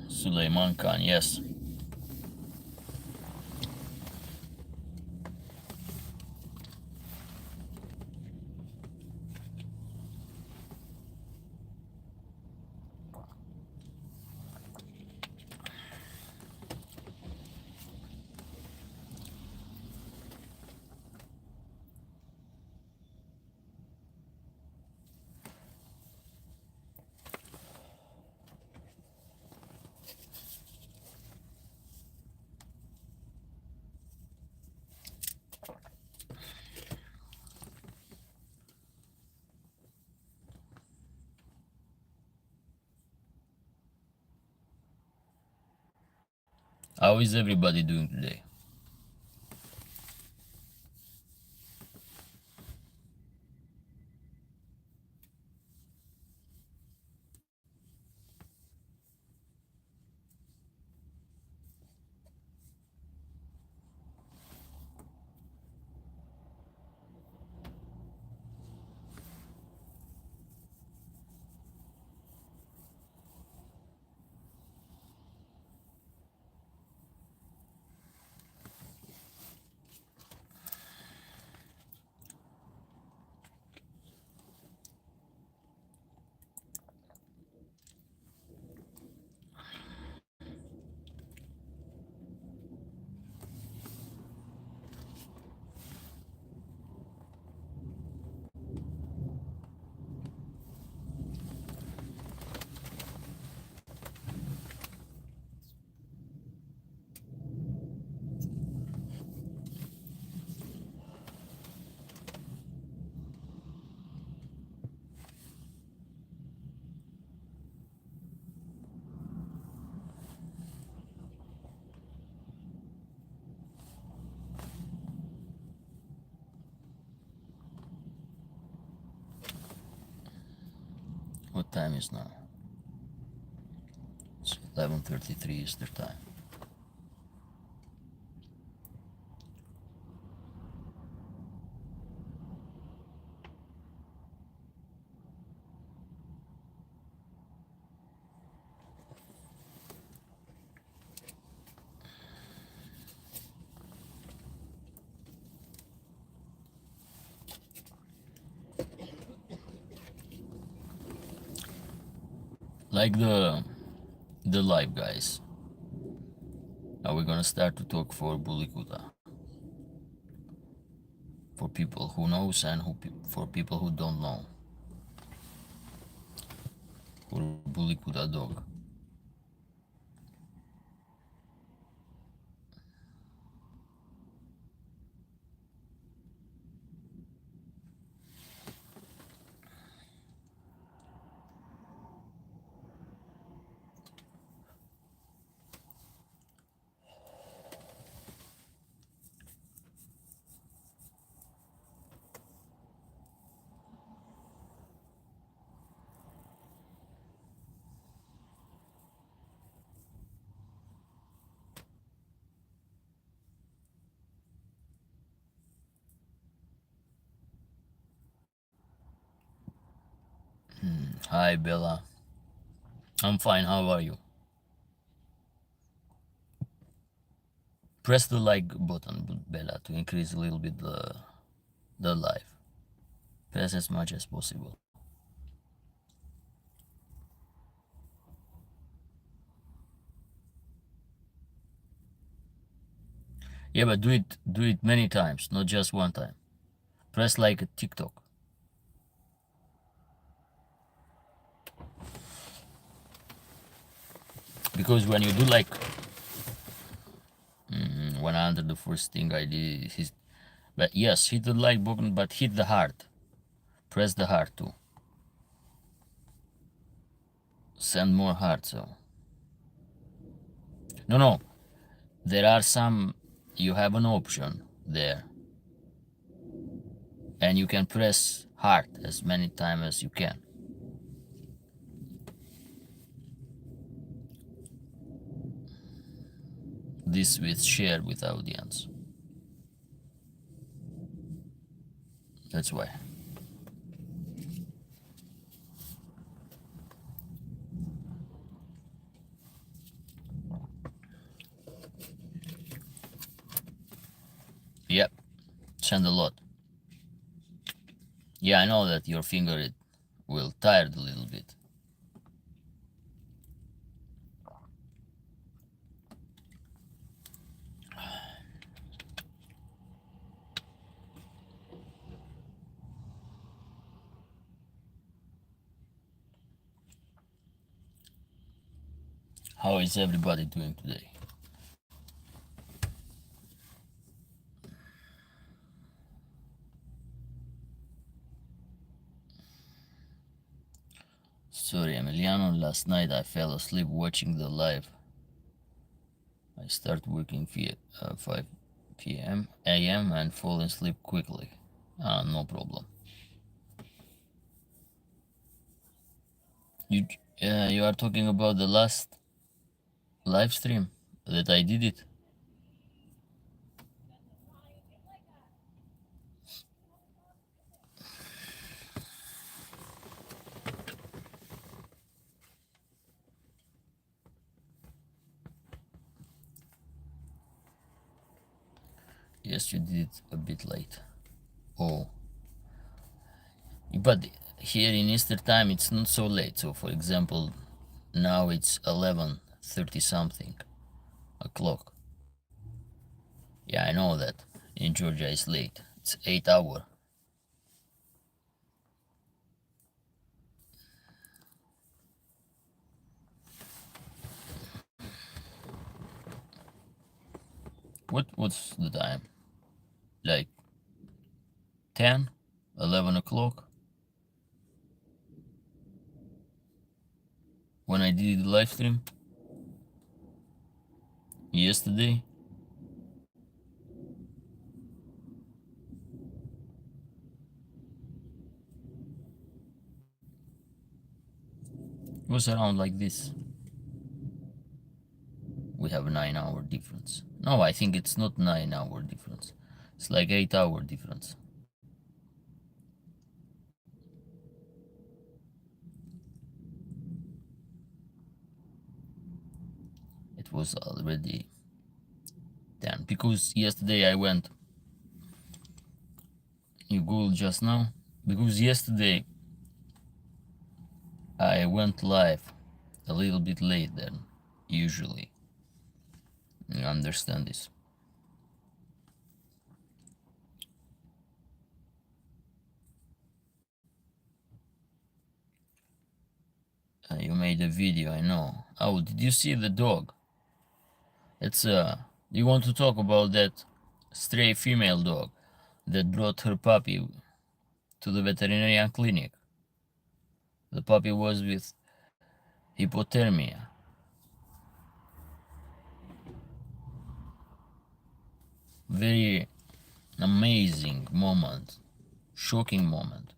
Suleiman Khan, yes. How is everybody doing today? What time is now? It's 11:33 Eastern time. Like the live, guys. Now we're gonna start to talk for Bully Cuda. For people who knows and for people who don't know. For Bully Cuda dog. Hi Bella. I'm fine, how are you? Press the like button, Bella, to increase a little bit the live. Press as much as possible. Yeah, but do it many times, not just one time. Press like a TikTok. Because when you do like 100, the first thing I did is, but yes, hit the like button, but hit the heart. Press the heart too. Send more hearts. So no, there are some. You have an option there, and you can press heart as many times as you can. This with share with audience. That's why. Send a lot. Yeah, I know that your finger it will tired a little bit. How is everybody doing today? Sorry, Emiliano, last night I fell asleep watching the live. I start working 5 p.m. a.m. and fall asleep quickly. No problem. You are talking about the last live stream that I did it? Yes, you did it a bit late. Oh, but here in Easter time it's not so late. So, for example, now it's 11:30 something o'clock. Yeah, I know that in Georgia it's late. It's 8 hour. What's the time? Like 10, 11 o'clock? When I did the live stream yesterday? It was around like this. We have a 9 hour difference. No, I think it's not 9 hour difference. It's like 8 hour difference. It was already 10 because yesterday I went. You Google just now because yesterday I went live a little bit late than usually. You understand this? You made a video, I know. Oh, did you see the dog? It's you want to talk about that stray female dog that brought her puppy to the veterinarian clinic? The puppy was with hypothermia. Very amazing moment, shocking moment.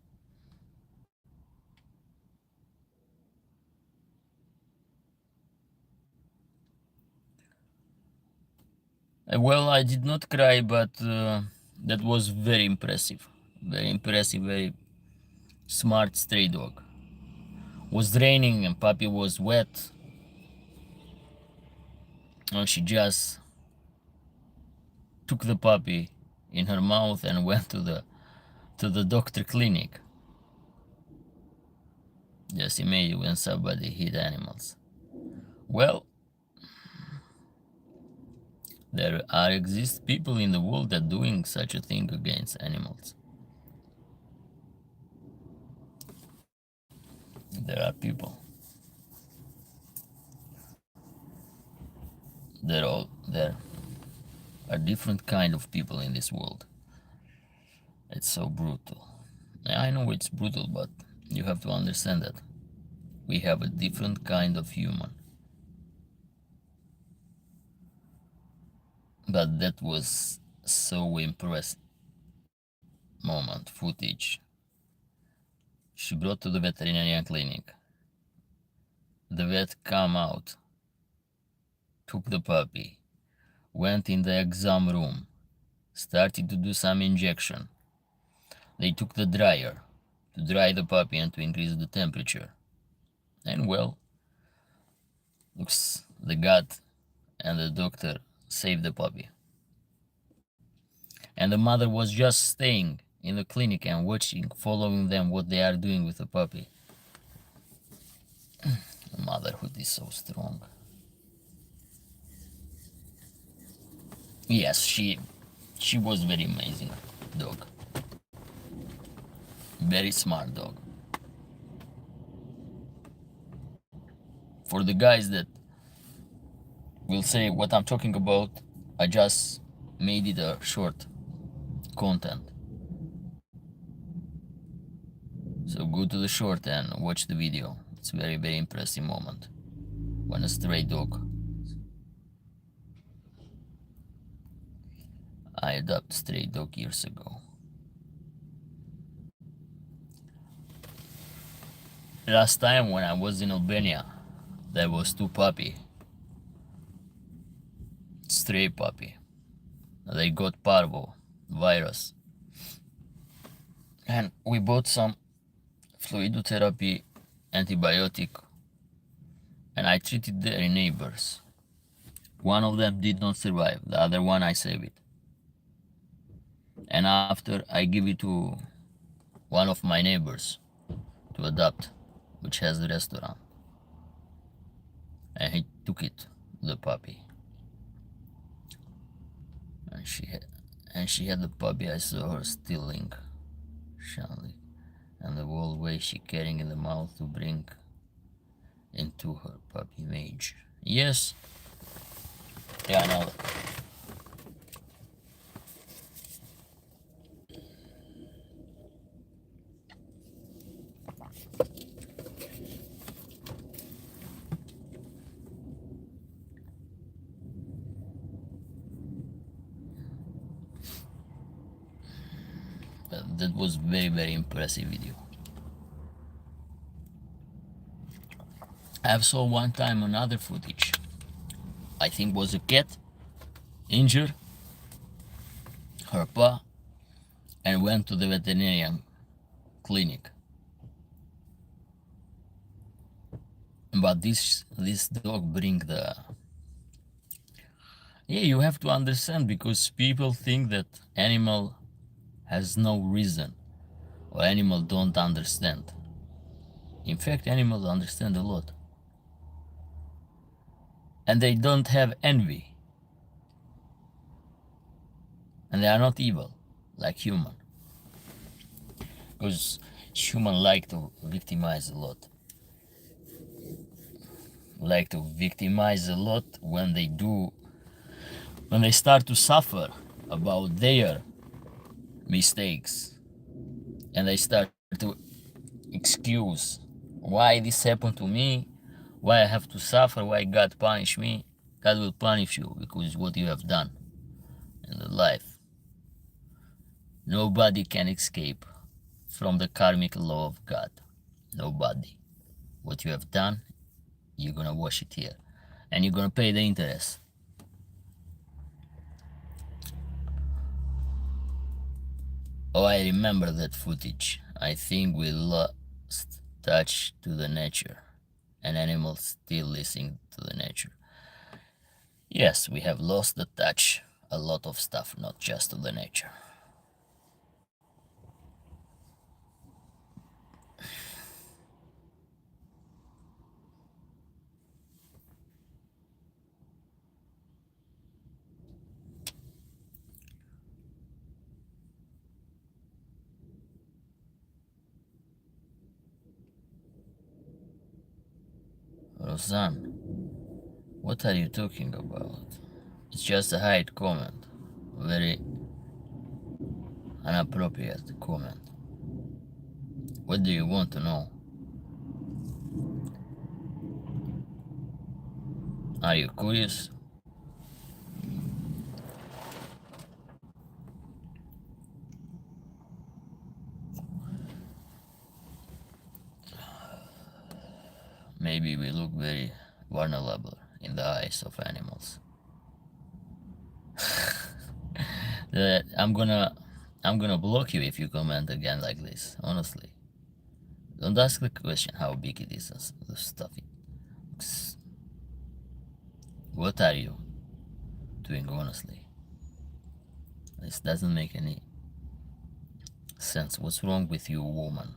Well, I did not cry, but that was very impressive. Very impressive, very smart stray dog. Was raining and puppy was wet, and she just took the puppy in her mouth and went to the doctor clinic. Just imagine when somebody hit animals. Well, there are exist people in the world that doing such a thing against animals. There are people. There are different kind of people in this world. It's so brutal. I know it's brutal, but you have to understand that we have a different kind of human. But that was so impressive moment footage. She brought to the veterinarian clinic. The vet come out, took the puppy, went in the exam room, started to do some injection. They took the dryer to dry the puppy and to increase the temperature. And well, looks the gut and the doctor saved the puppy. and the mother was just staying in the clinic and watching, following them what they are doing with the puppy. Motherhood is so strong. Yes, she was very amazing dog. Very smart dog. For the guys that will say what I'm talking about, I just made it a short content. So go to the short and watch the video. It's a very, very impressive moment when a stray dog. I adopted a stray dog years ago. Last time when I was in Albania, there was two puppy, stray puppy. They got parvo virus, and we bought some fluidotherapy antibiotic, and I treated their neighbors. One of them did not survive, the other one I saved it. And after I give it to one of my neighbors to adopt, which has the restaurant, and he took it, the puppy, and she had the puppy. I saw her stealing, and the whole way she carrying in the mouth to bring into her puppy mage. Yes, yeah, I know that. That was very, very impressive video. I saw one time another footage. I think was a cat injured her paw and went to the veterinarian clinic. But this dog bring the... Yeah, you have to understand, because people think that animal has no reason, or animal don't understand. In fact, animals understand a lot. And they don't have envy. And they are not evil, like human. Because human like to victimize a lot. Like to victimize a lot when they start to suffer about their mistakes. And they start to excuse why this happened to me, why I have to suffer, why God punish me. God will punish you because what you have done in the life. Nobody can escape from the karmic law of God. Nobody. What you have done, you're gonna wash it here. And you're gonna pay the interest. Oh, I remember that footage. I think we lost touch to the nature. And animals still listening to the nature. Yes, we have lost the touch. A lot of stuff, not just to the nature. Roseanne, what are you talking about? It's just a hide comment. Very inappropriate comment. What do you want to know? Are you curious? Maybe we look very vulnerable in the eyes of animals. I'm gonna block you if you comment again like this, honestly. Don't ask the question how big it is and the stuff. What are you doing honestly? This doesn't make any sense. What's wrong with you, woman?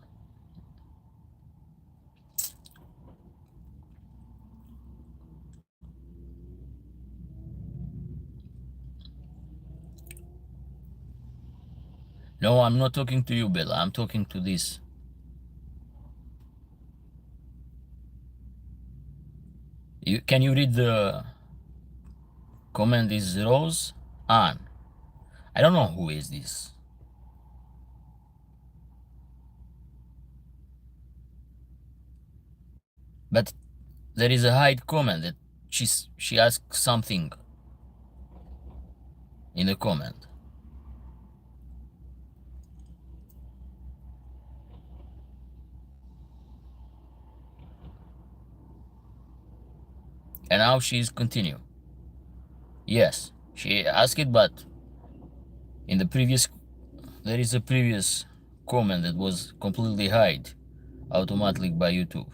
No, I'm not talking to you, Bella. I'm talking to this. Can you read the comment? Is Rose Ann? I don't know who is this. But there is a hide comment that she asked something in the comment. And now she's continue. Yes, she asked it, but in the previous, there is a previous comment that was completely hide automatically by YouTube.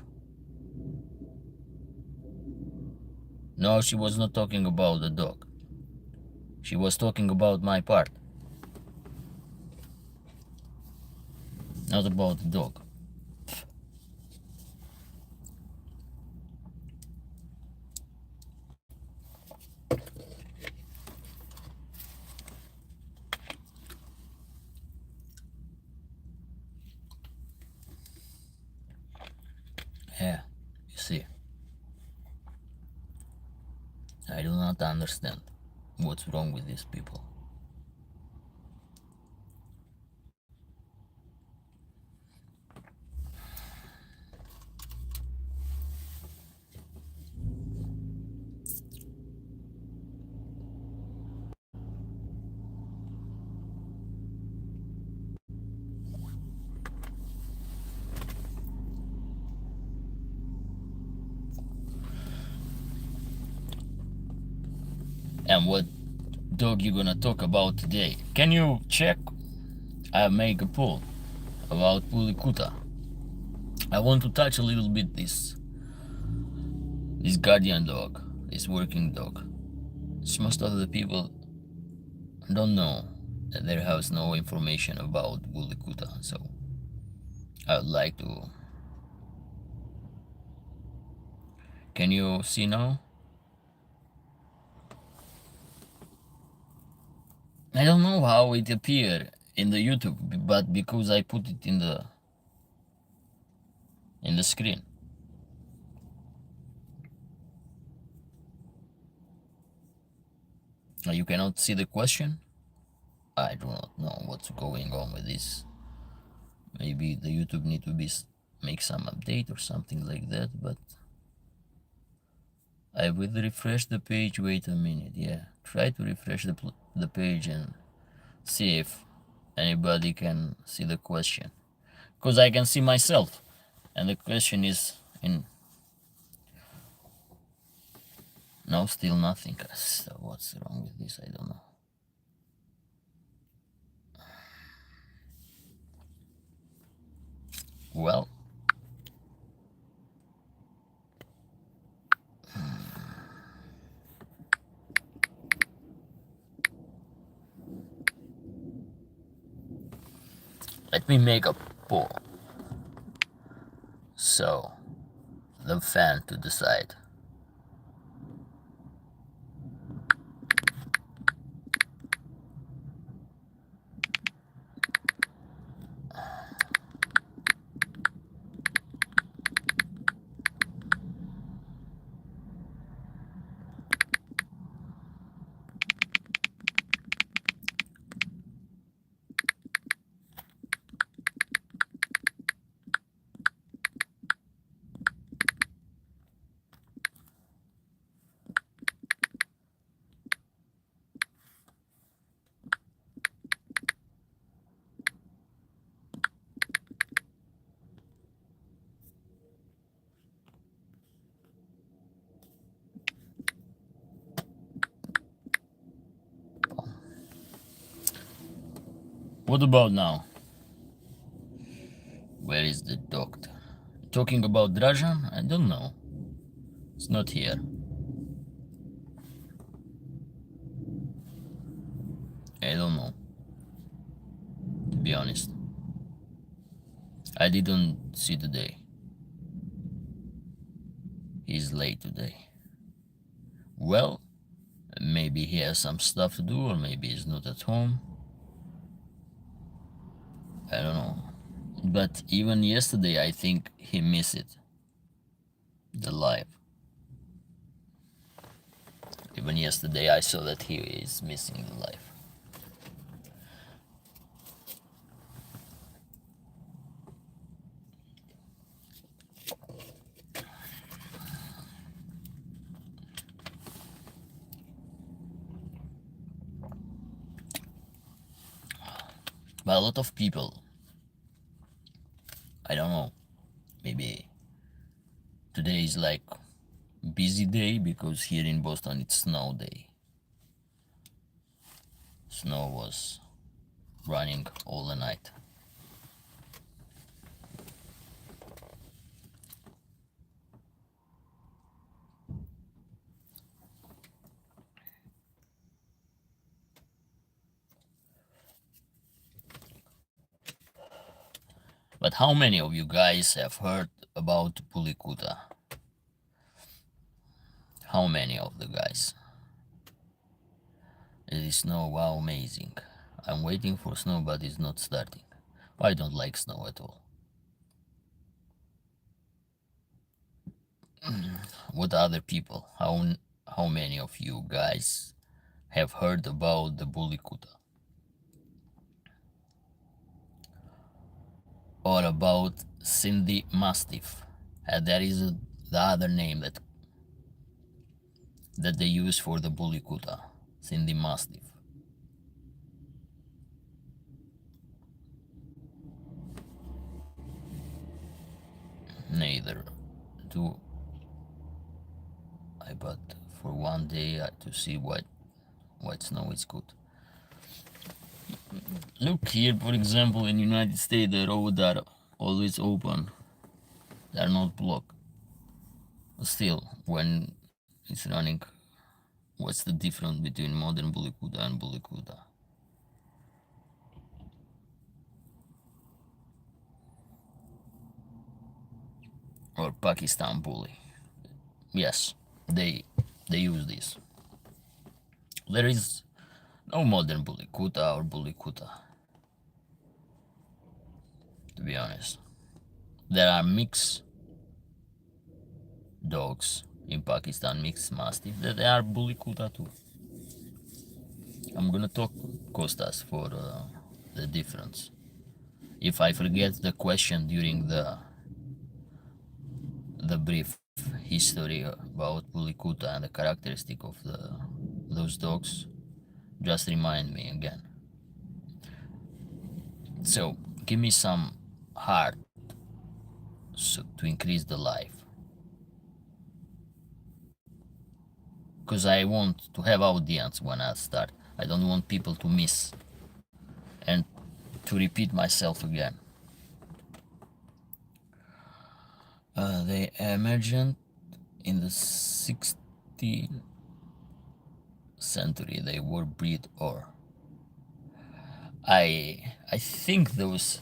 No, she was not talking about the dog. She was talking about my part, not about the dog. Yeah, you see. I do not understand what's wrong with these people. And what dog you gonna talk about today? Can you check? I make a poll about Kutta. I want to touch a little bit this guardian dog, this working dog. Most of the people don't know that there has no information about Kutta, so I would like to. Can you see now? I don't know how it appeared in the YouTube, but because I put it in the screen. You cannot see the question? I do not know what's going on with this. Maybe the YouTube need to make some update or something like that, but I will refresh the page. Wait a minute. Yeah, try to refresh the page and see if anybody can see the question, because I can see myself and the question is in. No, still nothing. So what's wrong with this? I don't know. Well, let me make a poll so the fan to decide. What about now? Where is the doctor? Talking about Drajan? I don't know. It's not here. I don't know. be honest. I didn't see today. He's late today. Well, maybe he has some stuff to do, or maybe he's not at home. I don't know. But even yesterday, I think he missed it. The live. Even yesterday, I saw that he is missing the live. But a lot of people, I don't know, maybe today is like busy day because here in Boston it's snow day. Snow was running all the night. But how many of you guys have heard about Cuda? How many of the guys? It is snow, wow, amazing. I'm waiting for snow, but it's not starting. I don't like snow at all. What other people? How many of you guys have heard about the Cuda? Or about Sindhi Mastiff? That is the other name that they use for the Cuda, Sindhi Mastiff. Neither do I, but for one day to see white snow is good. Look here, for example, in United States, the roads are always open. They are not blocked. Still, when it's running, what's the difference between modern Cuda and Cuda? Or Pakistan bully? Yes, they use this. There is no modern Cuda or Cuda, to be honest. There are mixed dogs in Pakistan, mixed Mastiff, that they are Cuda too. I'm gonna talk Costas for the difference. If I forget the question during the brief history about Cuda and the characteristic of those dogs, just remind me again. So give me some heart to increase the life, because I want to have audience when I start. I don't want people to miss and to repeat myself again. They emerged in the 16th century. They were bred, or I think those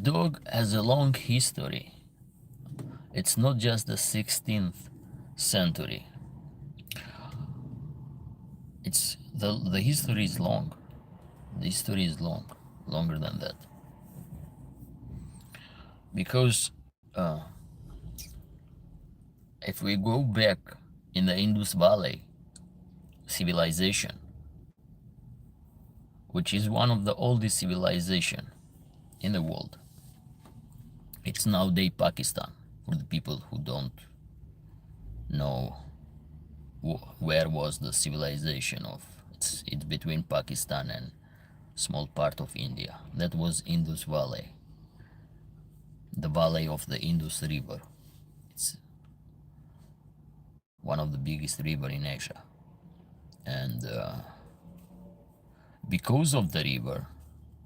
dog has a long history. It's not just the 16th century. It's the history is long. The history is longer than that. Because if we go back in the Indus Valley civilization, which is one of the oldest civilization in the world, it's nowadays Pakistan, for the people who don't know where was the civilization of. It's between Pakistan and small part of India. That was Indus Valley, the valley of the Indus River. It's one of the biggest river in Asia, and because of the river,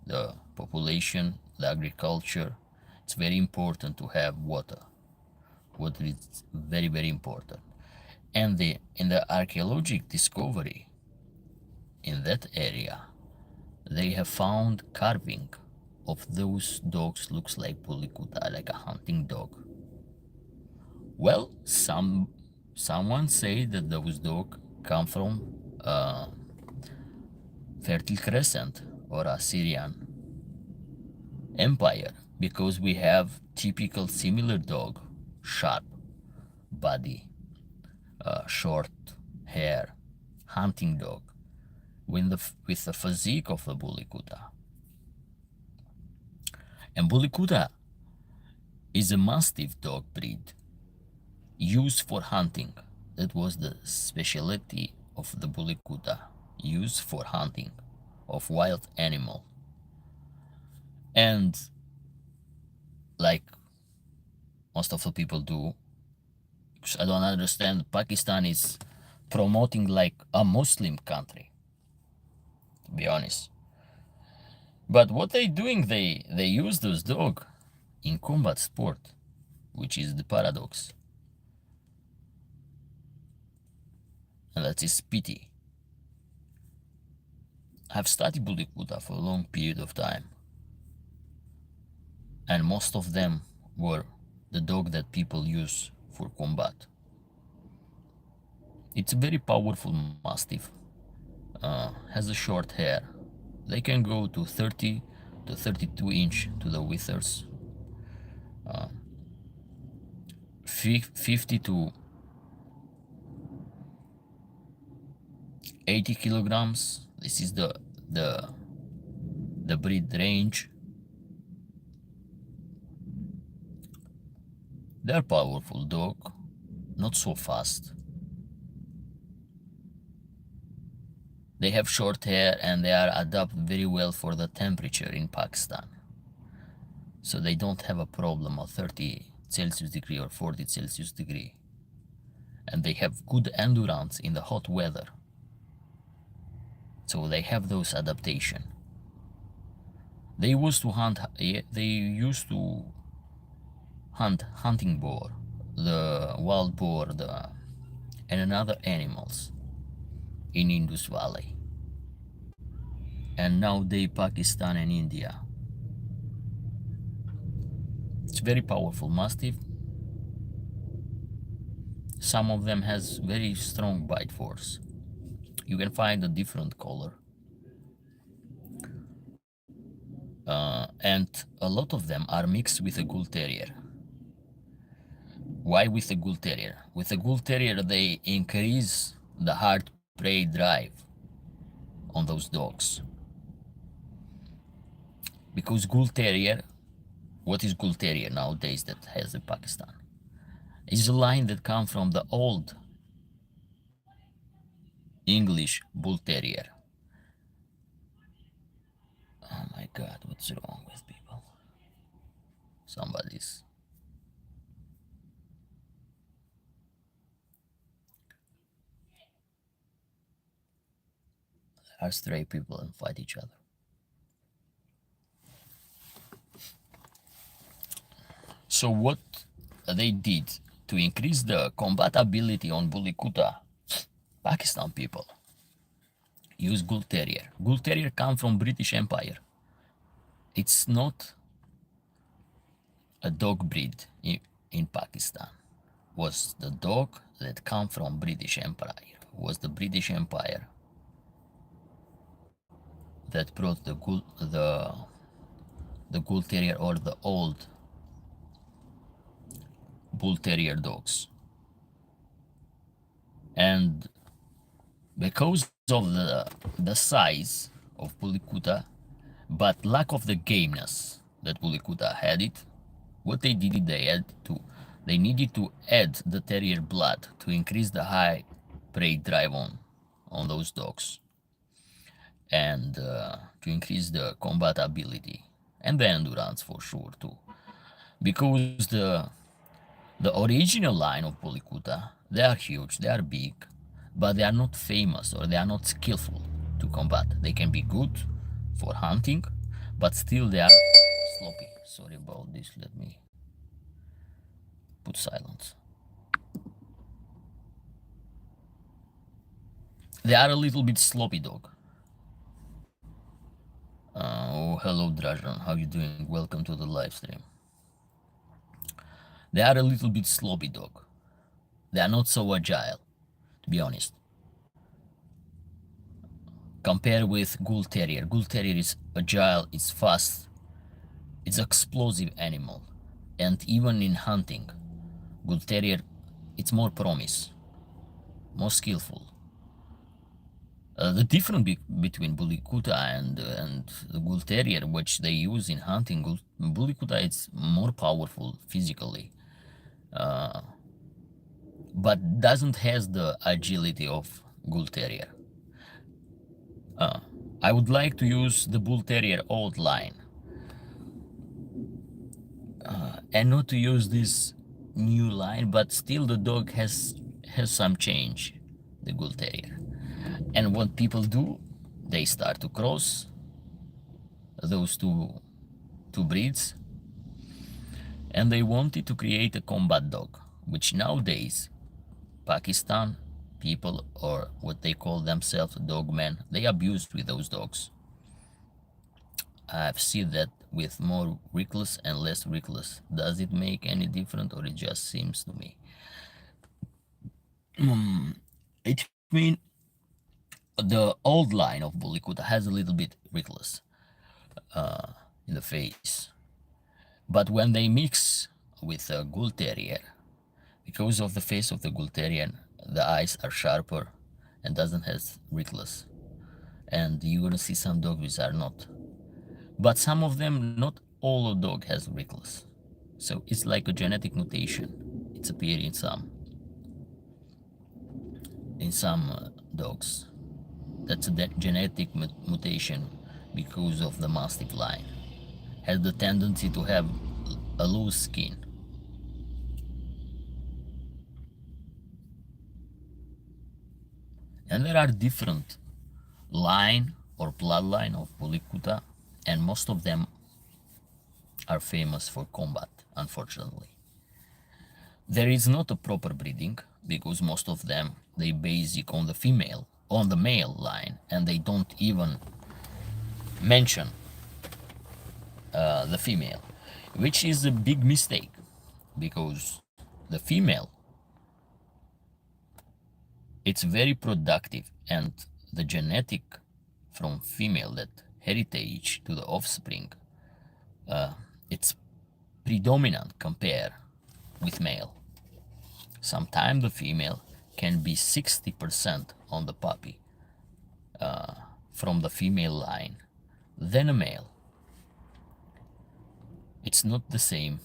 the population, the agriculture, it's very important to have water. Water is very, very important. And in the archaeological discovery in that area, they have found carving of those dogs looks like Bully Cuda, like a hunting dog? Well, someone say that those dogs come from Fertile Crescent or Assyrian Empire because we have typical similar dog, sharp body, short hair, hunting dog, with the physique of the Bully Cuda. And Bully Cuda is a Mastiff dog breed used for hunting. That was the specialty of the Bully Cuda, used for hunting of wild animal. And like most of the people do, because I don't understand, Pakistan is promoting like a Muslim country, to be honest. But what they doing, they use those dog in combat sport, which is the paradox. And that is pity. I've studied Bully Cuda for a long period of time, and most of them were the dog that people use for combat. It's a very powerful Mastiff. Has a short hair. They can go to 30 to 32 inch to the withers. 50 to 80 kilograms. This is the breed range. They're powerful dog, not so fast. They have short hair and they are adapted very well for the temperature in Pakistan. So they don't have a problem of 30 Celsius degree or 40 Celsius degree. And they have good endurance in the hot weather. So they have those adaptation. They used to hunt hunting boar, the wild boar, and other animals in Indus Valley. And now they Pakistan and India. It's very powerful Mastiff. Some of them has very strong bite force. You can find a different color. And a lot of them are mixed with a Bull Terrier. Why with a Bull Terrier? With a Bull Terrier, they increase the hard prey drive on those dogs. Because Bull Terrier, what is Bull Terrier nowadays that has in Pakistan? Is a line that comes from the old English Bull Terrier. Oh my God, what's wrong with people? Somebody's. Are stray people and fight each other. So what they did to increase the combat ability on Bully Cuda, Pakistan people use Bull Terrier. Bull Terrier come from British Empire. It's not a dog breed in Pakistan. Was the dog that come from British Empire. Was the British Empire that brought the Bull Terrier or the old Bull Terrier dogs. And because of the size of Bully Cuda, but lack of the gameness that Bully Cuda had it, what they did, they needed to add the terrier blood to increase the high prey drive on those dogs, and to increase the combat ability and the endurance for sure too. Because the original line of Bully Cuda, they are huge, they are big, but they are not famous or they are not skillful to combat. They can be good for hunting, but still they are sloppy. Sorry about this, let me put silence. They are a little bit sloppy dog. hello Drajan, how you doing? Welcome to the live stream. They are a little bit sloppy dog. They are not so agile, to be honest. Compared with Bull Terrier. Bull Terrier is agile, it's fast, it's explosive animal. And even in hunting, Bull Terrier, it's more promise, more skillful. The difference between Bully Kuta and the Bull Terrier, which they use in hunting, Bully Kuta is more powerful physically, but doesn't has the agility of Bull Terrier. I would like to use the Bull Terrier old line, and not to use this new line, but still the dog has some change, the Bull Terrier. And what people do, they start to cross those two breeds, and they wanted to create a combat dog, which nowadays Pakistan people, or what they call themselves dogmen, they abuse with those dogs. I've seen that with more reckless and less reckless. Does it make any difference, or it just seems to me? It means the old line of Bully Kuta has a little bit reckless in the face, but when they mix with a Bull Terrier, because of the face of the Bull Terrier, the eyes are sharper and doesn't have reckless, and you're gonna see some dogs which are not, but some of them, not all dog has reckless. So it's like a genetic mutation. It's appear in some dogs. That's a genetic mutation because of the Mastiff line. Has the tendency to have a loose skin. And there are different line or bloodline of Bully Kuta, and most of them are famous for combat, unfortunately. There is not a proper breeding, because most of them, they basic on the male line, and they don't even mention the female, which is a big mistake, because the female, it's very productive, and the genetic from female, that heritage to the offspring, it's predominant compared with male. Sometimes the female can be 60% on the puppy from the female line than a male. It's not the same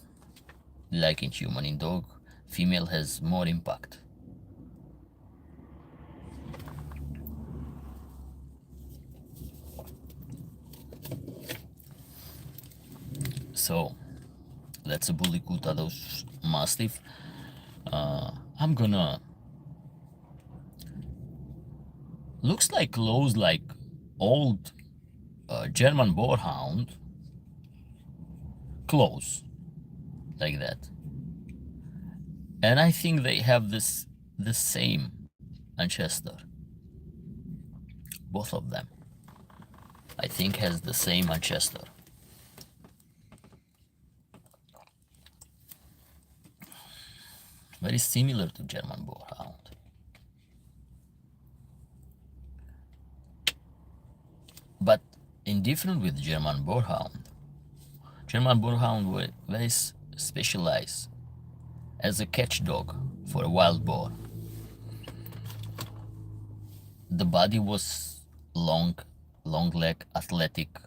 like in human. In dog, female has more impact. So that's a Bully Kuta, those Mastiff. I'm gonna, looks like close like old German Boarhound, close like that, and I think they have the same ancestor. Both of them, I think, has the same ancestor. Very similar to German Boarhound. But in different with German Boarhound were very specialized as a catch dog for a wild boar. The body was long leg, athletic,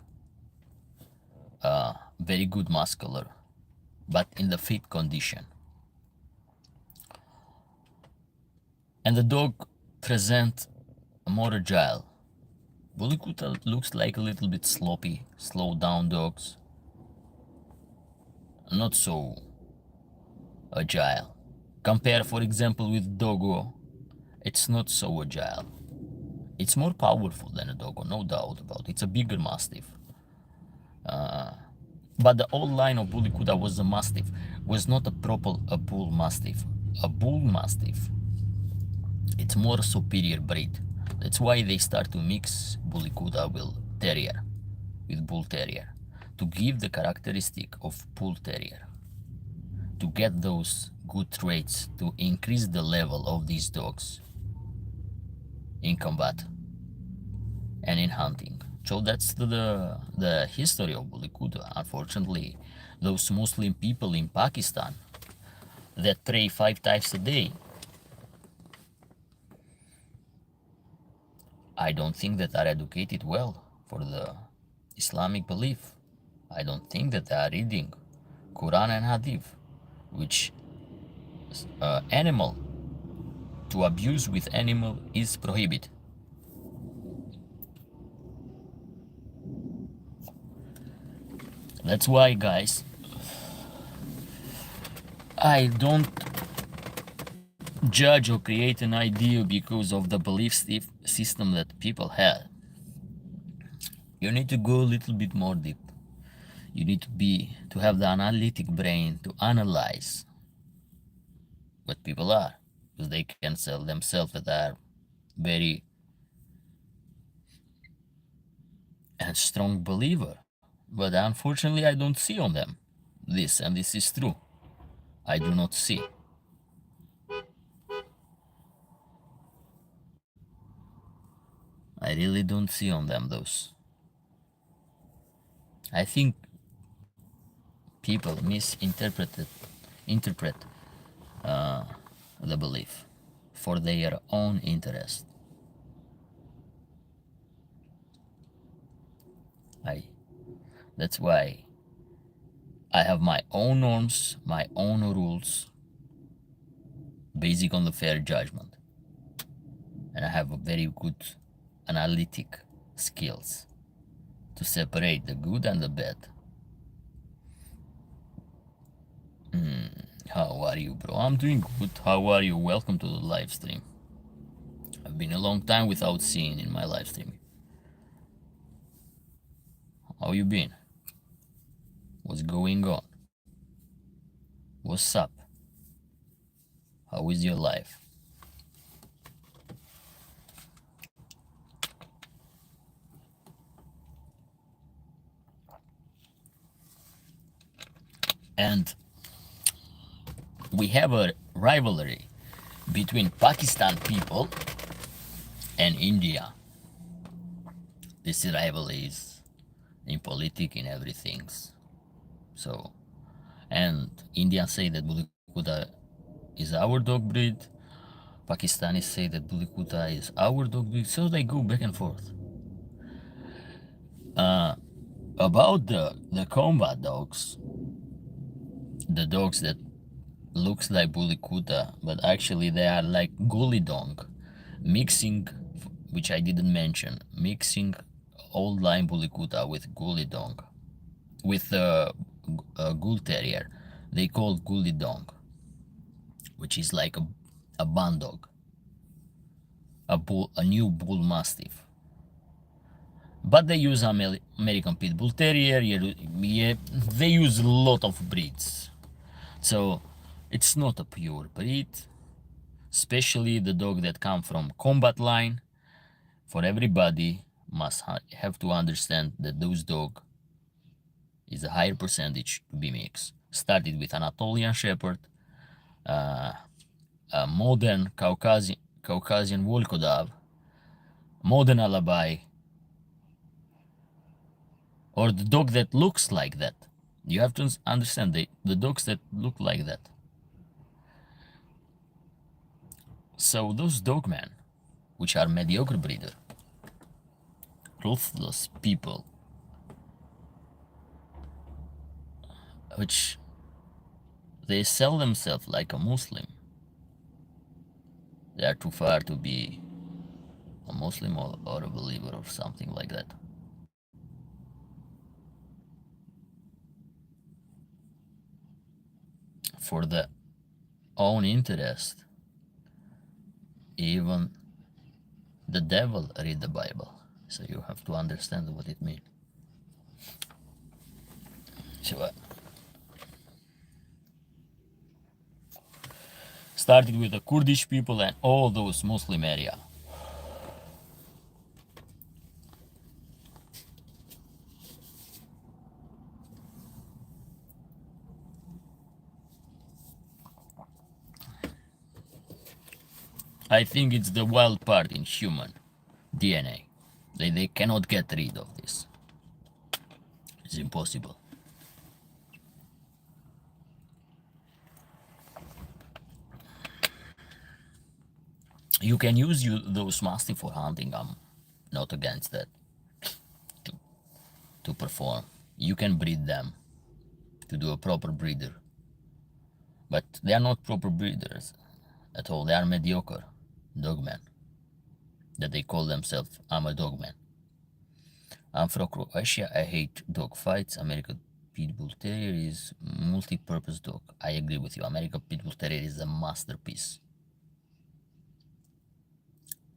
very good muscular, but in the fit condition. And the dog present more agile. Bully Kuta looks like a little bit sloppy, slow down dogs. Not so agile. Compare, for example, with Doggo. It's not so agile. It's more powerful than a Doggo, no doubt about it. It's a bigger Mastiff. But the old line of Bully Kuta was a Mastiff, was not a bull Mastiff. A bull Mastiff, it's more superior breed. That's why they start to mix Bully Kuta with Terrier, with Bull Terrier. to give the characteristic of bull terrier, to get those good traits, to increase the level of these dogs in combat and in hunting. So that's the history of Bully Kuda. Unfortunately, those Muslim people in Pakistan that pray 5 times a day, I don't think that are educated well for the Islamic belief. I don't think that they are reading Quran and Hadith, which animal to abuse with animal is prohibited. That's why, guys, I don't judge or create an idea because of the belief system that people have. You need to go a little bit more deep. You need to have the analytic brain to analyze what people are, because they can sell themselves that are very and strong believer. But unfortunately, I don't see on them this, and this is true. I do not see. I really don't see on them those. I think people interpret the belief for their own interest. That's why I have my own norms, my own rules, basic on the fair judgment. And I have a very good analytic skills to separate the good and the bad. How are you, bro? I'm doing good. How are you? Welcome to the live stream. I've been a long time without seeing in my live stream. How you been? What's going on? What's up? How is your life? And we have a rivalry between Pakistan people and India. This rivalry is in politics, in everything. So, and Indians say that Bully Kuda is our dog breed. Pakistanis say that Bully Kuda is our dog breed. So they go back and forth. About the combat dogs, the dogs that looks like Bully Kuda, but actually they are like Gully Dog, mixing, which I didn't mention, mixing old line Bully Kuda with Gully Dog, with a Bull Terrier. They call Gully Dog, which is like a bun dog, a new Bull Mastiff. But they use American Pit Bull Terrier. Yeah, they use a lot of breeds, so it's not a pure breed. Especially the dog that come from combat line. For everybody must have to understand that those dog is a higher percentage to be mixed. Started with Anatolian Shepherd, a modern Caucasian Volkodav, modern Alabai, or the dog that looks like that. You have to understand the dogs that look like that. So those dogmen, which are mediocre breeder, ruthless people, which they sell themselves like a Muslim. They are too far to be a Muslim or a believer or something like that. For the own interest, even the devil read the Bible, so you have to understand what it means. So started with the Kurdish people and all those Muslim area. I think it's the wild part in human DNA. They cannot get rid of this. It's impossible. You can use those Mastiff for hunting. I'm not against that. To perform. You can breed them to do a proper breeder. But they are not proper breeders at all. They are mediocre dogmen. That they call themselves, I'm a dogman. I'm from Croatia. I hate dog fights. American Pit Bull Terrier is multi-purpose dog. I agree with you. American Pit Bull Terrier is a masterpiece.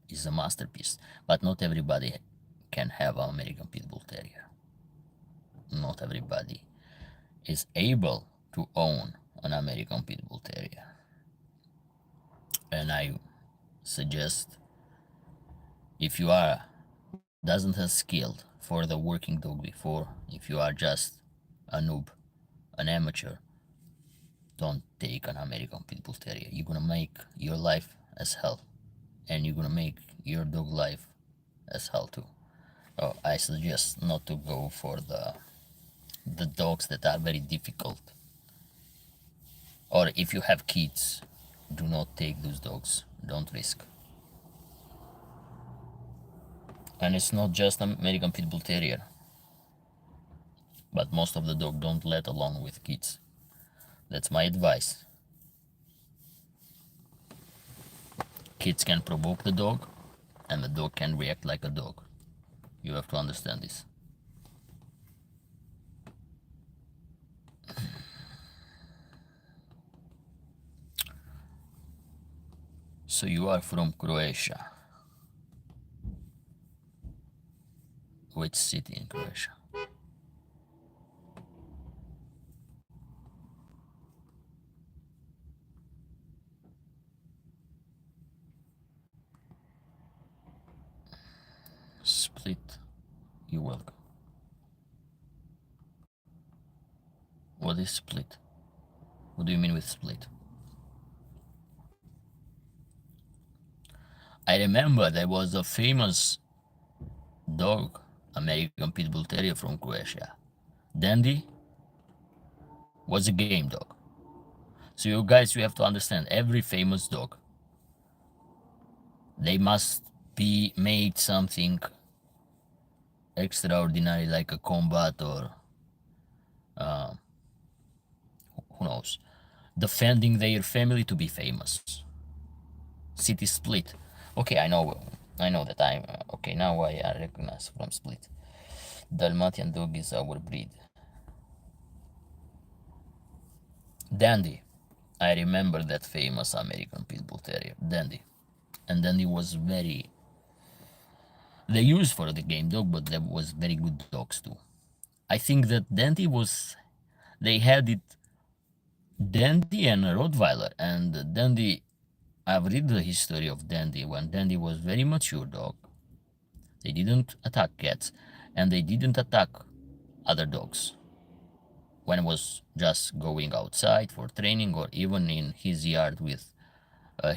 Is a masterpiece. But not everybody can have an American Pit Bull Terrier. Not everybody is able to own an American Pit Bull Terrier. And I suggest, if you are doesn't have skilled for the working dog before, if you are just a noob, an amateur, don't take an American Pit Bull Terrier. You're gonna make your life as hell, and you're gonna make your dog life as hell too. Oh, I suggest not to go for the dogs that are very difficult. Or if you have kids, do not take those dogs. Don't risk. And it's not just American Pit Bull Terrier, but most of the dogs don't let alone with kids. That's my advice. Kids can provoke the dog, and the dog can react like a dog. You have to understand this. So you are from Croatia. Which city in Croatia? Split. You're welcome. What is split? What do you mean with split? I remember there was a famous dog, American Pit Bull Terrier from Croatia. Dandy was a game dog. So you guys, you have to understand, every famous dog, they must be made something extraordinary, like a combat or who knows, defending their family to be famous. City Split. Okay, I know that I'm okay now. I recognize from Split. Dalmatian dog is our breed. Dandy. I remember that famous American Pit Bull Terrier, Dandy. And Dandy was very, they used for the game dog, but there was very good dogs too. I think that Dandy was, they had it, Dandy and Rottweiler, and Dandy, I've read the history of Dandy. When Dandy was very mature dog, they didn't attack cats, and they didn't attack other dogs. When it was just going outside for training, or even in his yard with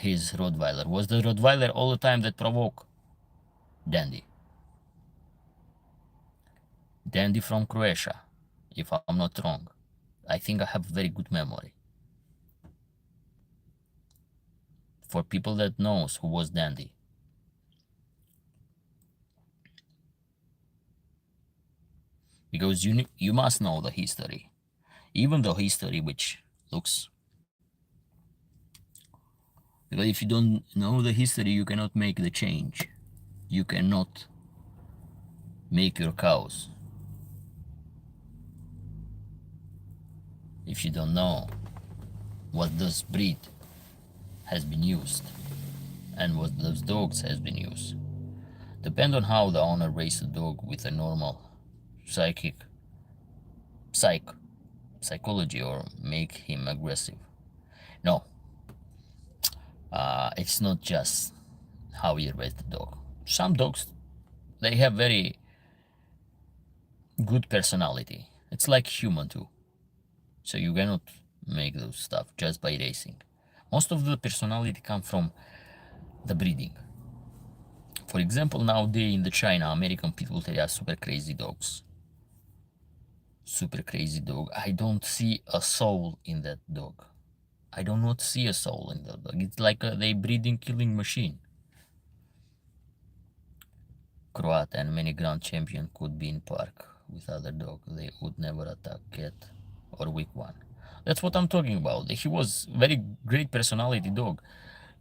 his Rottweiler. Was the Rottweiler all the time that provoke Dandy? Dandy from Croatia, if I'm not wrong. I think I have very good memory. For people that knows who was Dandy. Because you must know the history. Even the history which looks, because if you don't know the history, you cannot make the change. You cannot make your cows. If you don't know what this breed has been used and what those dogs has been used. Depend on how the owner raised the dog with a normal psychology, or make him aggressive. No, it's not just how you raise the dog. Some dogs, they have very good personality. It's like human too. So you cannot make those stuff just by racing. Most of the personality come from the breeding. For example, nowadays in the China, American Pit Bull Terrier are super crazy dogs. Super crazy dog. I don't see a soul in that dog. I do not see a soul in that dog. It's like they breeding killing machine. Croat and many grand champion could be in park with other dog. They would never attack cat or weak one. That's what I'm talking about. He was very great personality dog.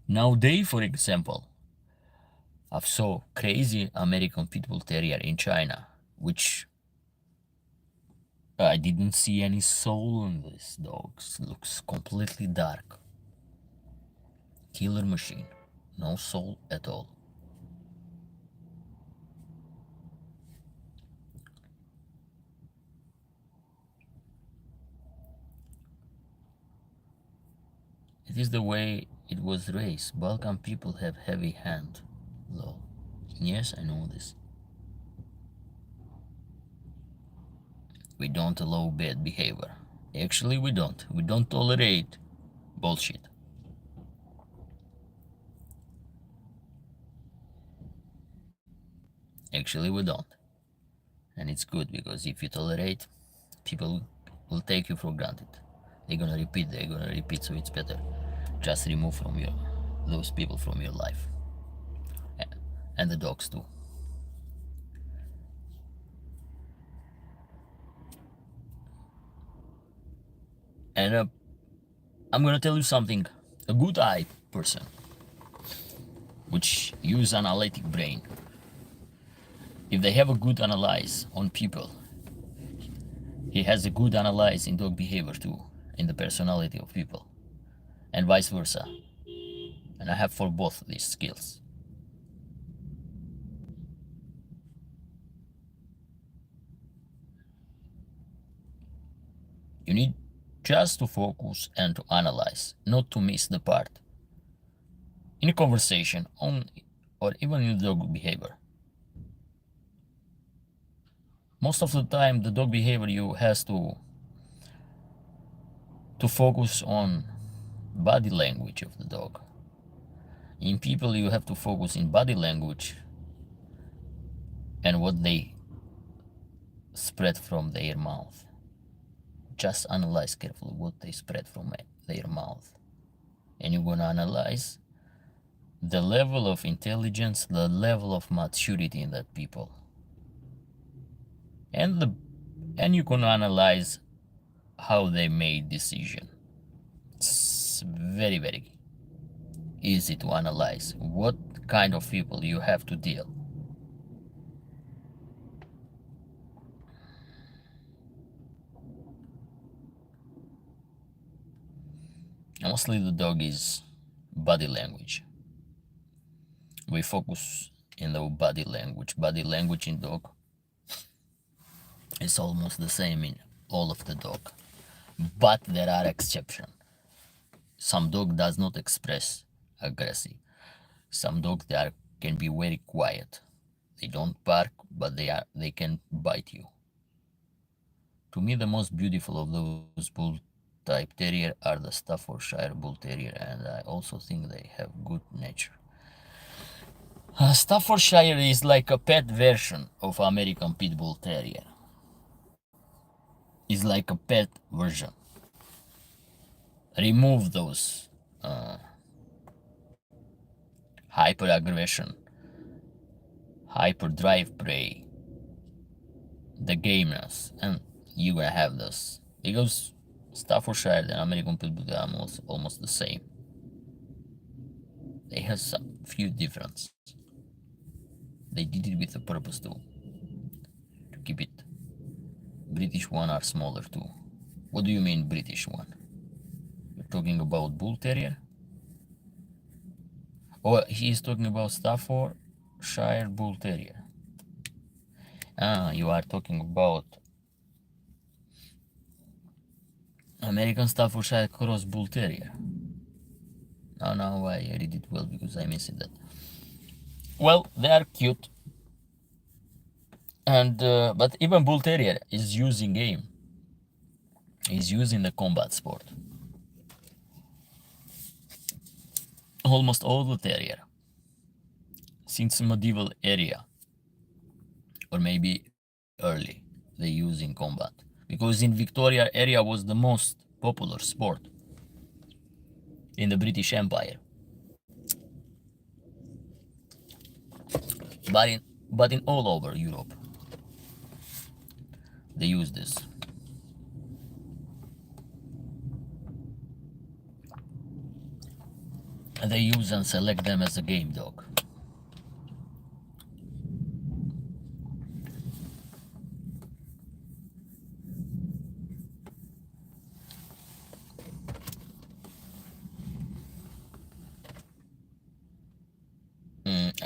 Nowadays, for example, I've saw crazy American Pit Bull Terrier in China, which I didn't see any soul in this dog. Looks completely dark. Killer machine. No soul at all. It is the way it was raised. Balkan people have heavy hand. Lol. Yes, I know this. We don't allow bad behavior. Actually, we don't. We don't tolerate bullshit. Actually, we don't. And it's good because if you tolerate, people will take you for granted. They're gonna repeat, so it's better. Just remove from those people from your life. And the dogs too. And I'm gonna tell you something. A good eye person, which use analytic brain, if they have a good analyze on people, he has a good analyze in dog behavior too, in the personality of people, and vice versa. And I have for both these skills. You need just to focus and to analyze, not to miss the part. In a conversation, on or even in dog behavior. Most of the time, the dog behavior you has to focus on body language of the dog. In people, you have to focus in body language and what they spread from their mouth. Just analyze carefully what they spread from their mouth. And you're gonna analyze the level of intelligence, the level of maturity in that people. And you're gonna analyze how they made decision. It's very, very easy to analyze what kind of people you have to deal. Mostly the dog is body language. We focus in the body language. Body language in dog is almost the same in all of the dog, but there are exceptions. Some dog does not express aggressive. Some dogs can be very quiet. They don't bark, but they can bite you. To me, the most beautiful of those bull type terrier are the Staffordshire Bull Terrier, and I also think they have good nature. Staffordshire is like a pet version of American Pit Bull Terrier. It's like a pet version. Remove those hyper aggression, hyper drive prey, the gameness, and you're gonna have this. Because Staffordshire and American Pit Bull are almost the same. They have some few differences. They did it with a purpose too, to keep it. British one are smaller too. What do you mean British one? You're talking about Bull Terrier? Oh, he is talking about Staffordshire Bull Terrier. You are talking about American Staffordshire Cross Bull Terrier. Now I read it well because I missed that. Well, they are cute, and but even Bull Terrier is using game. Is using the combat sport. Almost all the terrier since medieval area, or maybe early, they use in combat. Because in Victoria area was the most popular sport in the British Empire. But in all over Europe, they use this. And they use and select them as a game dog.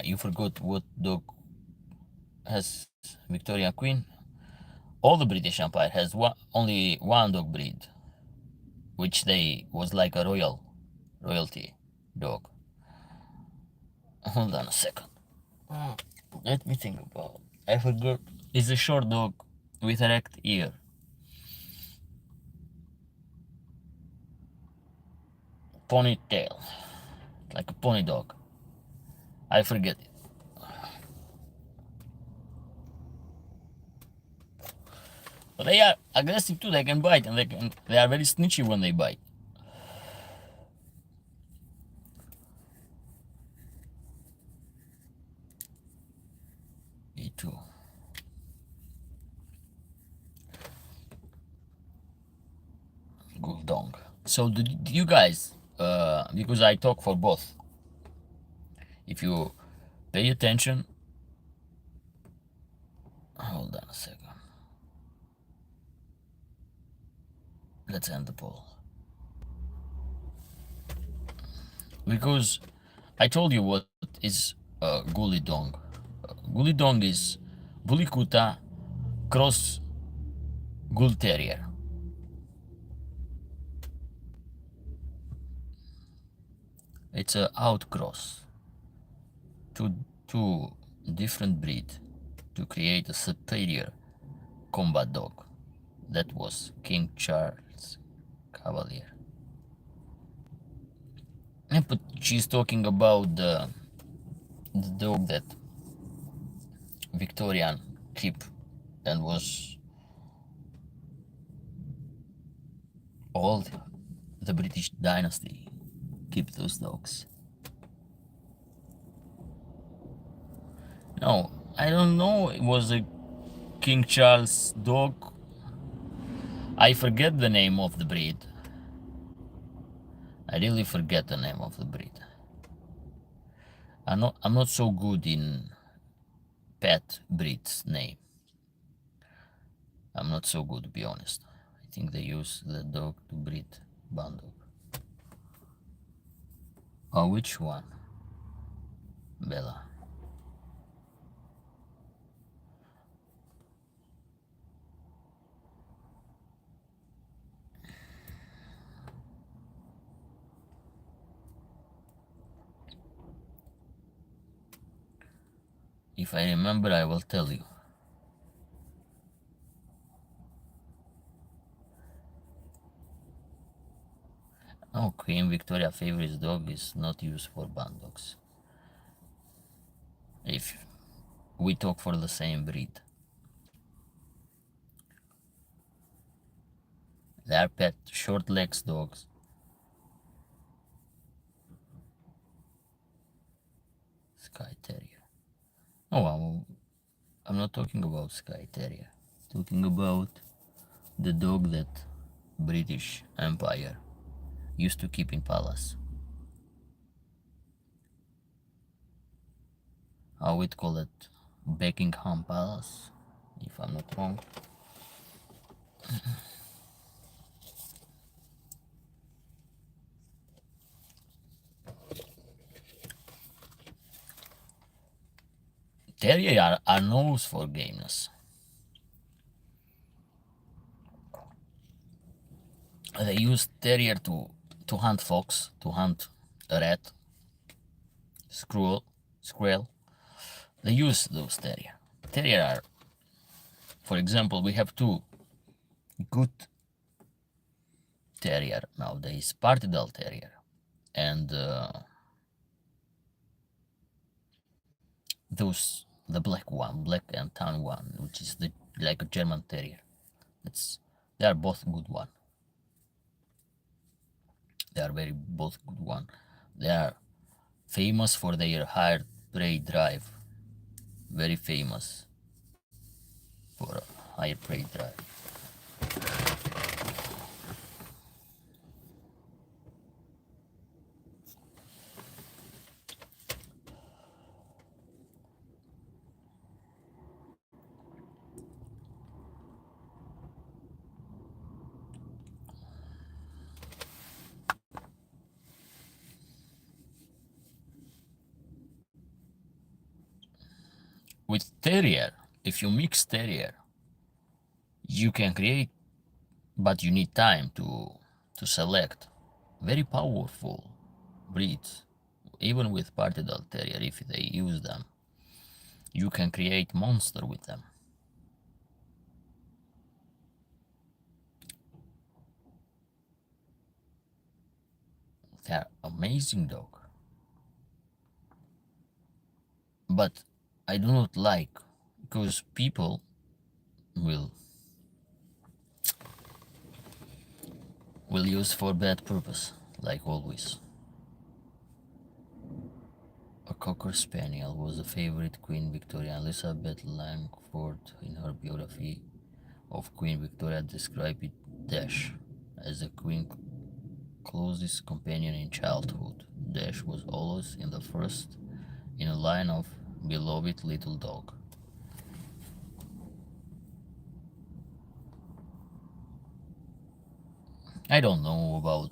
You forgot what dog has Victorian Queen? All the British Empire has only one dog breed, which they was like a royalty dog. Hold on a second. Let me think about. I forgot. It's a short dog with erect ear. Ponytail, like a pony dog. I forget it. But they are aggressive too. They can bite, and they are very snitchy when they bite. Me too. Good dog. So do you guys? Because I talk for both. If you pay attention, hold on a second. Let's end the poll. Because I told you what is Gully Dong. Gully Dong is Bully Kutta cross Bull Terrier. It's a outcross. Two different breed to create a superior combat dog. That was King Charles Cavalier. But she's talking about the dog that Victorian keep and was all the British dynasty keep those dogs. No, I don't know. It was a King Charles dog. I forget the name of the breed. I really forget the name of the breed. I'm not so good in pet breed's name. I'm not so good, to be honest. I think they use the dog to breed bandog. Oh, which one? Bella. If I remember, I will tell you. Oh, Queen Victoria favorite dog is not used for bandogs. If we talk for the same breed. They are pet short legs dogs. Skye Terrier. Oh, I'm not talking about Skye Terrier. Talking about the dog that British Empire used to keep in palace. How we call it? Buckingham Palace, if I'm not wrong. Terrier are known for gameness. They use terrier to hunt fox, to hunt a rat, squirrel. They use those terrier. Terrier are, for example, we have two good terrier nowadays, Partidal Terrier and the black one, black and tan one, which is like a German Terrier. They are both good one. They are very both good one. They are famous for their high prey drive. Very famous for a high prey drive. With Terrier, if you mix Terrier, you can create, but you need time to select very powerful breeds. Even with Party Dog Terrier, if they use them, you can create monster with them. They are amazing dog. But I do not like, because people will use for bad purpose, like always. A Cocker Spaniel was a favorite Queen Victoria. Elizabeth Langford, in her biography of Queen Victoria, described it Dash as the Queen's closest companion in childhood. Dash was always in the first in a line of beloved little dog. I don't know about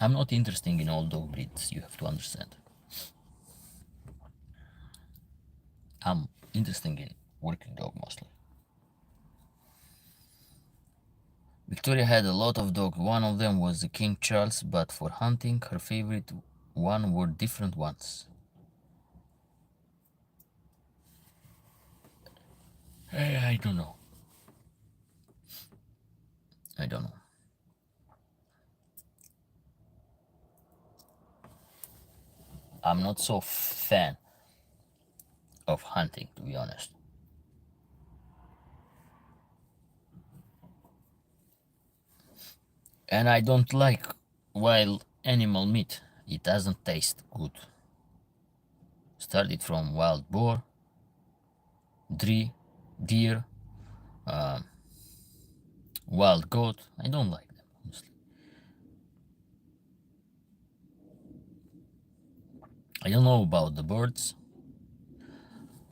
I'm not interested in all dog breeds, you have to understand. I'm interested in working dog mostly. Victoria had a lot of dogs. One of them was the King Charles, but for hunting, her favorite one were different ones. I don't know. I don't know. I'm not so fan of hunting, to be honest. And I don't like wild animal meat. It doesn't taste good. Started from wild boar, deer, wild goat. I don't like them, honestly. I don't know about the birds,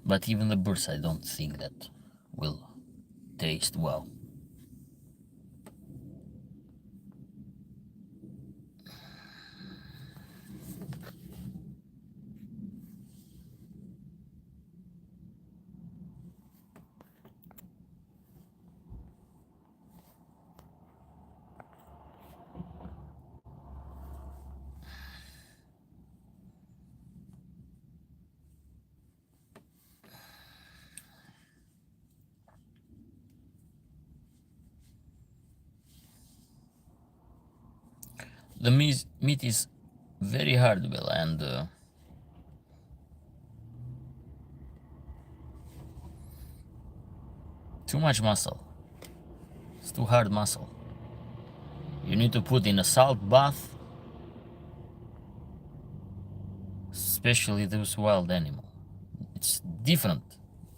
but even the birds I don't think that will taste well. The meat is very hard, well, and too much muscle. It's too hard muscle. You need to put in a salt bath, especially those wild animals. It's different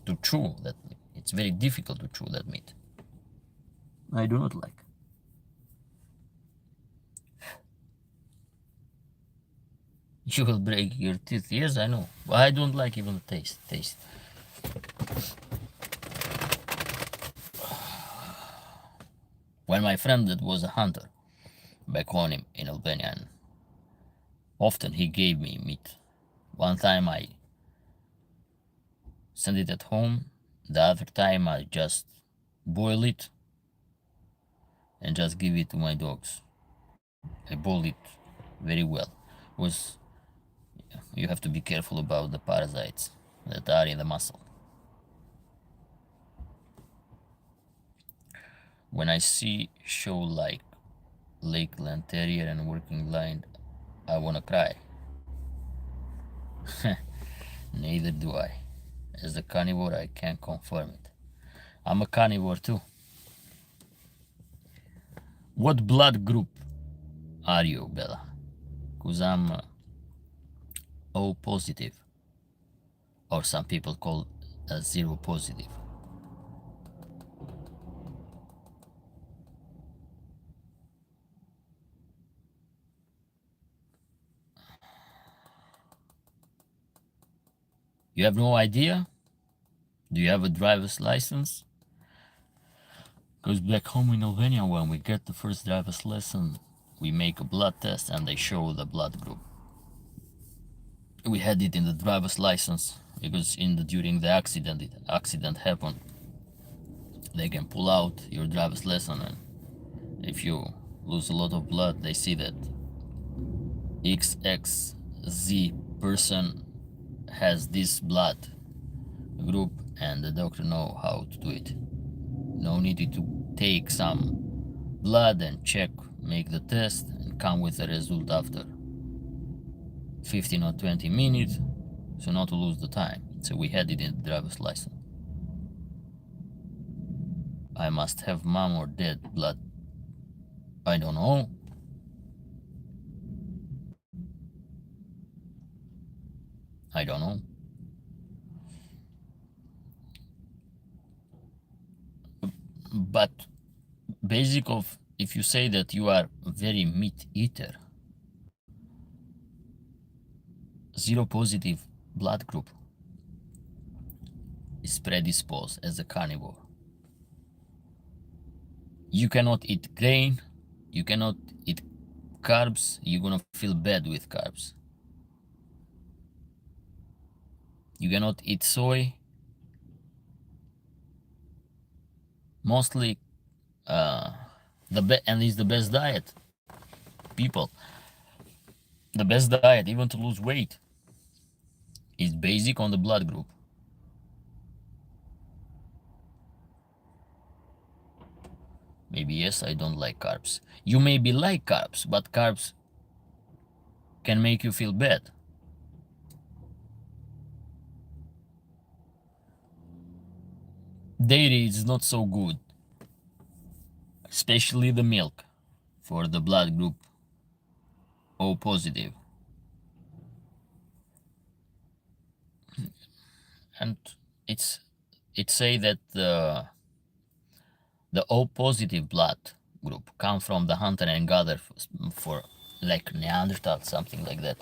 to chew that meat. It's very difficult to chew that meat. I do not like. You will break your teeth. Yes, I know. But I don't like even the taste. When my friend that was a hunter back home in Albania, and often he gave me meat. One time I sent it at home. The other time I just boil it and just give it to my dogs. I boil it very well. Was you have to be careful about the parasites that are in the muscle. When I see show like Lakeland Terrier and Working Line, I wanna cry. Neither do I. As a carnivore, I can confirm it. I'm a carnivore too. What blood group are you, Bella? Because I'm O positive, or some people call zero positive. You have no idea? Do you have a driver's license? Because back home in Albania, when we get the first driver's lesson, we make a blood test and they show the blood group. We had it in the driver's license because during the accident happened. They can pull out your driver's license, and if you lose a lot of blood, they see that XXZ person has this blood group, and the doctor know how to do it. No need to take some blood and check, make the test, and come with the result after 15 or 20 minutes, so not to lose the time. So we had it in the driver's license. I must have mom or dad blood. I don't know. I don't know. But basic of, if you say that you are very meat eater, zero positive blood group is predisposed as a carnivore. You cannot eat grain, you cannot eat carbs, you're gonna feel bad with carbs. You cannot eat soy. Mostly and it's the best diet. People, the best diet, even to lose weight, is basic on the blood group. Maybe yes, I don't like carbs. You maybe like carbs, but carbs can make you feel bad. Dairy is not so good, especially the milk for the blood group O positive. And it say that the O positive blood group come from the hunter and gatherer for like Neanderthal, something like that.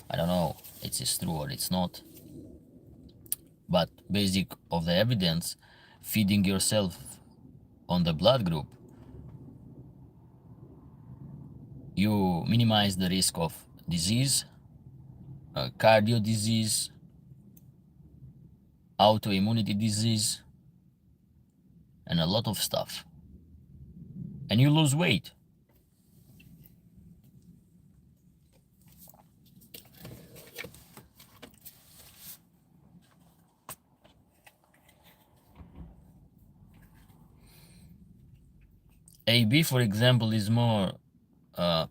I don't know if it's true or it's not. But basic of the evidence, feeding yourself on the blood group, you minimize the risk of disease, cardio disease, autoimmunity disease, and a lot of stuff. And you lose weight. AB, for example, is more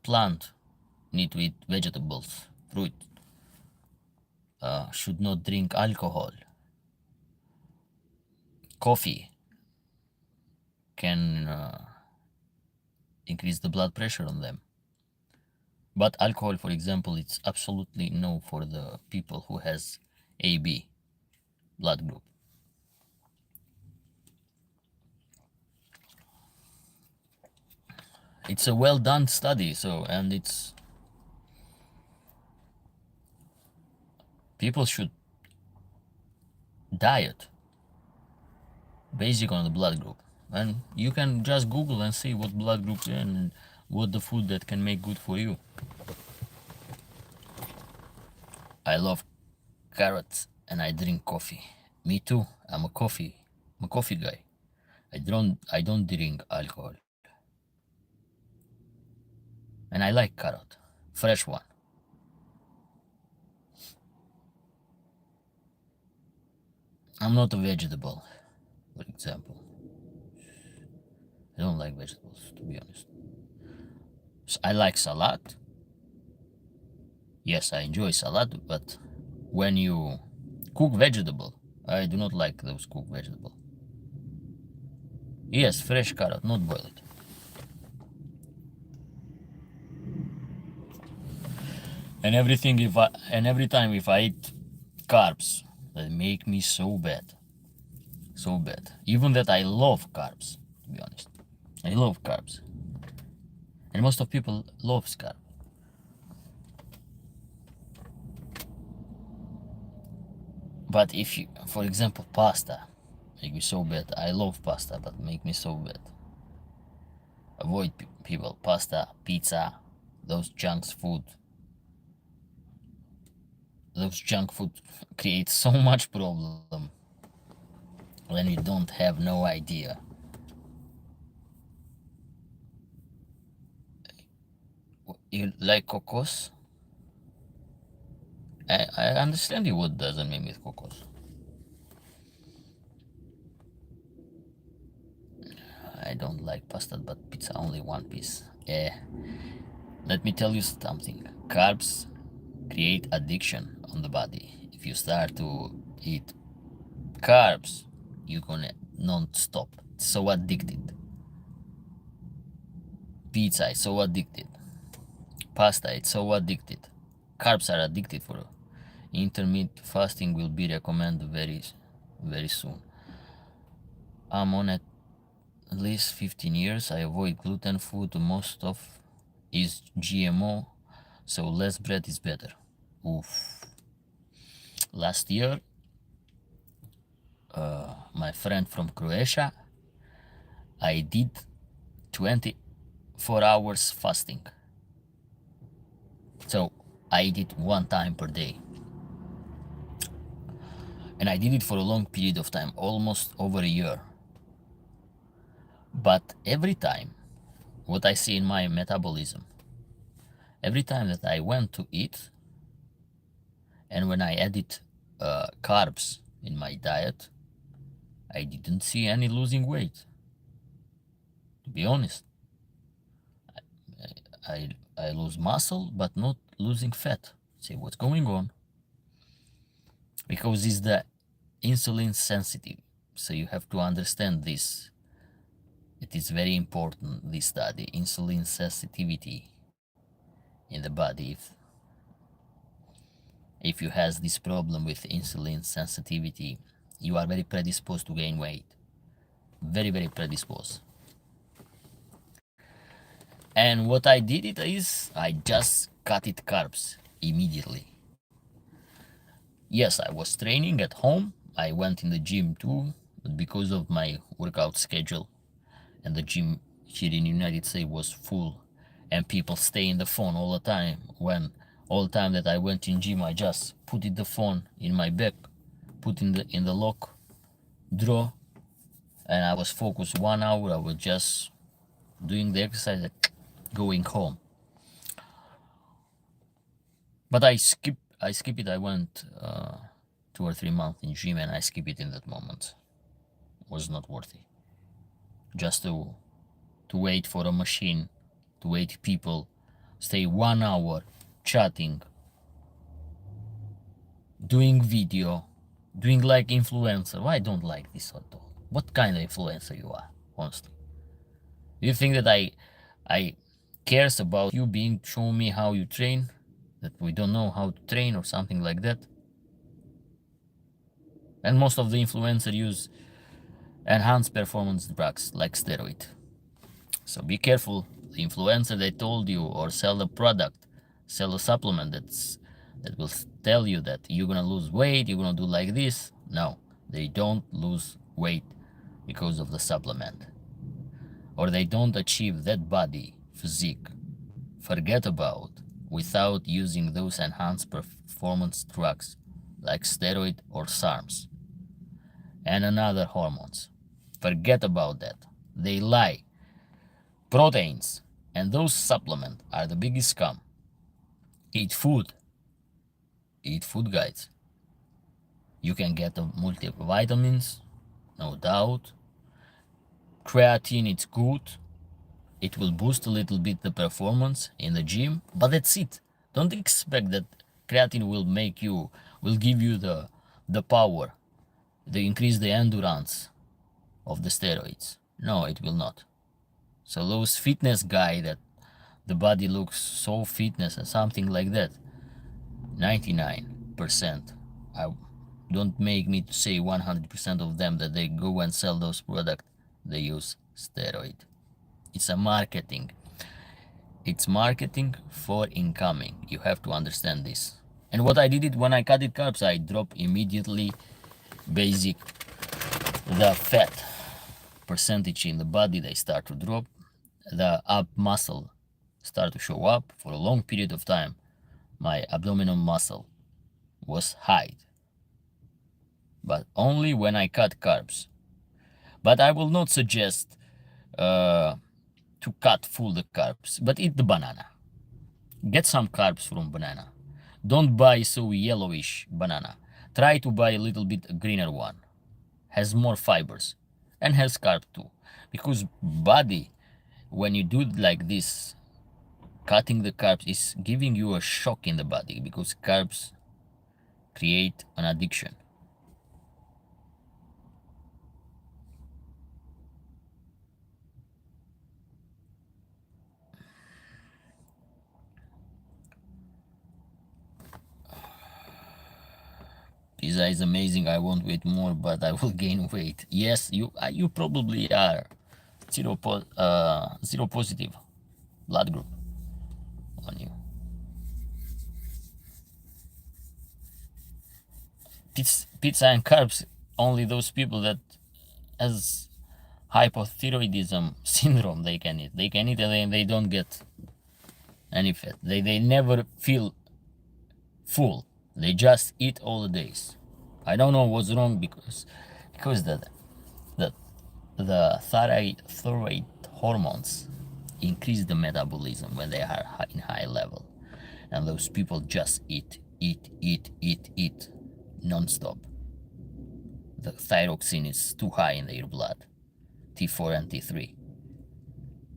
plant, need to eat vegetables, fruit, should not drink alcohol. Coffee can increase the blood pressure on them. But alcohol, for example, it's absolutely no for the people who has AB blood group. It's a well done study, and it's people should diet basic on the blood group, and you can just Google and see what blood group and what the food that can make good for you. I love carrots and I drink coffee. Me too. I'm a coffee guy. I don't drink alcohol. And I like carrot, fresh one. I'm not a vegetable, for example. I don't like vegetables, to be honest. I like salad. Yes, I enjoy salad, but when you cook vegetable, I do not like those cooked vegetable. Yes, fresh carrot, not boiled. And everything every time if I eat carbs, that make me so bad. So bad. Even that I love carbs, to be honest. I love carbs. And most of people love carbs. But if you, for example, pasta, make me so bad. I love pasta, but make me so bad. Avoid people, pasta, pizza, those junk food. Those junk food create so much problem when you don't have no idea. You like cocos? I understand you what doesn't mean with cocos. I don't like pasta, but pizza only one piece. Let me tell you something. Carbs create addiction on the body. If you start to eat carbs, you're gonna non-stop. It's so addicted. Pizza is so addicted. Pasta, it's so addicted. Carbs are addicted for intermittent fasting will be recommended very soon. I'm on at least 15 years. I avoid gluten food. Most of is GMO, so less bread is better. Oof. Last year, my friend from Croatia, I did 24 hours fasting. So I did one time per day. And I did it for a long period of time, almost over a year. But every time, what I see in my metabolism, every time that I went to eat, and when I added carbs in my diet, I didn't see any losing weight. To be honest, I lose muscle, but not losing fat. See what's going on? Because it's the insulin sensitive. So you have to understand this. It is very important, this study, insulin sensitivity in the body. If you has this problem with insulin sensitivity, you are very predisposed to gain weight. Very predisposed. And what I did it is I just cut it carbs immediately. Yes, I was training at home. I went in the gym too, but because of my workout schedule and the gym here in the United States was full and people stay in the phone all the time. When all the time that I went in gym, I just put the phone in my bag, put in the lock drawer, and I was focused 1 hour. I was just doing the exercise, going home. But I skip it. I went 2 or 3 months in gym and I skip it in that moment. It was not worthy. Just to wait for a machine, to wait people, stay 1 hour chatting, doing video, doing like influencer. Why I don't like this at all? What kind of influencer you are, honestly? Do you think that I cares about you being show me how you train? That we don't know how to train or something like that? And most of the influencers use enhanced performance drugs like steroid. So be careful. The influencer they told you or sell a product, sell a supplement that will tell you that you're gonna lose weight, you're gonna do like this. No, they don't lose weight because of the supplement. Or they don't achieve that body physique. Forget about without using those enhanced performance drugs like steroid or SARMs and another hormones. Forget about that. They lie. Proteins and those supplements are the biggest scam. Eat food. Eat food, guys. You can get the multivitamins, no doubt. Creatine, it's good. It will boost a little bit the performance in the gym, but that's it. Don't expect that creatine will give you the power, the increase the endurance of the steroids. No, it will not. So those fitness guy that the body looks so fitness and something like that, 99%. I don't make me to say 100% of them that they go and sell those products, they use steroid. It's a marketing. It's marketing for incoming. You have to understand this. And what I did it when I cut it carbs, I drop immediately basic the fat percentage in the body, they start to drop. The ab muscle start to show up for a long period of time. My abdominal muscle was high, but only when I cut carbs. But I will not suggest to cut full the carbs, but eat the banana. Get some carbs from banana. Don't buy so yellowish banana. Try to buy a little bit greener one. Has more fibers and has carb too. Because body, when you do it like this, cutting the carbs is giving you a shock in the body because carbs create an addiction. Pizza is amazing. I won't wait more, but I will gain weight. Yes, you probably are zero positive blood group on you. Pizza and carbs, only those people that has hypothyroidism syndrome they can eat. They can eat and they don't get any fat. They never feel full. They just eat all the days. I don't know what's wrong because the thyroid hormones increase the metabolism when they are in high level, and those people just eat non-stop. The thyroxine is too high in their blood, T4 and T3,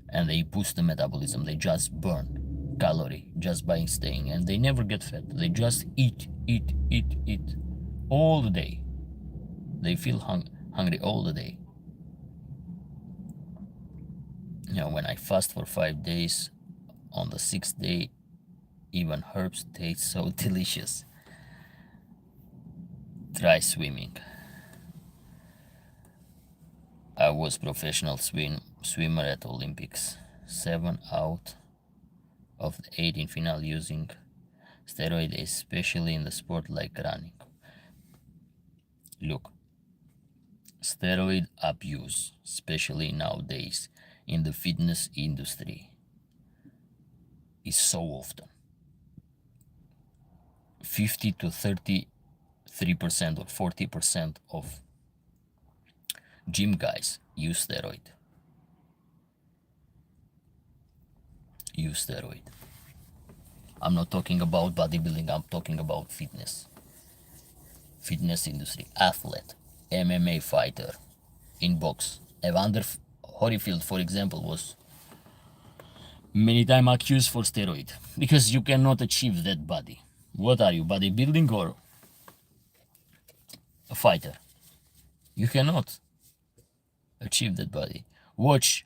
and they boost the metabolism. They just burn calorie just by staying, and they never get fat. They just eat all the day. They feel hungry all the day. You know, when I fast for 5 days, on the 6th day, even herbs taste so delicious. Try swimming. I was professional swimmer at Olympics. 7 out of the 8 in final using steroid, especially in the sport like running. Look, steroid abuse, especially nowadays in the fitness industry, is so often. 50 to 33% or 40% of gym guys use steroid. I'm not talking about bodybuilding, I'm talking about fitness industry, athlete, MMA fighter, in box. Evander Holyfield, for example, was many times accused for steroid because you cannot achieve that body. What are you, bodybuilding or a fighter? You cannot achieve that body. Watch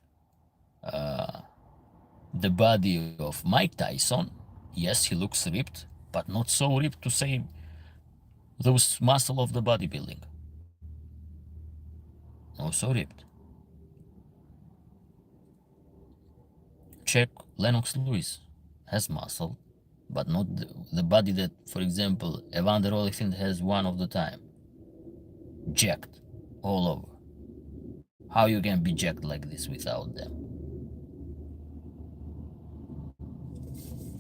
the body of Mike Tyson. Yes, he looks ripped, but not so ripped to say those muscle of the bodybuilding. Not so ripped. Check Lennox Lewis, has muscle, but not the body that, for example, Evander Holyfield has one of the time. Jacked all over. How you can be jacked like this without them?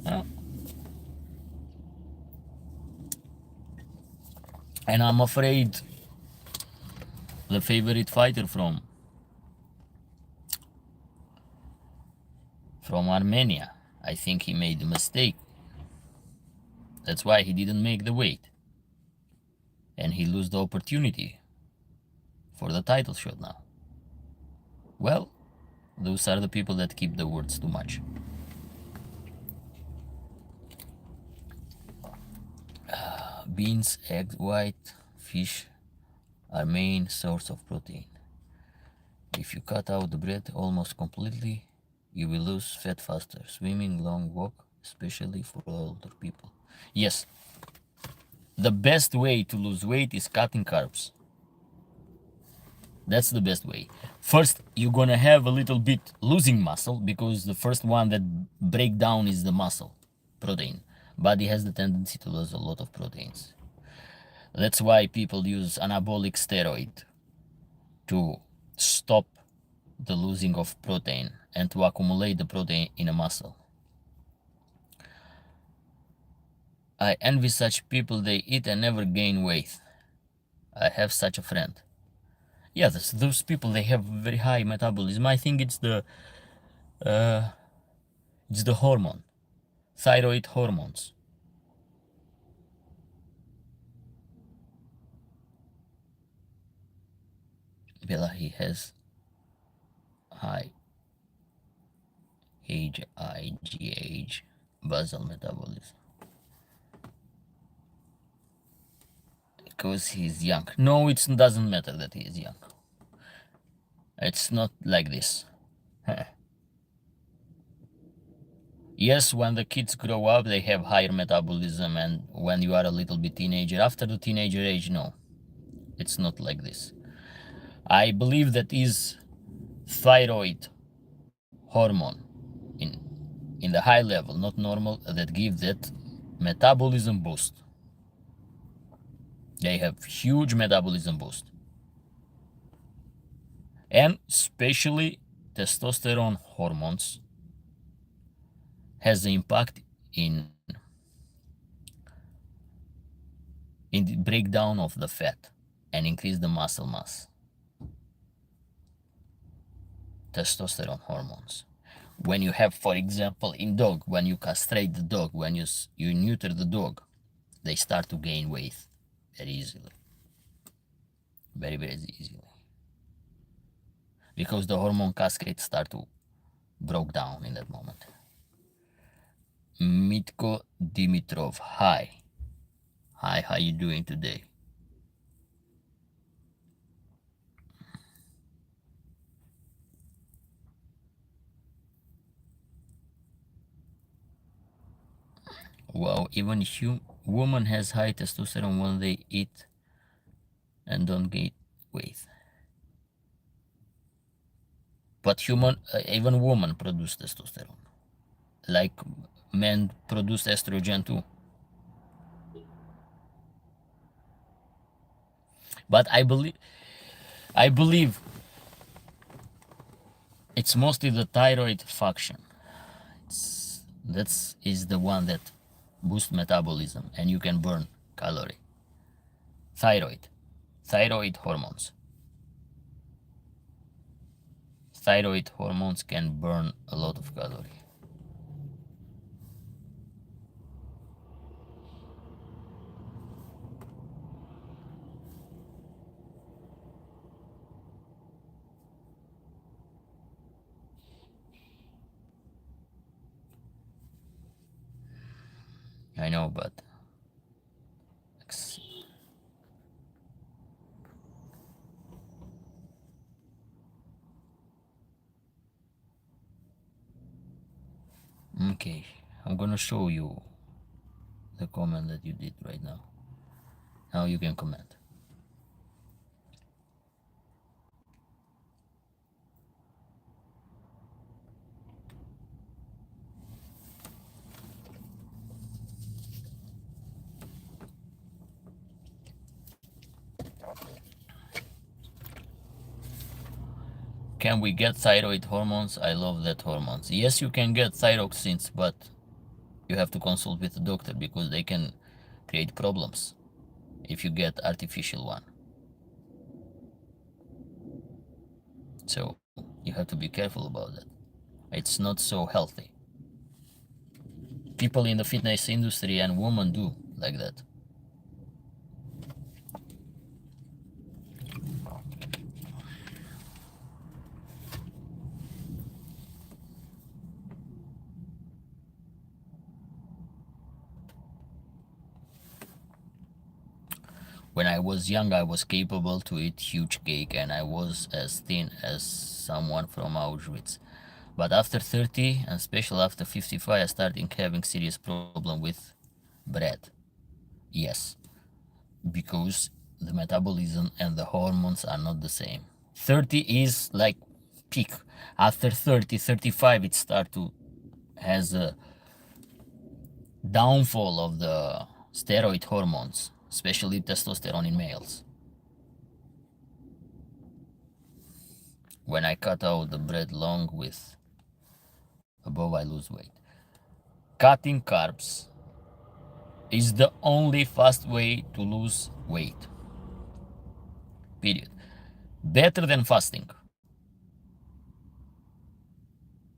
Huh? And I'm afraid the favorite fighter from Armenia, I think he made a mistake. That's why he didn't make the weight. And he lost the opportunity for the title shot now. Well, those are the people that keep the words too much. Beans, eggs, white, fish are main source of protein. If you cut out the bread almost completely, you will lose fat faster. Swimming, long walk, especially for older people. Yes, the best way to lose weight is cutting carbs. That's the best way. First, you're gonna have a little bit losing muscle because the first one that break down is the muscle, protein. Body has the tendency to lose a lot of proteins. That's why people use anabolic steroid to stop the losing of protein and to accumulate the protein in a muscle. I envy such people. They eat and never gain weight. I have such a friend. Yeah, those people, they have very high metabolism. I think it's the hormone, thyroid hormones. Bella, he has high IgH basal metabolism because he's young. No, it doesn't matter that he is young. It's not like this. Yes, when the kids grow up, they have higher metabolism, and when you are a little bit teenager, after the teenager age, no, it's not like this. I believe that is thyroid hormone in the high level, not normal, that give that metabolism boost. They have huge metabolism boost. And especially testosterone hormones has the impact in the breakdown of the fat and increase the muscle mass. Testosterone hormones. When you have, for example, in dog, when you castrate the dog, when you neuter the dog, they start to gain weight very easily. Very, very easily. Because the hormone cascades start to broke down in that moment. Mitko Dimitrov, hi. Hi, how you doing today? Wow, even woman has high testosterone when they eat and don't gain weight. But even women produce testosterone. Like men produce estrogen too. But I believe it's mostly the thyroid function. That is the one that boosts metabolism and you can burn calorie. Thyroid hormones. Thyroid hormones can burn a lot of calorie. I know, but okay, I'm gonna show you the comment that you did right now. Now you can comment. Can we get thyroid hormones? I love that hormones. Yes, you can get thyroxines, but you have to consult with the doctor because they can create problems if you get artificial one. So you have to be careful about that. It's not so healthy. People in the fitness industry and women do like that. When I was young, I was capable to eat huge cake and I was as thin as someone from Auschwitz. But after 30, and especially after 55, I started having serious problem with bread. Yes, because the metabolism and the hormones are not the same. 30 is like peak. After 30, 35, it start to has a downfall of the steroid hormones, especially testosterone in males. When I cut out the bread long with above, I lose weight. Cutting carbs is the only fast way to lose weight. Period. Better than fasting.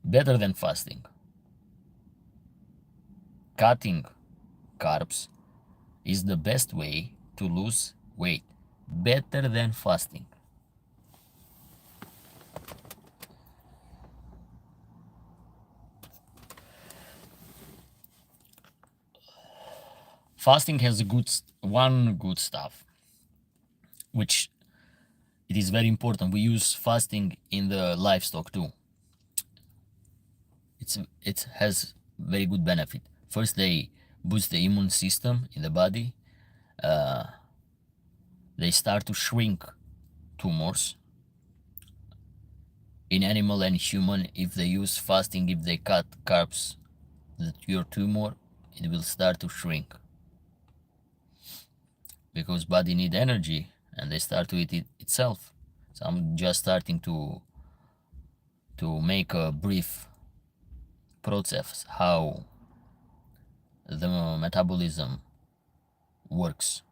Better than fasting. Cutting carbs is the best way to lose weight. Better than fasting. Fasting has one good stuff, which it is very important. We use fasting in the livestock too. It has very good benefit. First, they boost the immune system in the body. They start to shrink tumors in animal and human. If they use fasting, if they cut carbs, your tumor, it will start to shrink because body need energy and they start to eat it itself. So I'm just starting to make a brief process how the metabolism works.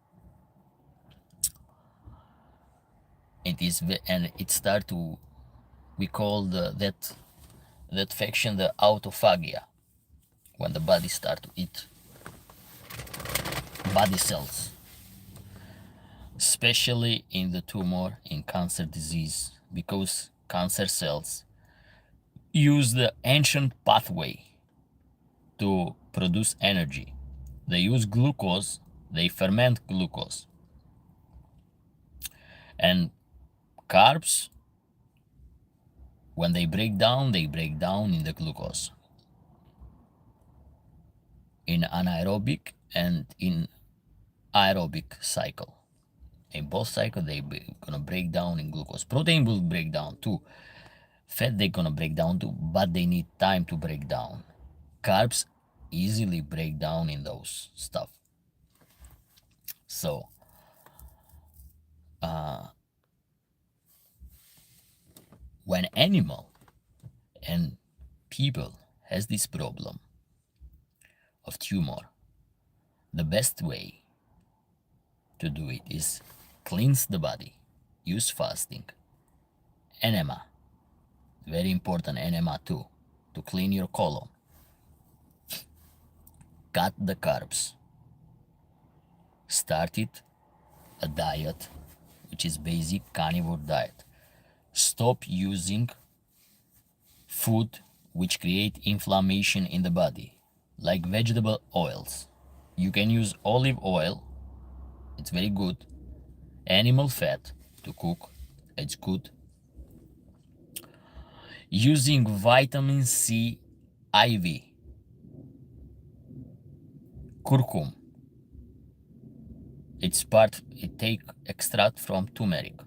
It is, and it start to, we call that faction the autophagia, when the body start to eat body cells, especially in the tumor in cancer disease, because cancer cells use the ancient pathway to produce energy. They use glucose, they ferment glucose. And carbs, when they break down in the glucose. In anaerobic and in aerobic cycle. In both cycles, they gonna break down in glucose. Protein will break down too. Fat they gonna break down too, but they need time to break down. Carbs easily break down in those stuff. So when animal and people has this problem of tumor, the best way to do it is cleanse the body, use fasting, enema, very important, enema too, to clean your colon, cut the carbs, started a diet which is basic carnivore diet, stop using food which create inflammation in the body, like vegetable oils. You can use olive oil, it's very good. Animal fat to cook, it's good. Using vitamin C IV, curcum, it take extract from turmeric.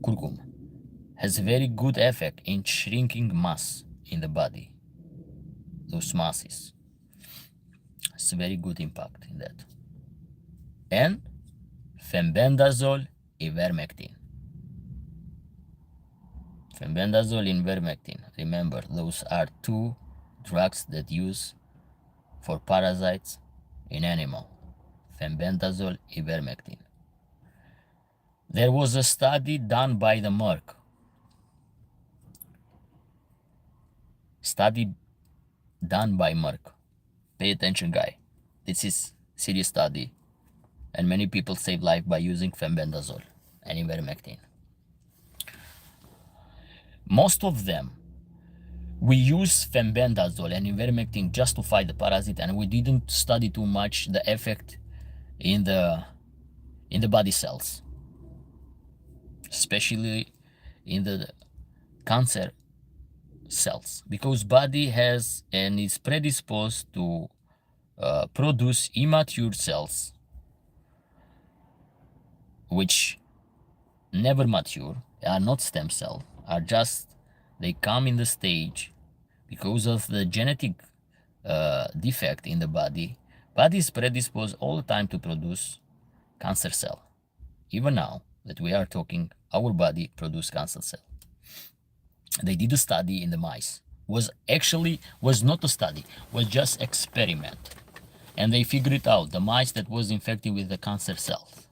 Curcum has a very good effect in shrinking mass in the body, those masses. It's a very good impact in that. And fenbendazole, ivermectin. Fenbendazole and ivermectin, remember, those are two drugs that use for parasites in animal. Fenbendazole, ivermectin. There was a study done by the Merck. Study done by Merck. Pay attention, guy. This is serious study, and many people save life by using fenbendazole and ivermectin. Most of them, we use fenbendazole and ivermectin just to fight the parasite, and we didn't study too much the effect in the in the body cells, especially in the cancer cells, because body has and is predisposed to produce immature cells which never mature, are not stem cell, are just, they come in the stage because of the genetic defect in the body. Body is predisposed all the time to produce cancer cell. Even now that we are talking, our body produce cancer cell. They did a study in the mice. Was not a study, was just experiment. And they figured out the mice that was infected with the cancer cells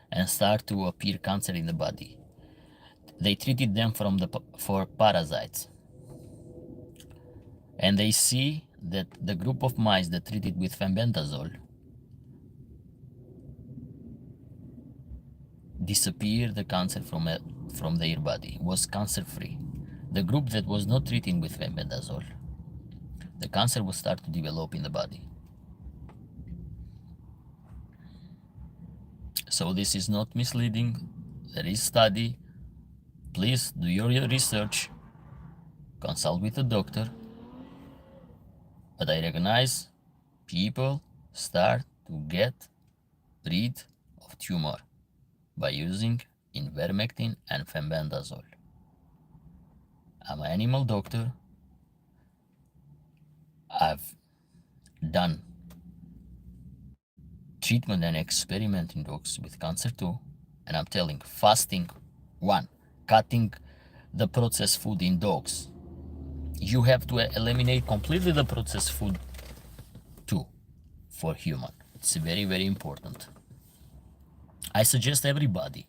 and start to appear cancer in the body. They treated them for parasites. And they see that the group of mice that treated with fenbendazole disappeared the cancer from their body, was cancer free. The group that was not treating with fenbendazole, the cancer will start to develop in the body. So this is not misleading. There is study. Please do your research. Consult with a doctor. But I recognize people start to get rid of tumor by using ivermectin and fenbendazole. I'm an animal doctor. I've done treatment and experiment in dogs with cancer too, and I'm telling, fasting, one, cutting the processed food in dogs. You have to eliminate completely the processed food too for human. It's very, very important. I suggest everybody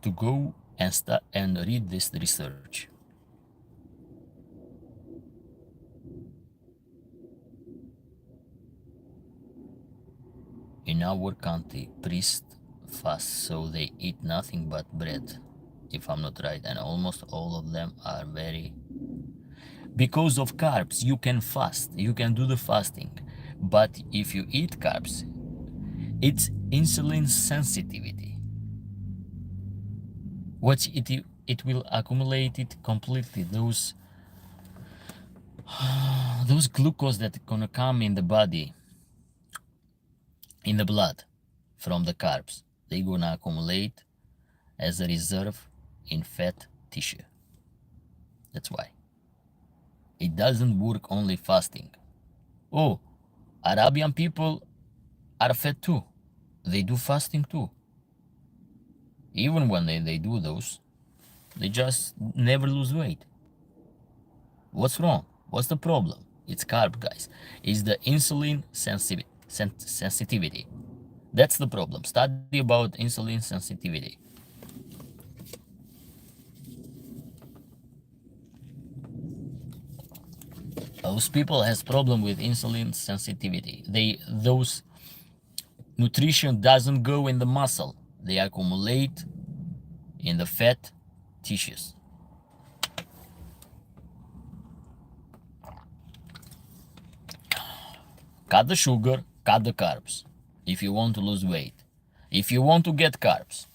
to go and start and read this research. In our country, priests fast, so they eat nothing but bread, if I'm not right, and almost all of them are very... Because of carbs, you can fast, you can do the fasting, but if you eat carbs, it's insulin sensitivity. What it will accumulate it completely, those glucose that gonna come in the body, in the blood from the carbs, they gonna accumulate as a reserve in fat tissue. That's why it doesn't work only fasting. Oh, Arabian people are fat too, they do fasting too. Even when they do those, they just never lose weight. What's wrong? What's the problem? It's carb, guys. It's the insulin sensitivity. That's the problem. Study about insulin sensitivity. Those people has problem with insulin sensitivity. Those nutrition doesn't go in the muscle. They accumulate in the fat tissues. Cut the sugar, cut the carbs if you want to lose weight. If you want to get carbs,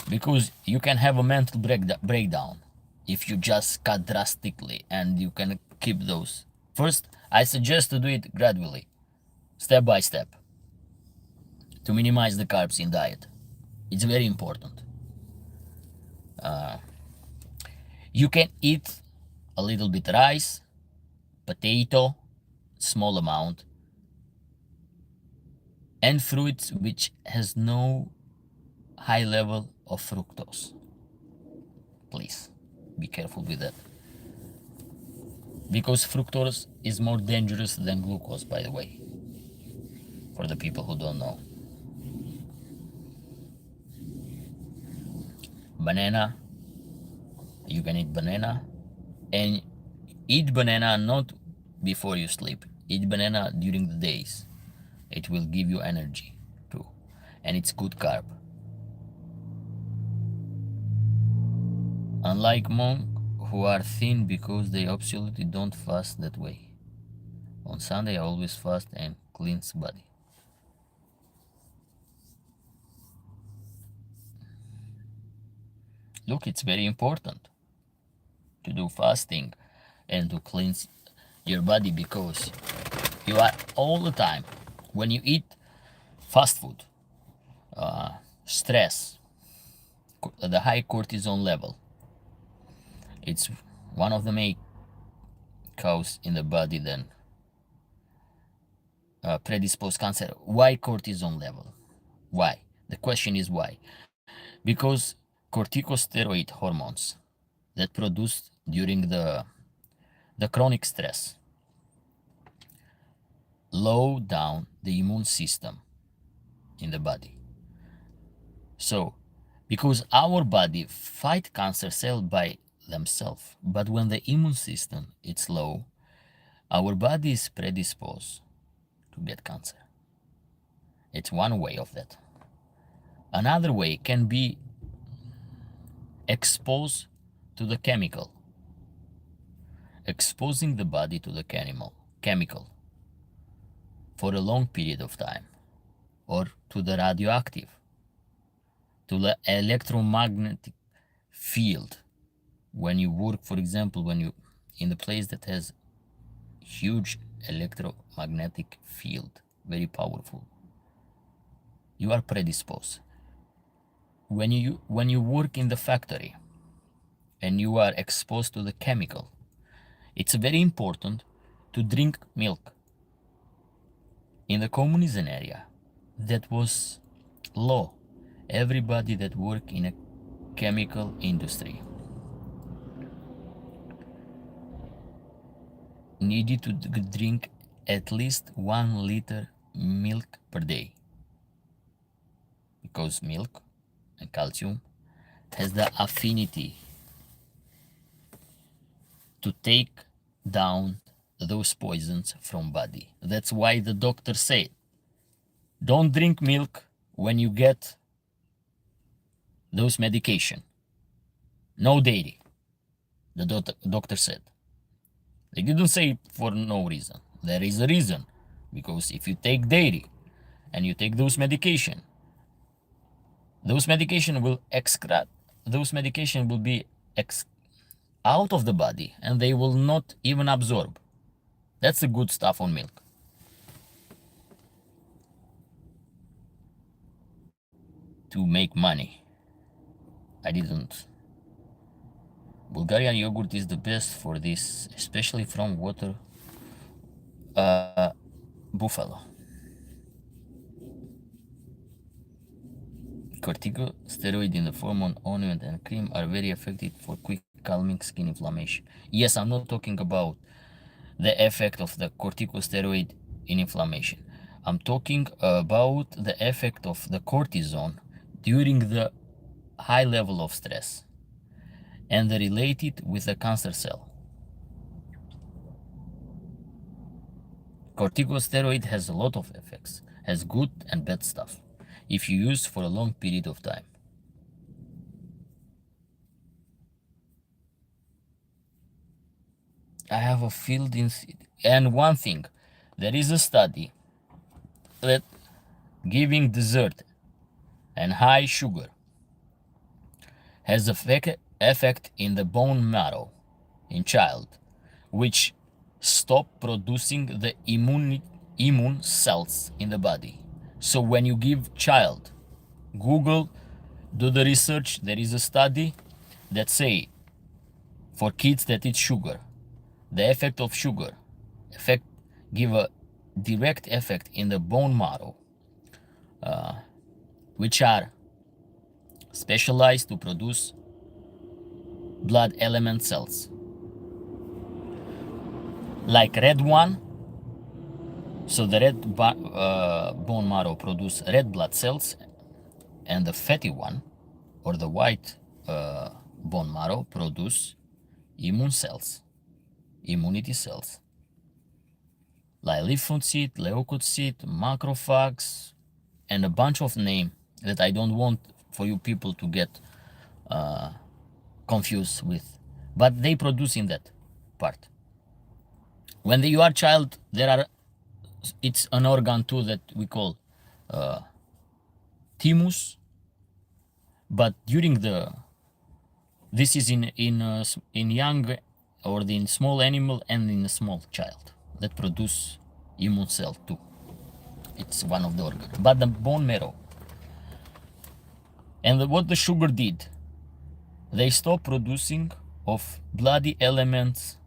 because you can have a mental breakdown if you just cut drastically and you can keep those. First, I suggest to do it gradually, step by step, to minimize the carbs in diet. It's very important. You can eat a little bit rice, potato, small amount, and fruits which has no high level of fructose. Please be careful with that, because fructose is more dangerous than glucose, by the way, for the people who don't know. Banana, you can eat banana, and eat banana not before you sleep. Eat banana during the days. It will give you energy too, and it's good carb. Unlike monks who are thin because they absolutely don't fast that way. On Sunday I always fast and cleanse body. Look, it's very important to do fasting and to cleanse your body, because you are all the time, when you eat fast food, stress, the high cortisol level, it's one of the main cause in the body then predispose cancer. Why cortisol level? Why? The question is why? Because corticosteroid hormones that produced during the chronic stress low down the immune system in the body. So, because our body fight cancer cells by themselves, but when the immune system is low, our body is predisposed to get cancer. It's one way of that. Another way can be exposed to the chemical, exposing the body to the chemical for a long period of time, or to the radioactive, to the electromagnetic field. When you work, for example, when you in the place that has huge electromagnetic field, very powerful, you are predisposed. When you work in the factory and you are exposed to the chemical, it's very important to drink milk. In the communism area, that was law. Everybody that work in a chemical industry needed to drink at least 1 liter milk per day, because milk and calcium has the affinity to take down those poisons from body. That's why the doctor said, don't drink milk when you get those medication. No dairy, the doctor said. They didn't say for no reason. There is a reason, because if you take dairy and you take those medication will be out of the body, and they will not even absorb. That's the good stuff on milk. To make money, I didn't. Bulgarian yogurt is the best for this, especially from water buffalo. Corticosteroid in the form of ointment and cream are very effective for quick calming skin inflammation. Yes, I'm not talking about the effect of the corticosteroid in inflammation. I'm talking about the effect of the cortisone during the high level of stress and the related with the cancer cell. Corticosteroid has a lot of effects, has good and bad stuff, if you use for a long period of time. I have a field in, and one thing, there is a study that giving dessert and high sugar has effect in the bone marrow in child, which stop producing the immune cells in the body. So when you give child, Google, do the research, there is a study that say for kids that eat sugar, the effect of sugar give a direct effect in the bone marrow, which are specialized to produce blood element cells, like red one. So the red bone marrow produce red blood cells, and the fatty one, or the white bone marrow, produce immune cells, immunity cells, like lymphocyte, leukocyte, macrophages, and a bunch of names that I don't want for you people to get confused with, but they produce in that part. When you are child, it's an organ too that we call thymus, but during the This is in young or in small animal and in a small child that produce immune cell too. It's one of the organs. But the bone marrow. And what the sugar did, they stopped producing of bloody elements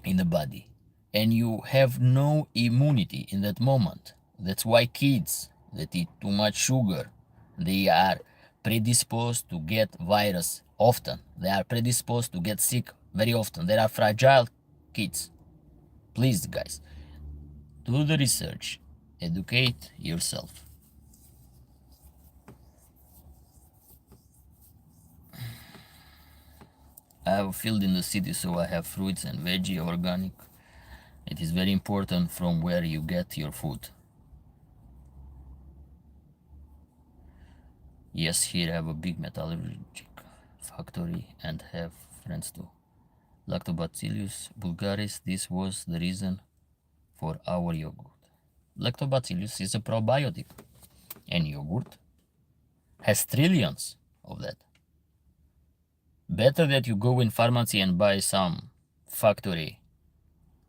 in the body. And you have no immunity in that moment. That's why kids that eat too much sugar, they are predisposed to get virus often. They are predisposed to get sick very often. They are fragile kids. Please, guys, do the research. Educate yourself. I have a field in the city, so I have fruits and veggie organic. It is very important from where you get your food. Yes, here I have a big metallurgic factory and have friends too. Lactobacillus bulgaris, this was the reason for our yogurt. Lactobacillus is a probiotic, and yogurt has trillions of that. Better that you go in pharmacy and buy some factory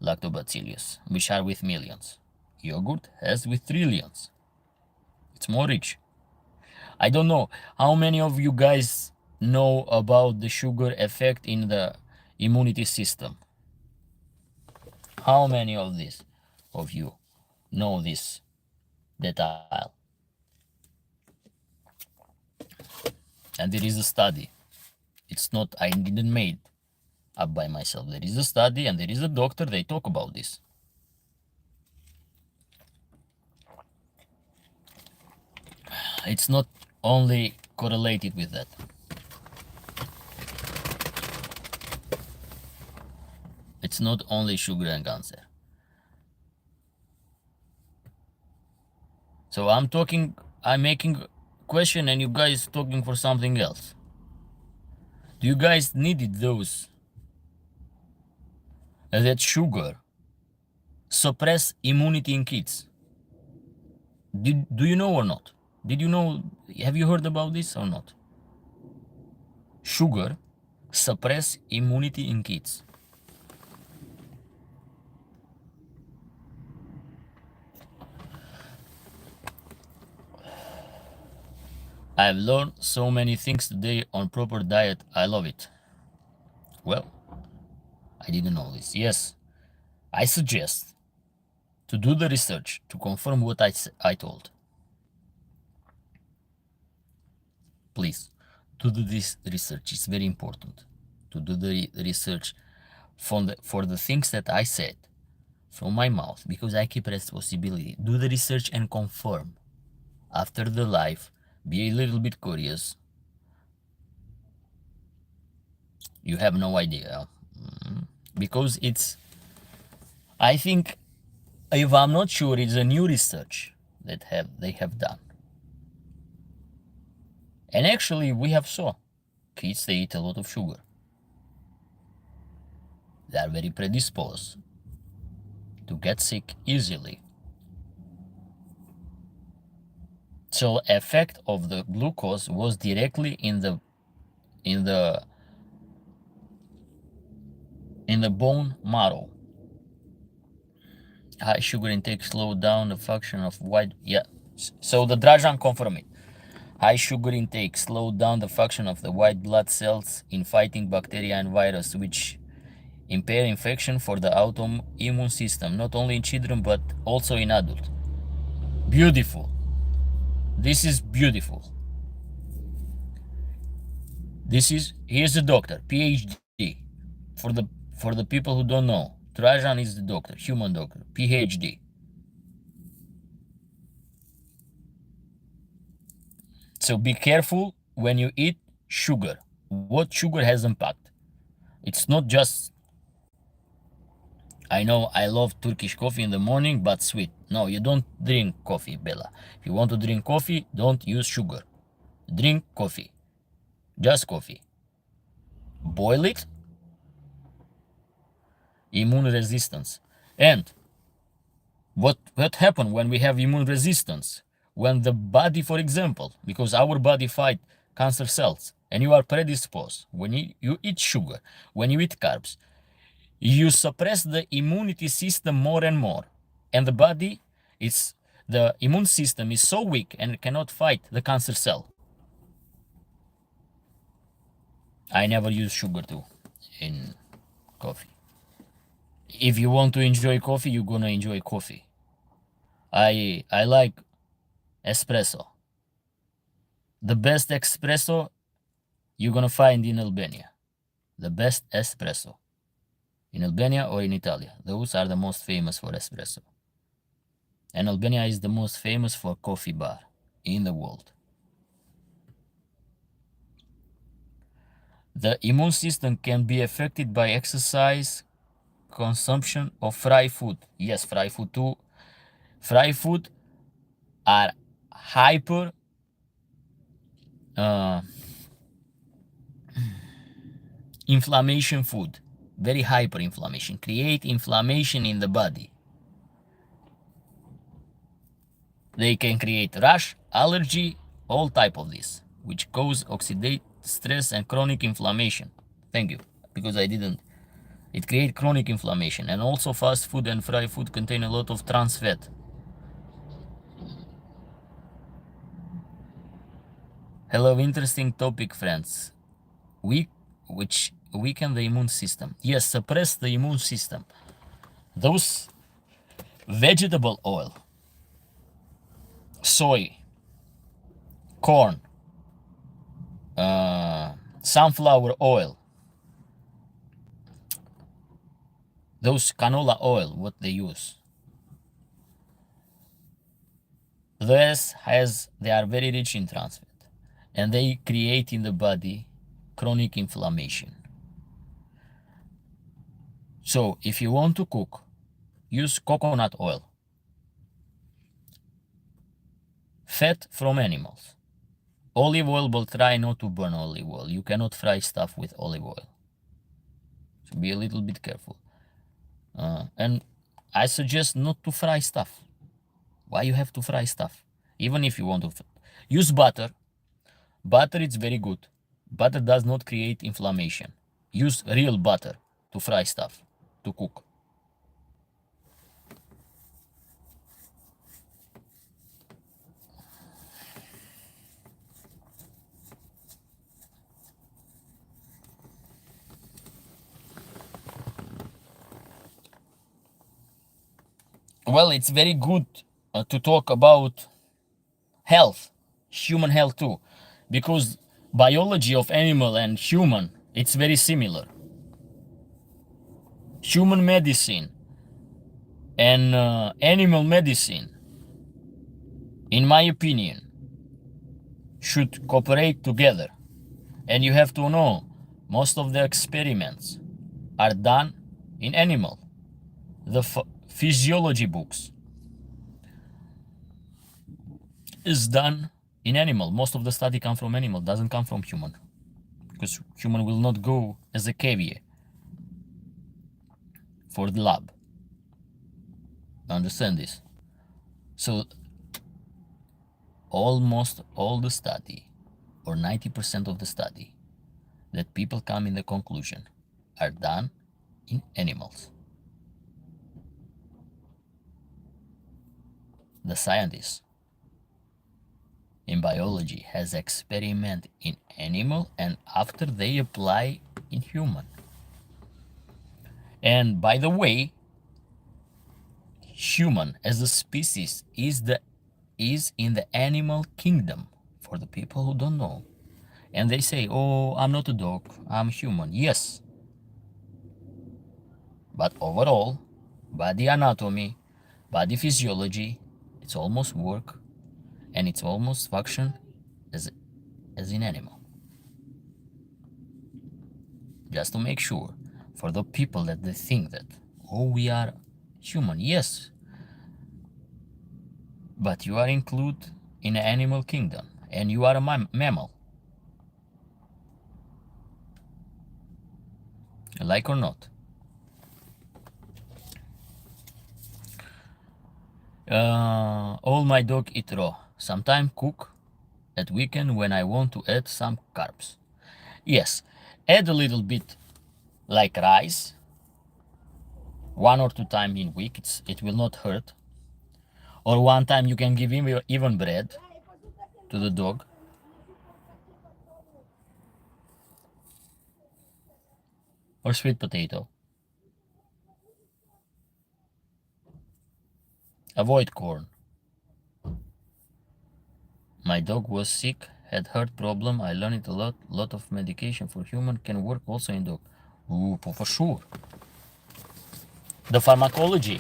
lactobacillus, which are with millions. Yogurt has with trillions. It's more rich. I don't know how many of you guys know about the sugar effect in the immunity system. How many of you know this detail? And there is a study. It's not, I didn't make up by myself. There is a study and there is a doctor, they talk about this. It's not only correlated with that. It's not only sugar and cancer. So I'm making a question and you guys talking for something else. Do you guys needed those? That sugar suppress immunity in kids? Do you know or not? Did you know, have you heard about this or not? Sugar suppress immunity in kids. I've learned so many things today on proper diet. I love it. Well, I didn't know this. Yes, I suggest to do the research to confirm what I told. Please, do this research. It's very important to do the research for the things that I said from my mouth, because I keep responsibility. Do the research and confirm. After the live, be a little bit curious. You have no idea. Because it's, I think, if I'm not sure, it's a new research that they have done. And actually, we have saw kids, they eat a lot of sugar. They are very predisposed to get sick easily. So effect of the glucose was directly in the bone marrow. High sugar intake slowed down the function of white. Yeah, so the Drajan confirmed it. High sugar intake slowed down the function of the white blood cells in fighting bacteria and virus, which impair infection for the autoimmune system, not only in children but also in adults. Beautiful. This is beautiful. Here's the doctor, PhD. For the people who don't know, Trajan is the doctor, human doctor, PhD. So be careful when you eat sugar. What sugar has impact? It's not just, I know I love Turkish coffee in the morning, but sweet. No, you don't drink coffee, Bella. If you want to drink coffee, don't use sugar. Drink coffee. Just coffee. Boil it. Immune resistance. And what happens when we have immune resistance? When the body, for example, because our body fight cancer cells, and you are predisposed. When you eat sugar, when you eat carbs, you suppress the immunity system more and more, and the immune system is so weak and cannot fight the cancer cell. I never use sugar too in coffee. If you want to enjoy coffee, you're gonna enjoy coffee. I like espresso. The best espresso you're gonna find in Albania. The best espresso in Albania or in Italy. Those are the most famous for espresso. And Albania is the most famous for coffee bar in the world. The immune system can be affected by exercise, consumption of fried food. Yes, fried food too. Fried food are hyper inflammation food. Very hyper inflammation. Create inflammation in the body. They can create rash, allergy, all type of this, which cause oxidative stress and chronic inflammation. Thank you, because I didn't. It creates chronic inflammation, and also fast food and fried food contain a lot of trans fat. Hello, interesting topic, friends. Which weaken the immune system. Yes, suppress the immune system. Those vegetable oil, soy, corn, sunflower oil, those canola oil, what they use. They are very rich in trans fat, and they create in the body chronic inflammation. So if you want to cook, use coconut oil. Fat from animals. Olive oil, but try not to burn olive oil. You cannot fry stuff with olive oil. So be a little bit careful. And I suggest not to fry stuff. Why you have to fry stuff? Even if you want to use butter. Butter is very good. Butter does not create inflammation. Use real butter to fry stuff, to cook. Well, it's very good to talk about health, human health too, because biology of animal and human, it's very similar. Human medicine and animal medicine, in my opinion, should cooperate together. And you have to know, most of the experiments are done in animal. The physiology books is done in animal. Most of the study come from animal, doesn't come from human, because human will not go as a caviar for the lab. Understand this? So almost all the study, or 90% of the study, that people come in the conclusion are done in animals. The scientists in biology has experiment in animal, and after they apply in human. And by the way, human as a species is in the animal kingdom, for the people who don't know. And they say, oh, I'm not a dog, I'm human. Yes, but overall, body anatomy, body physiology, it's almost work, and it's almost function as in animal. Just to make sure, for the people that they think that, oh, we are human. Yes, but you are included in the animal kingdom, and you are a mammal. Like or not. All my dog eat raw. Sometimes cook, at weekend when I want to add some carbs. Yes, add a little bit like rice, 1 or 2 times in week. It will not hurt. Or one time you can give him even bread to the dog. Or sweet potato. Avoid corn. My dog was sick, had heart problem. I learned a lot of medication for human can work also in dog. Ooh, for sure. The pharmacology,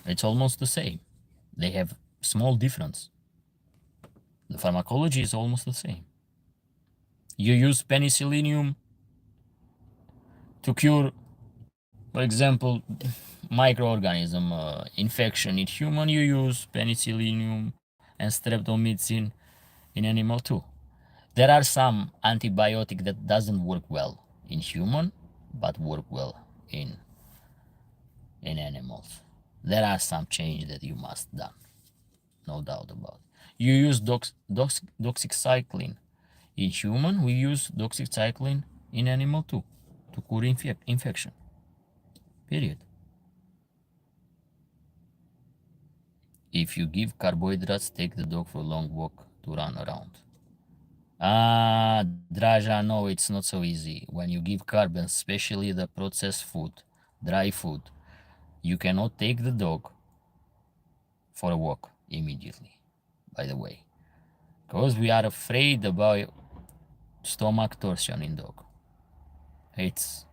it's almost the same. They have small difference. The pharmacology is almost the same. You use penicillium to cure, for example, microorganism infection in human. You use penicillium and streptomycin in animal too. There are some antibiotic that doesn't work well in human, but work well in animals. There are some change that you must done, no doubt about it. You use doxycycline in human. We use doxycycline in animal too, to cure infection. Period. If you give carbohydrates, take the dog for a long walk to run around. Draja, no, it's not so easy. When you give carbs, especially the processed food, dry food, you cannot take the dog for a walk immediately, by the way. Because we are afraid about stomach torsion in dog. It's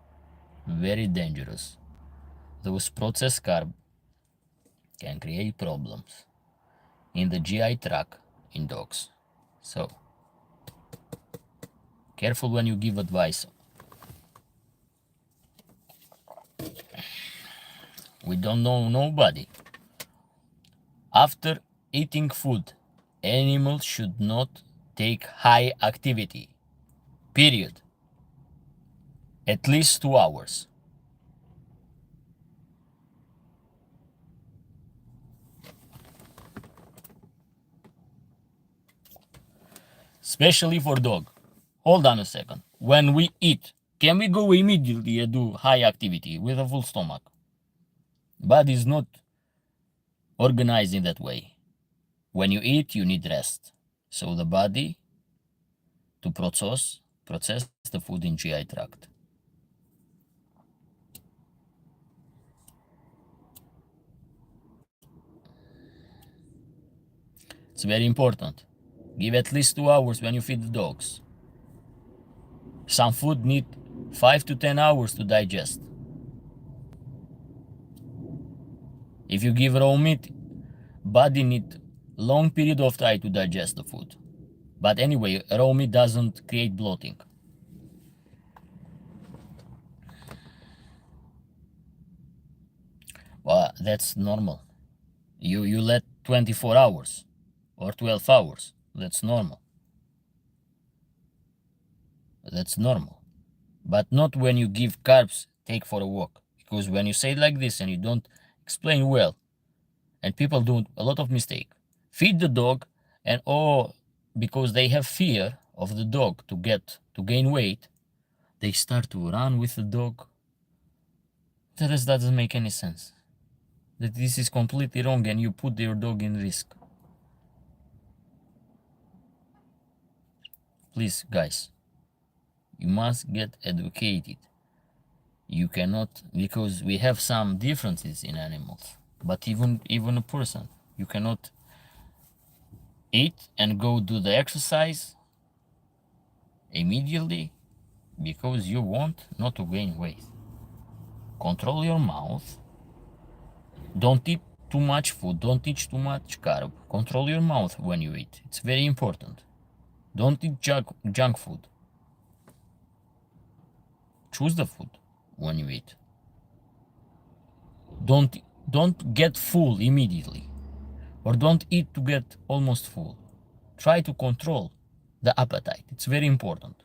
very dangerous. Those processed carbs can create problems in the GI tract in dogs. So, careful when you give advice. We don't know nobody. After eating food, animals should not take high activity. Period. At least 2 hours. Especially for dog. Hold on a second. When we eat, can we go immediately and do high activity with a full stomach? Body is not organized in that way. When you eat, you need rest. So the body to process the food in GI tract. It's very important. Give at least 2 hours when you feed the dogs. Some food need 5 to 10 hours to digest. If you give raw meat, body need long period of time to digest the food. But anyway, raw meat doesn't create bloating. Well, that's normal. You let 24 hours or 12 hours. That's normal. That's normal. But not when you give carbs, take for a walk. Because when you say it like this and you don't explain well, and people do a lot of mistake, feed the dog, and because they have fear of the dog to gain weight, they start to run with the dog. That doesn't make any sense. That this is completely wrong and you put your dog in risk. Please, guys, you must get educated. You cannot, because we have some differences in animals, but even a person, you cannot eat and go do the exercise immediately because you want not to gain weight. Control your mouth. Don't eat too much food. Don't eat too much carb. Control your mouth when you eat. It's very important. Don't eat junk food. Choose the food when you eat. Don't get full immediately, or don't eat to get almost full. Try to control the appetite. It's very important.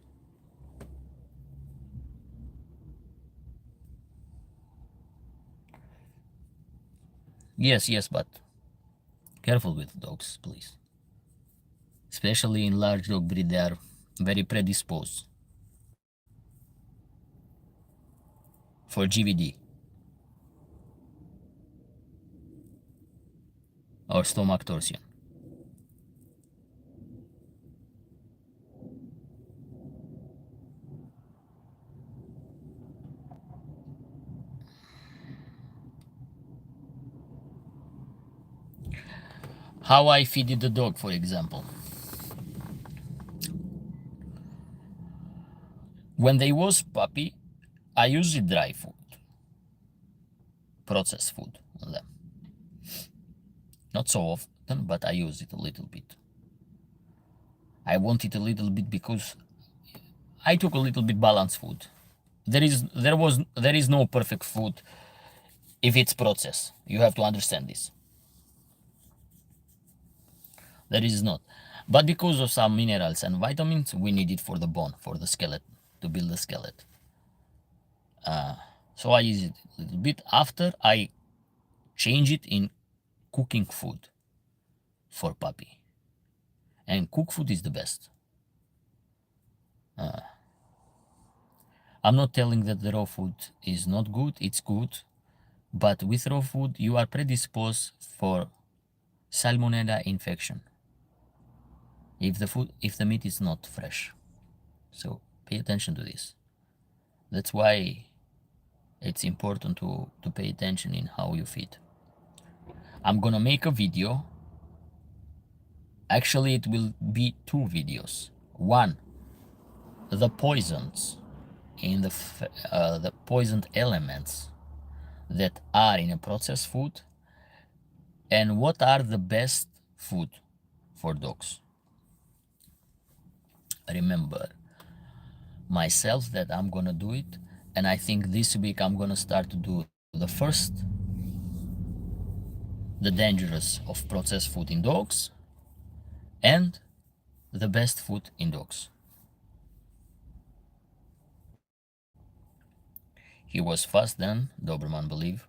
Yes, but careful with dogs, please. Especially in large dog breed, they are very predisposed for GVD or stomach torsion. How I feed the dog, for example. When they was puppy, I used dry food, processed food on them. Not so often, but I use it a little bit. I want it a little bit because I took a little bit balanced food. There is no perfect food if it's processed. You have to understand this. There is not. But because of some minerals and vitamins, we need it for the bone, for the skeleton, to build the skeleton. So I use it a little bit. After I change it in cooking food for puppy. And cook food is the best. I'm not telling that the raw food is not good, it's good. But with raw food, you are predisposed for salmonella infection if the meat is not fresh. So pay attention to this. That's why it's important to pay attention in how you feed. I'm gonna make a video. Actually, it will be two videos. One, the poisons in the poisoned elements that are in a processed food, and what are the best food for dogs. Remember myself that I'm gonna do it, and I think this week I'm gonna start to do the dangerous of processed food in dogs, and the best food in dogs. He was fast then, Doberman believe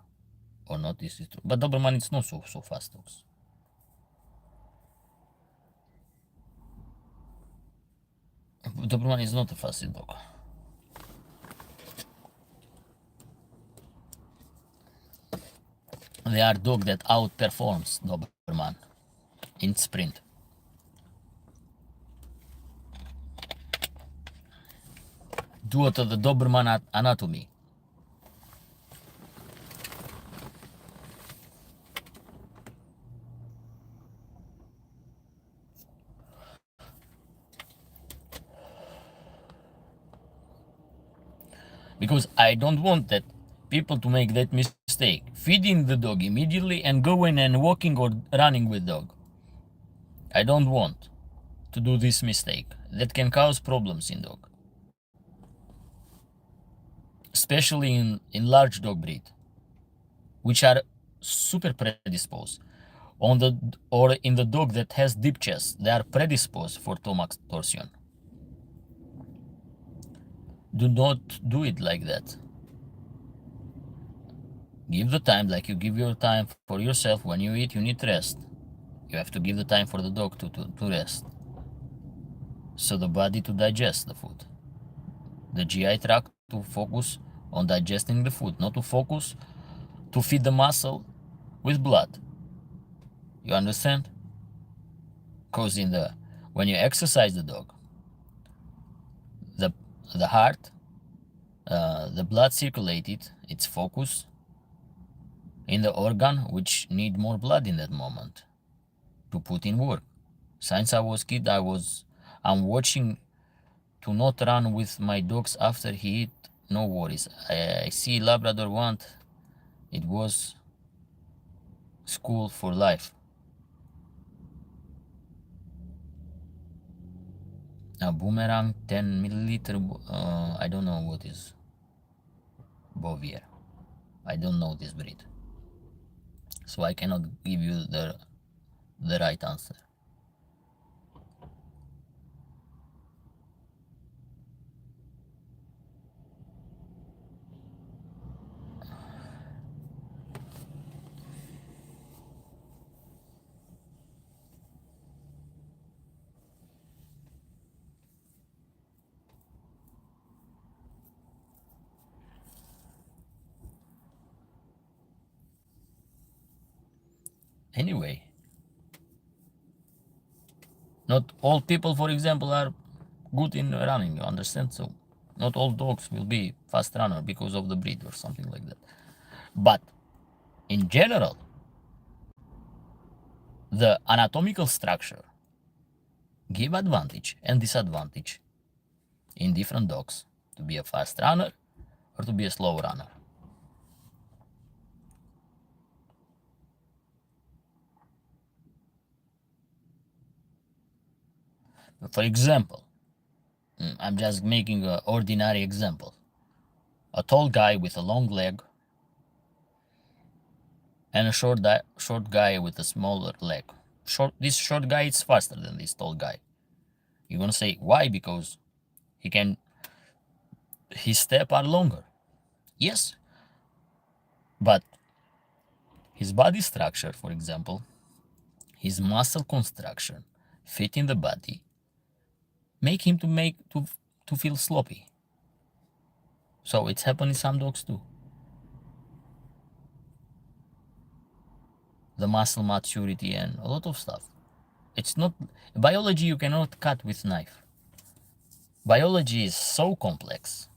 or not, this is true. But Doberman is not so fast dogs. Doberman is not a fast dog. They are dog that outperforms Doberman in sprint. Due to the Doberman anatomy. Because I don't want that people to make that mistake, feeding the dog immediately and going and walking or running with dog. I don't want to do this mistake. That can cause problems in dog, especially in large dog breed, which are super predisposed. Or in the dog that has deep chest, they are predisposed for stomach torsion. Do not do it like that. Give the time, like you give your time for yourself. When you eat, you need rest. You have to give the time for the dog to rest. So the body to digest the food. The GI tract to focus on digesting the food, not to focus to feed the muscle with blood. You understand? Because when you exercise the dog, the heart, the blood circulated, it's focused in the organ which need more blood in that moment to put in work. Since I was kid, I'm watching to not run with my dogs after he eat. No worries. I see Labrador want. It was school for life. A boomerang 10 milliliter. I don't know what is Bovier. I don't know this breed, so I cannot give you the right answer. Anyway, not all people, for example, are good in running, you understand? So not all dogs will be fast runner because of the breed or something like that. But in general, the anatomical structure give advantage and disadvantage in different dogs to be a fast runner or to be a slow runner. For example, I'm just making an ordinary example. A tall guy with a long leg and a short guy with a smaller leg. This short guy is faster than this tall guy. You're gonna say why? Because his step are longer. Yes, but his body structure, for example, his muscle construction, fit in the body, make him to feel sloppy. So it's happening in some dogs too. The muscle maturity and a lot of stuff. It's not biology you cannot cut with knife. Biology is so complex.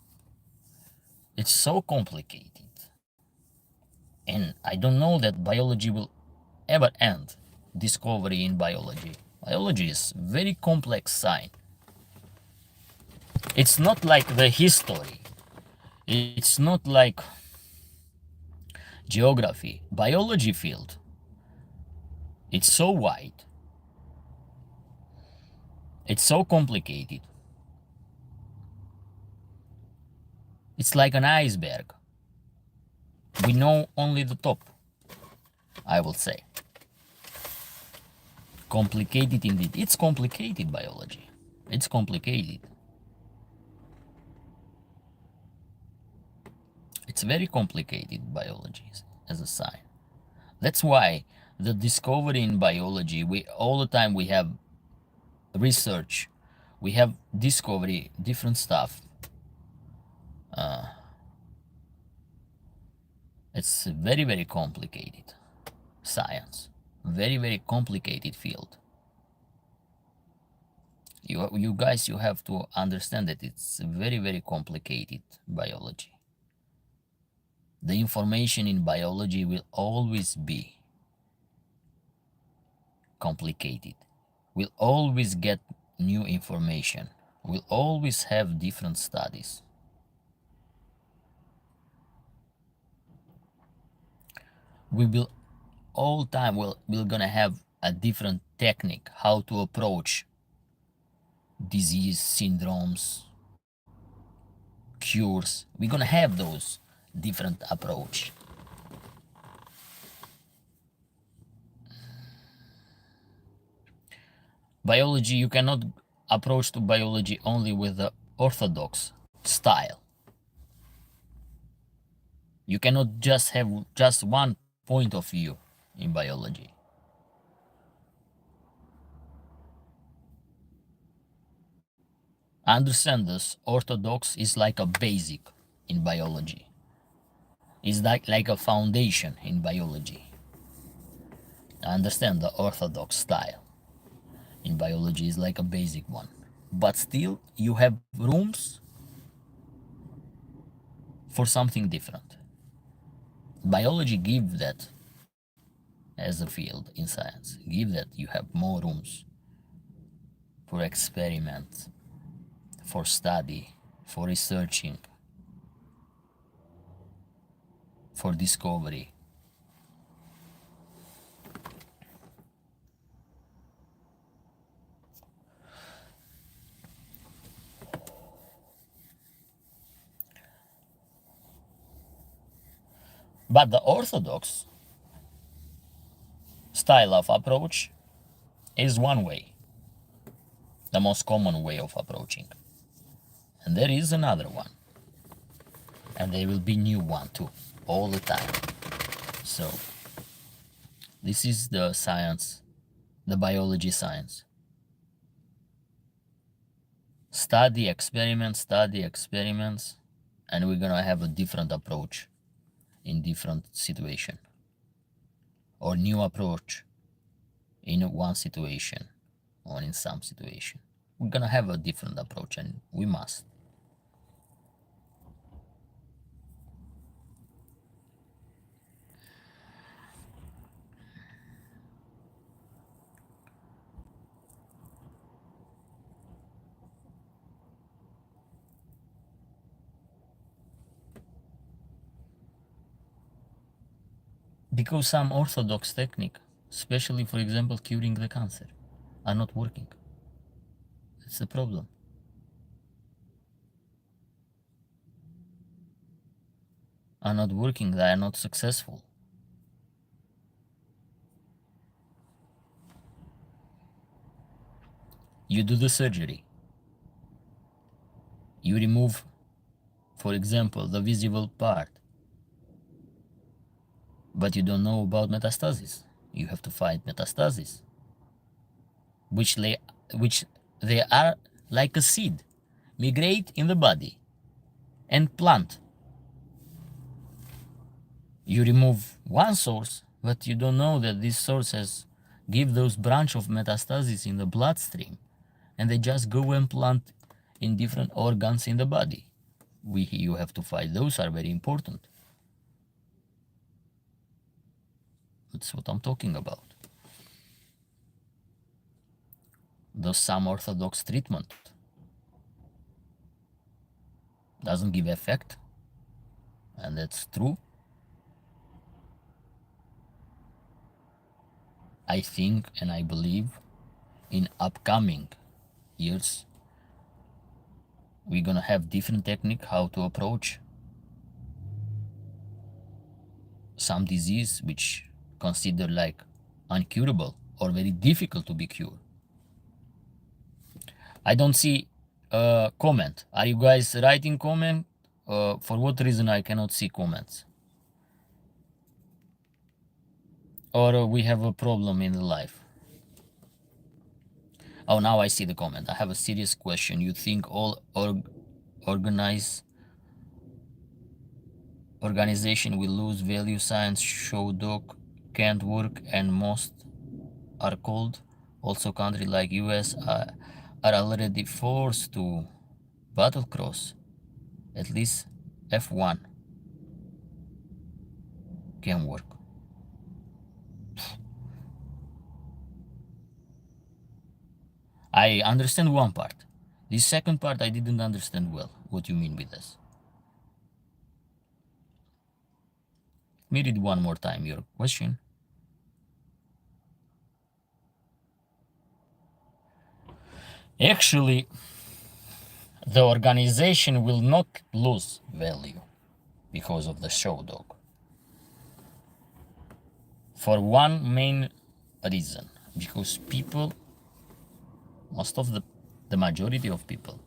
It's so complicated. And I don't know that biology will ever end. Discovery in biology. Biology is very complex science. It's not like the history. It's not like geography. Biology field. It's so wide. It's so complicated. It's like an iceberg. We know only the top, I will say. Complicated indeed. It's complicated, biology. It's complicated. It's very complicated, biology as a science. That's why the discovery in biology, all the time we have research, we have discovery, different stuff. It's very, very complicated science. Very, very complicated field. You guys, you have to understand that it's very, very complicated biology. The information in biology will always be complicated. We'll always get new information. We'll always have different studies. We will all time we're gonna have a different technique how to approach disease, syndromes, cures. We're gonna have those different approach. Biology, you cannot approach to biology only with the orthodox style. You cannot just have just one point of view in biology. Understand this, orthodox is like a basic in biology. It's like a foundation in biology. Understand the orthodox style in biology is like a basic one. But still you have rooms for something different. Biology give that as a field in science. Give that you have more rooms for experiment, for study, for researching, for discovery. But the orthodox style of approach is one way, the most common way of approaching. And there is another one. And there will be new one too, all the time. So this is the science, the biology science. Study experiments, and we're gonna have a different approach in different situation or new approach in one situation or in some situation. We're gonna have a different approach, and we must. Because some orthodox technique, especially for example curing the cancer, are not working. That's the problem. Are not working, they are not successful. You do the surgery. You remove, for example, the visible part. But you don't know about metastasis. You have to fight metastasis, which they are like a seed, migrate in the body and plant. You remove one source, but you don't know that this source has give those branch of metastasis in the bloodstream, and they just go and plant in different organs in the body. You have to fight. Those are very important. That's what I'm talking about. The some orthodox treatment doesn't give effect, and that's true. I think and I believe in upcoming years we're gonna have different technique how to approach some disease which considered like uncurable or very difficult to be cured. I don't see a comment. Are you guys writing comment? For what reason I cannot see comments? Or we have a problem in the life? Oh, now I see the comment. I have a serious question. You think all organization will lose value? Science show dog can't work, and most are cold. Also, country like US are already forced to battle cross. At least F1 can work. I understand one part. The second part I didn't understand well. What you mean with this? Let me read one more time your question. Actually, the organization will not lose value because of the show dog. For one main reason, because people, most of the majority of people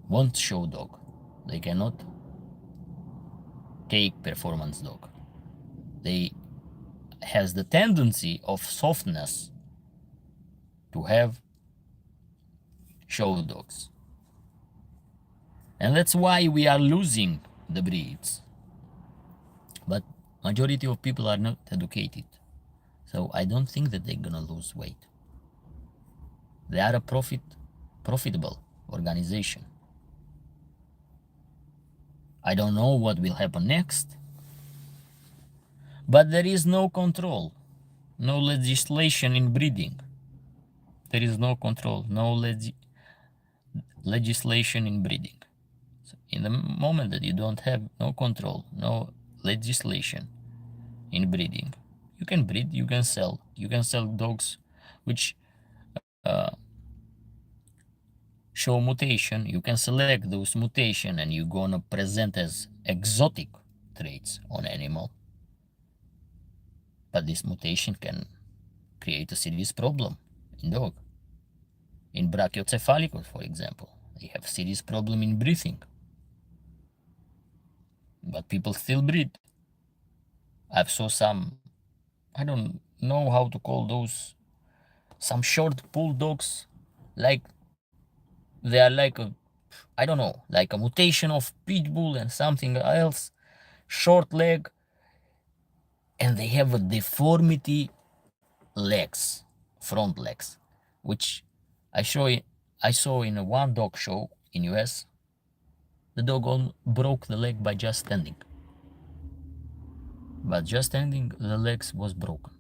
want show dog. They cannot take performance dog. They has the tendency of softness to have show dogs. And that's why we are losing the breeds. But majority of people are not educated. So I don't think that they're gonna lose weight. They are a profitable organization. I don't know what will happen next, but there is no control, no legislation in breeding. There is no control, no legislation in breeding. So in the moment that you don't have no control, no legislation in breeding, you can breed, you can sell dogs which show mutation. You can select those mutation and you're gonna present as exotic traits on animal. But this mutation can create a serious problem in dog. In brachiocephalicus, for example, they have serious problem in breathing. But people still breed. I've saw some, I don't know how to call those, some short bulldogs, like they are like a, I don't know, like a mutation of pit bull and something else, short leg, and they have a deformity legs, front legs, which I saw in one dog show in US. The dog broke the leg by just standing. But just standing, the legs was broken.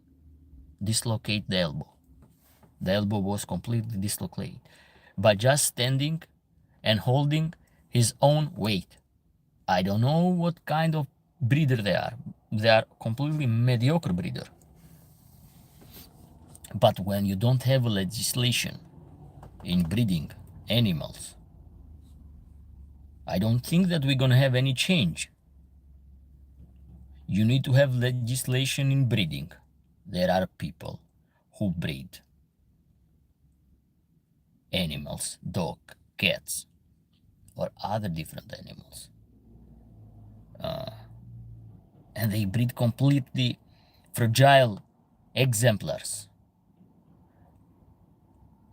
Dislocate the elbow. The elbow was completely dislocated. But just standing and holding his own weight. I don't know what kind of breeder they are. They are completely mediocre breeder. But when you don't have a legislation in breeding animals, I don't think that we're gonna have any change. You need to have legislation in breeding. There are people who breed animals, dog, cats, or other different animals. And they breed completely fragile exemplars.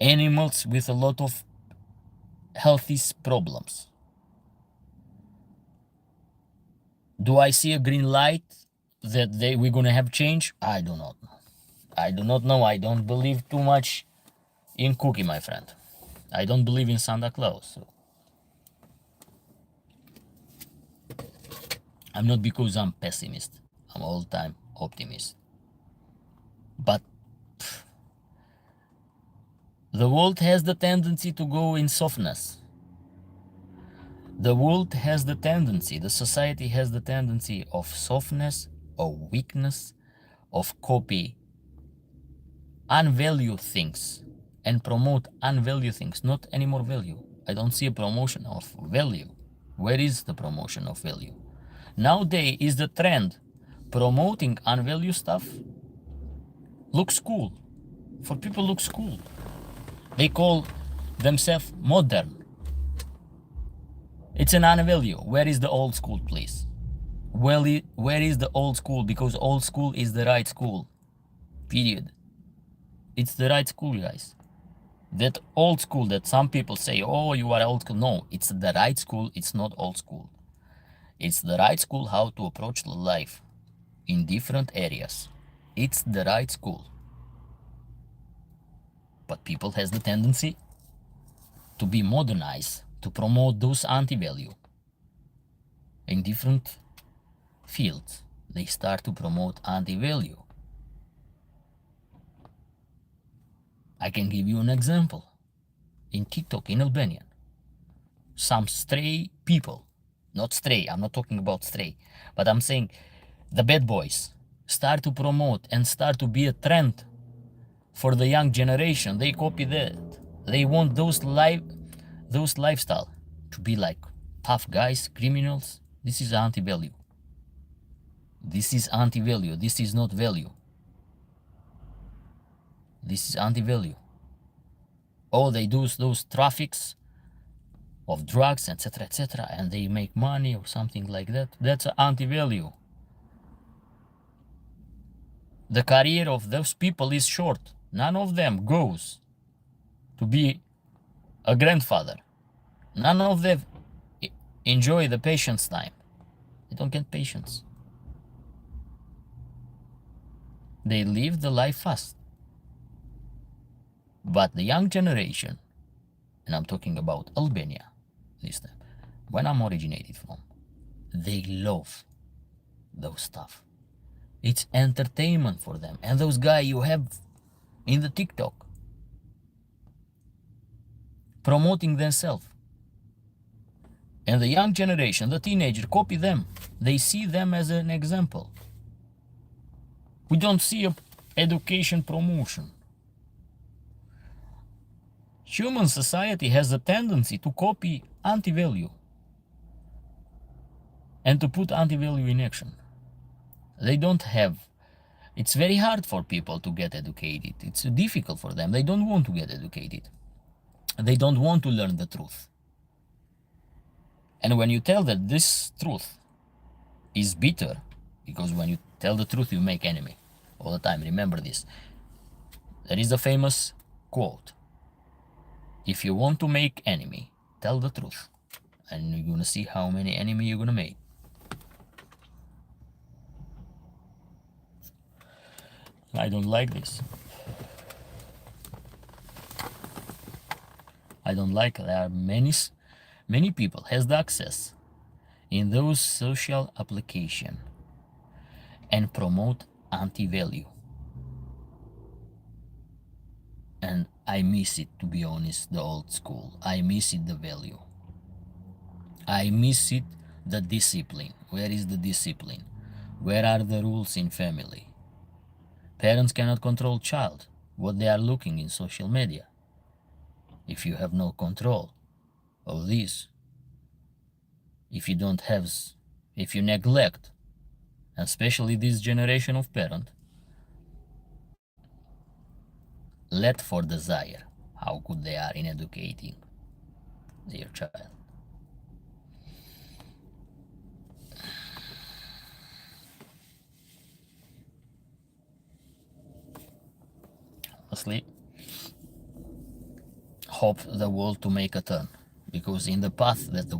Animals with a lot of health problems. Do I see a green light that we're gonna have change? I do not know. I do not know. I don't believe too much in cookie, my friend. I don't believe in Santa Claus. So. I'm not because I'm pessimist. I'm all-time optimist. But the world has the tendency to go in softness. The world has the tendency, the society has the tendency of softness, of weakness, of copy unvalue things and promote unvalue things, not any more value. I don't see a promotion of value. Where is the promotion of value? Nowadays is the trend promoting unvalue stuff looks cool. For people looks cool. They call themselves modern. It's an unvalue. Where is the old school, please? Well, where is the old school? Because old school is the right school. Period. It's the right school, guys. That old school that some people say, oh, you are old school. No, it's the right school. It's not old school. It's the right school how to approach life in different areas. It's the right school. But people has the tendency to be modernized, to promote those anti-value. In different fields, they start to promote anti-value. I can give you an example. In TikTok, in Albania, some stray people, not stray, I'm not talking about stray, but I'm saying the bad boys start to promote and start to be a trend for the young generation. They copy that. They want those lifestyle to be like tough guys, criminals. This is anti-value. This is anti-value. This is not value. This is anti-value. Oh, they do those traffics of drugs, etc., and they make money or something like that. That's anti-value. The career of those people is short. None of them goes to be a grandfather. None of them enjoy the patience time. They don't get patience. They live the life fast. But the young generation, and I'm talking about Albania this time, when I'm originated from, they love those stuff. It's entertainment for them. And those guys you have in the TikTok promoting themselves. And the young generation, the teenager, copy them. They see them as an example. We don't see a education promotion. Human society has a tendency to copy anti-value and to put anti-value in action. They don't have. It's very hard for people to get educated. It's difficult for them. They don't want to get educated. They don't want to learn the truth. And when you tell that this truth is bitter, because when you tell the truth, you make enemy all the time. Remember this. There is a famous quote. If you want to make enemy, tell the truth. And you're gonna see how many enemy you're gonna make. I don't like this. don't like, there are many people has the access in those social application and promote anti-value. And I miss it, to be honest, the old school. I miss it, the value. I miss it, the discipline. Where is the discipline? Where are the rules in family? Parents cannot control child, what they are looking in social media. If you have no control of this, if you neglect, especially this generation of parent, let for desire how good they are in educating their child. Honestly, hope the world to make a turn, because in the path that the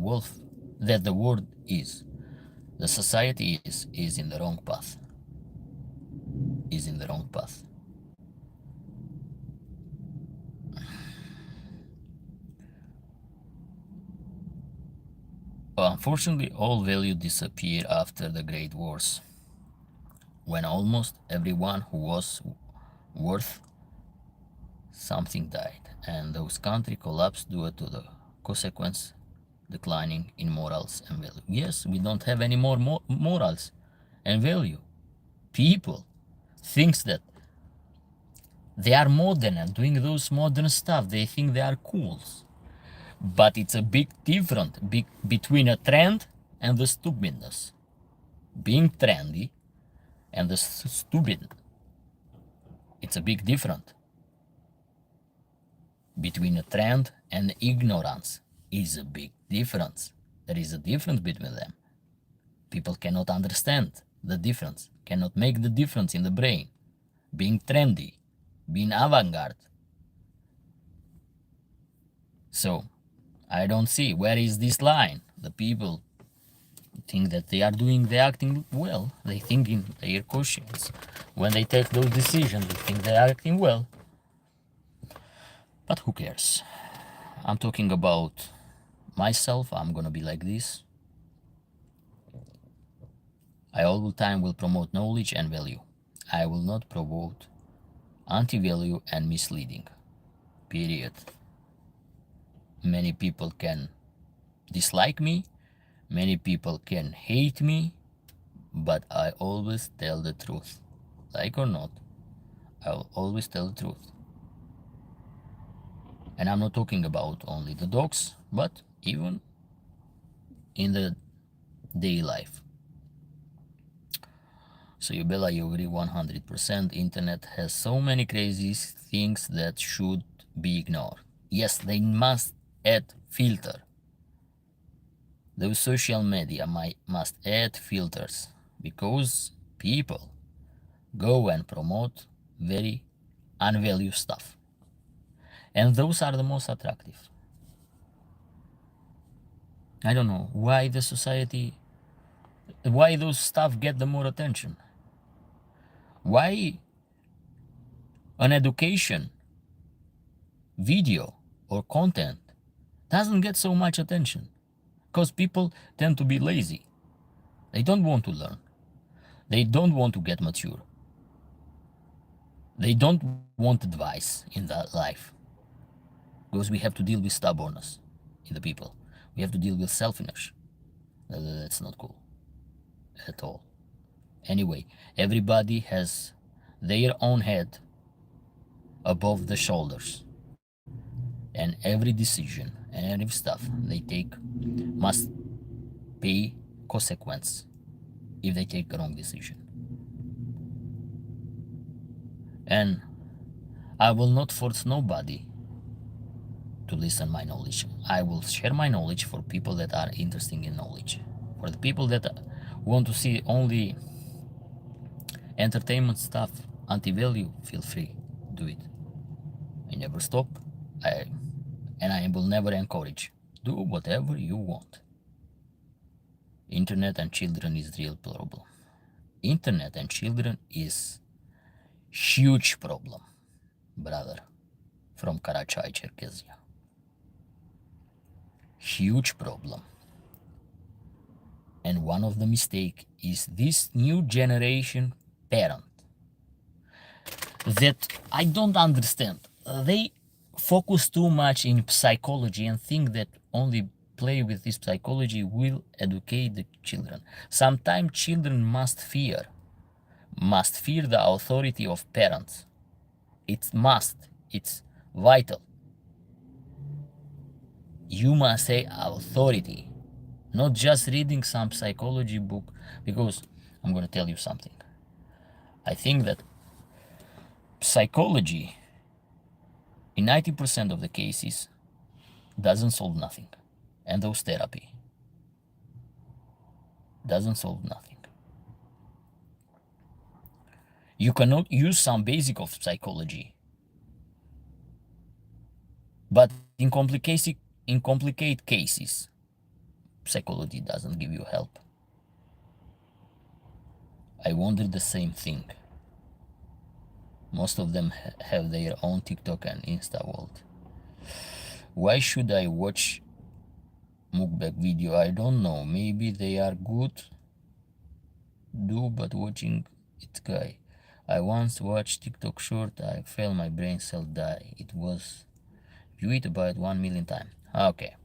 world is, the society is in the wrong path. Is in the wrong path. Unfortunately, all value disappeared after the Great Wars, when almost everyone who was worth something died, and those countries collapsed due to the consequence declining in morals and value. Yes, we don't have any more morals and value. People thinks that they are modern and doing those modern stuff. They think they are cool. But it's a big difference between a trend and the stupidness. Being trendy and the stupid, it's a big difference. Between a trend and ignorance is a big difference. There is a difference between them. People cannot understand the difference, cannot make the difference in the brain. Being trendy, being avant-garde. So, I don't see where is this line. The people think that they're acting well. They think in their conscience. When they take those decisions, they think they're acting well. But who cares? I'm talking about myself. I'm gonna be like this. I all the time will promote knowledge and value. I will not promote anti-value and misleading. Period. Many people can dislike me, many people can hate me, but I always tell the truth. Like or not, I will always tell the truth. And I'm not talking about only the dogs, but even in the daily life. So Bella, you agree 100%. Internet has so many crazy things that should be ignored. Yes, they must add filter. Those social media must add filters, because people go and promote very unvalue stuff. And those are the most attractive. I don't know why the society, why those stuff get the more attention. Why an education video or content doesn't get so much attention? Because people tend to be lazy. They don't want to learn. They don't want to get mature. They don't want advice in that life. Because we have to deal with stubbornness in the people. We have to deal with selfishness. That's not cool at all. Anyway, everybody has their own head above the shoulders. And every decision and every stuff they take must pay consequence if they take a wrong decision. And I will not force nobody to listen my knowledge. I will share my knowledge for people that are interested in knowledge. For the people that want to see only entertainment stuff, anti-value, feel free, do it. I never stop, and I will never encourage. Do whatever you want. Internet and children is real problem. Internet and children is huge problem, brother, from Karachay, Cherkezia. Huge problem. And one of the mistake is this new generation parent that I don't understand. They focus too much in psychology and think that only play with this psychology will educate the children. Sometimes children must fear the authority of parents. It's vital. You must say authority, not just reading some psychology book, because I'm going to tell you something. I think that psychology, in 90% of the cases, doesn't solve nothing. And those therapy doesn't solve nothing. You cannot use some basic of psychology, but in complicated cases, psychology doesn't give you help. I wonder the same thing. Most of them have their own TikTok and Insta world. Why should I watch mukbang video? I don't know. Maybe they are good, but watching it guy. I once watched TikTok short. I felt my brain cell die. It was viewed about 1 million times. Okay.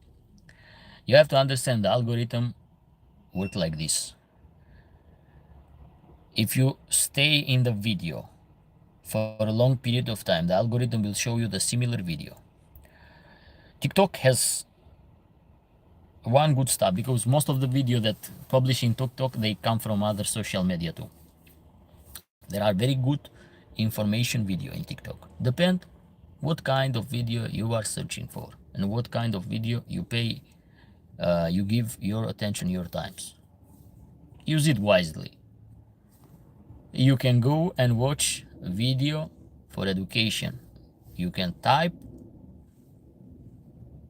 You have to understand the algorithm work like this. If you stay in the video for a long period of time, the algorithm will show you the similar video. TikTok has one good stuff, because most of the video that publish in TikTok, they come from other social media too. There are very good information video in TikTok. Depend what kind of video you are searching for and what kind of video you pay, you give your attention, your times. Use it wisely. You can go and watch video for education. You can type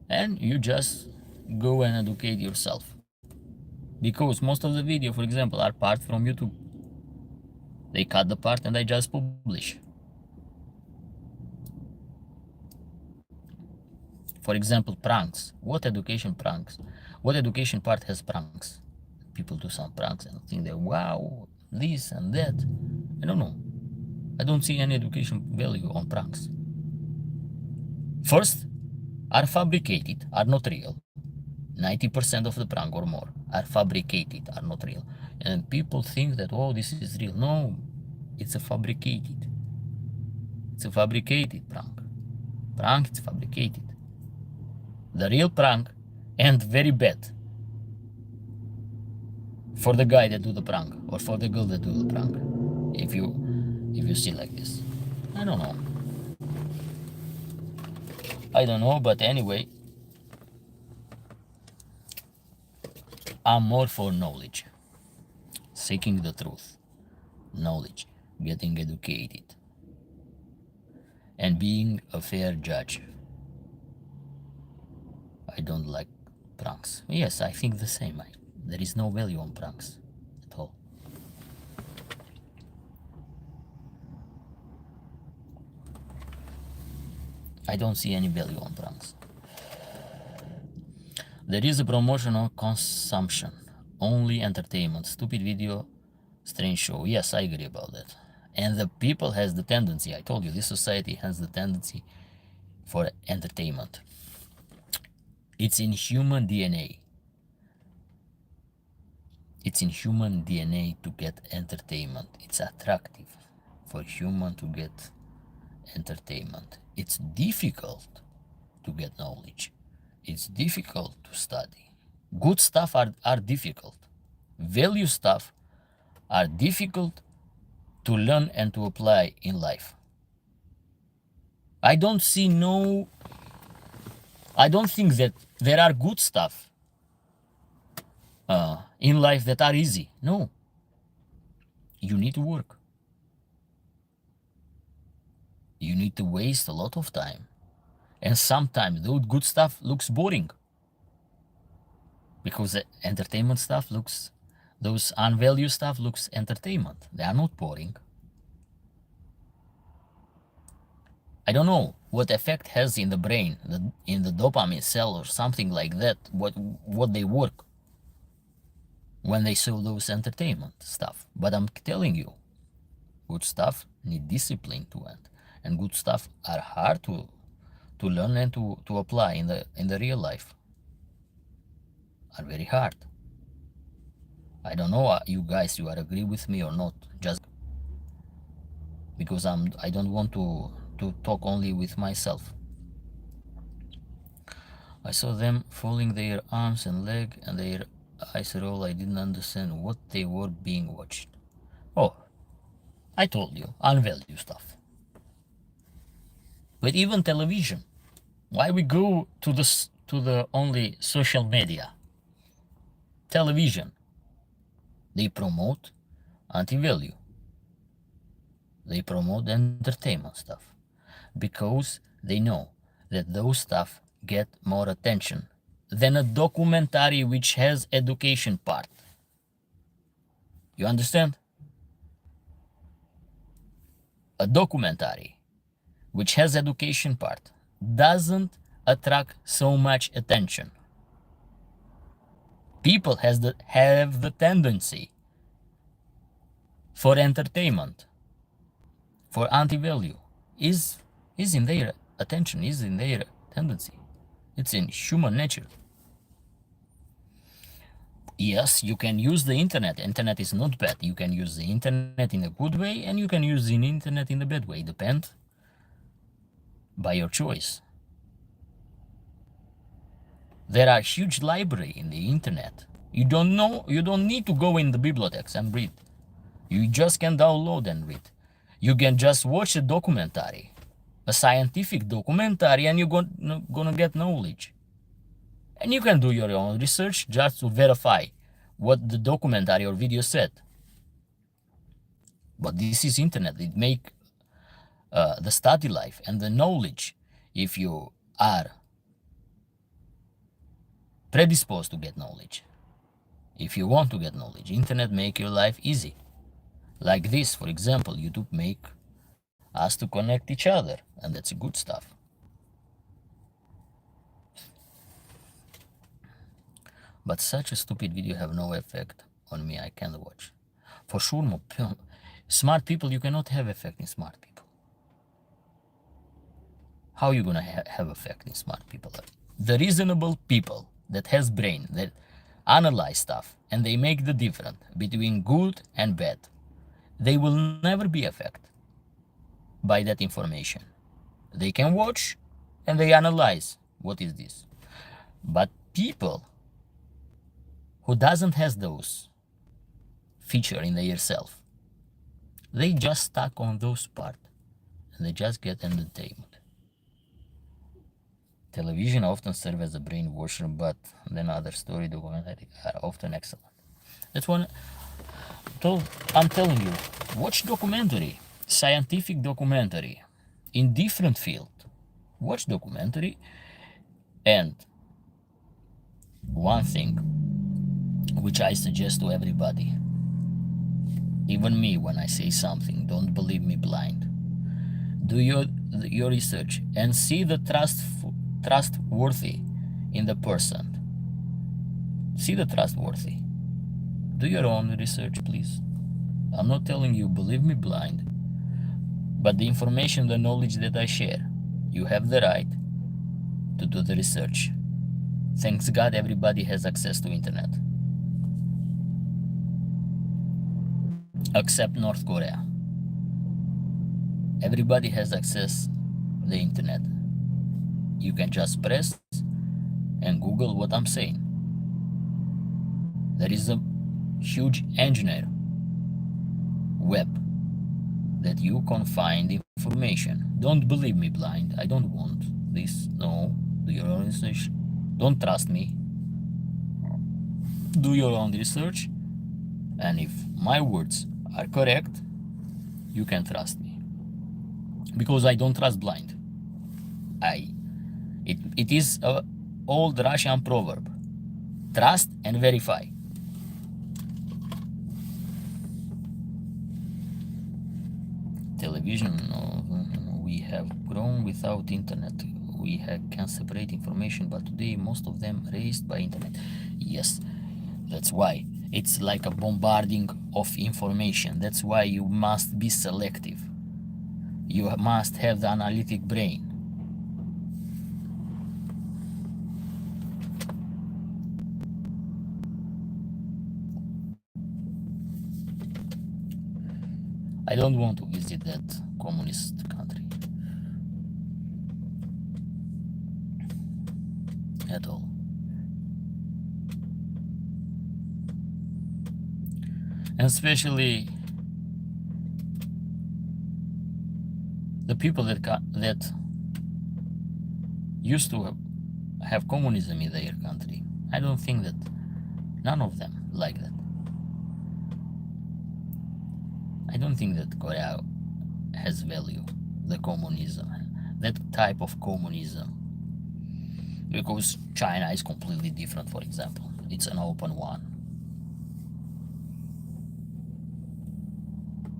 and you just go and educate yourself. Because most of the video, for example, are part from YouTube. They cut the part and they just publish. For example, pranks. What education pranks? What education part has pranks? People do some pranks and think that, wow, this and that. I don't know. I don't see any education value on pranks. First, are fabricated, are not real. 90% of the prank or more are fabricated, are not real. And people think that, oh, this is real. No, it's a fabricated. It's a fabricated prank. Prank, it's fabricated. The real prank and very bad for the guy that do the prank or for the girl that do the prank. If you see like this, I don't know, but anyway, I'm more for knowledge, seeking the truth, knowledge, getting educated, and being a fair judge. I don't like pranks. Yes, I think the same. There is no value on pranks at all. I don't see any value on pranks. There is a promotional consumption, only entertainment, stupid video, strange show. Yes, I agree about that. And the people has the tendency, I told you, this society has the tendency for entertainment. It's in human DNA. It's in human DNA to get entertainment. It's attractive for human to get entertainment. It's difficult to get knowledge. It's difficult to study. Good stuff are difficult. Value stuff are difficult to learn and to apply in life. I don't think that there are good stuff in life that are easy. No. You need to work. You need to waste a lot of time. And sometimes those good stuff looks boring. Because the entertainment stuff those unvalued stuff looks entertainment. They are not boring. I don't know what effect has in the brain, in the dopamine cell or something like that, what they work when they saw those entertainment stuff. But I'm telling you, good stuff need discipline to it, and good stuff are hard to learn and to apply in the real life. Are very hard. I don't know, you guys, you are agree with me or not? Just because I don't want to talk only with myself. I saw them folding their arms and leg and their eyes roll. I didn't understand what they were being watched. Oh, I told you, unvalue stuff. But even television. Why we go to the only social media? Television. They promote anti-value. They promote entertainment stuff because they know that those stuff get more attention than a documentary which has education part. You understand? A documentary which has education part doesn't attract so much attention. People have the tendency for entertainment, for anti-value, is in their attention, is in their tendency. It's in human nature. Yes, you can use the internet. Internet is not bad. You can use the internet in a good way and you can use the internet in a bad way. Depend by your choice. There are huge library in the internet. You don't need to go in the bibliotheques and read. You just can download and read. You can just watch a documentary, a scientific documentary, and you're gonna get knowledge. And you can do your own research just to verify what the documentary or video said. But this is internet. It make the study life and the knowledge, if you are predisposed to get knowledge, if you want to get knowledge, internet make your life easy. Like this, for example, YouTube make us to connect each other, and that's good stuff. But such a stupid video have no effect on me. I can't watch. For sure, smart people, you cannot have effect in smart people. How are you gonna have effect in smart people? The reasonable people that has brain, that analyze stuff, and they make the difference between good and bad, they will never be affected by that information. They can watch and they analyze what is this. But people who doesn't has those feature in their self, they just stuck on those part and they just get entertainment. Television often serve as a brainwasher, but then other story documentaries are often excellent. That's one. I'm telling you, watch documentary, scientific documentary, in different field. Watch documentary, and one thing which I suggest to everybody, even me when I say something, don't believe me blind. Do your research and see the trustworthy in the person. See the trustworthy. Do your own research, please. I'm not telling you believe me blind, but the information, the knowledge that I share, you have the right to do the research. Thanks God everybody has access to internet. Except North Korea. Everybody has access to the internet. You can just press and Google what I'm saying. There is a huge engineer web that you can find information. Don't believe me blind. I don't want this. No, do your own research. Don't trust me. Do your own research, and if my words are correct, you can trust me. Because I don't trust blind. It is an old Russian proverb. Trust and verify. Television, we have grown without internet. We can separate information, but today most of them raised by internet. Yes, that's why it's like a bombarding of information. That's why you must be selective. You must have the analytic brain. I don't want to visit that communist country at all. And especially the people that used to have communism in their country. I don't think that none of them like that. I don't think that Korea has value, the communism, that type of communism. Because China is completely different, for example. It's an open one.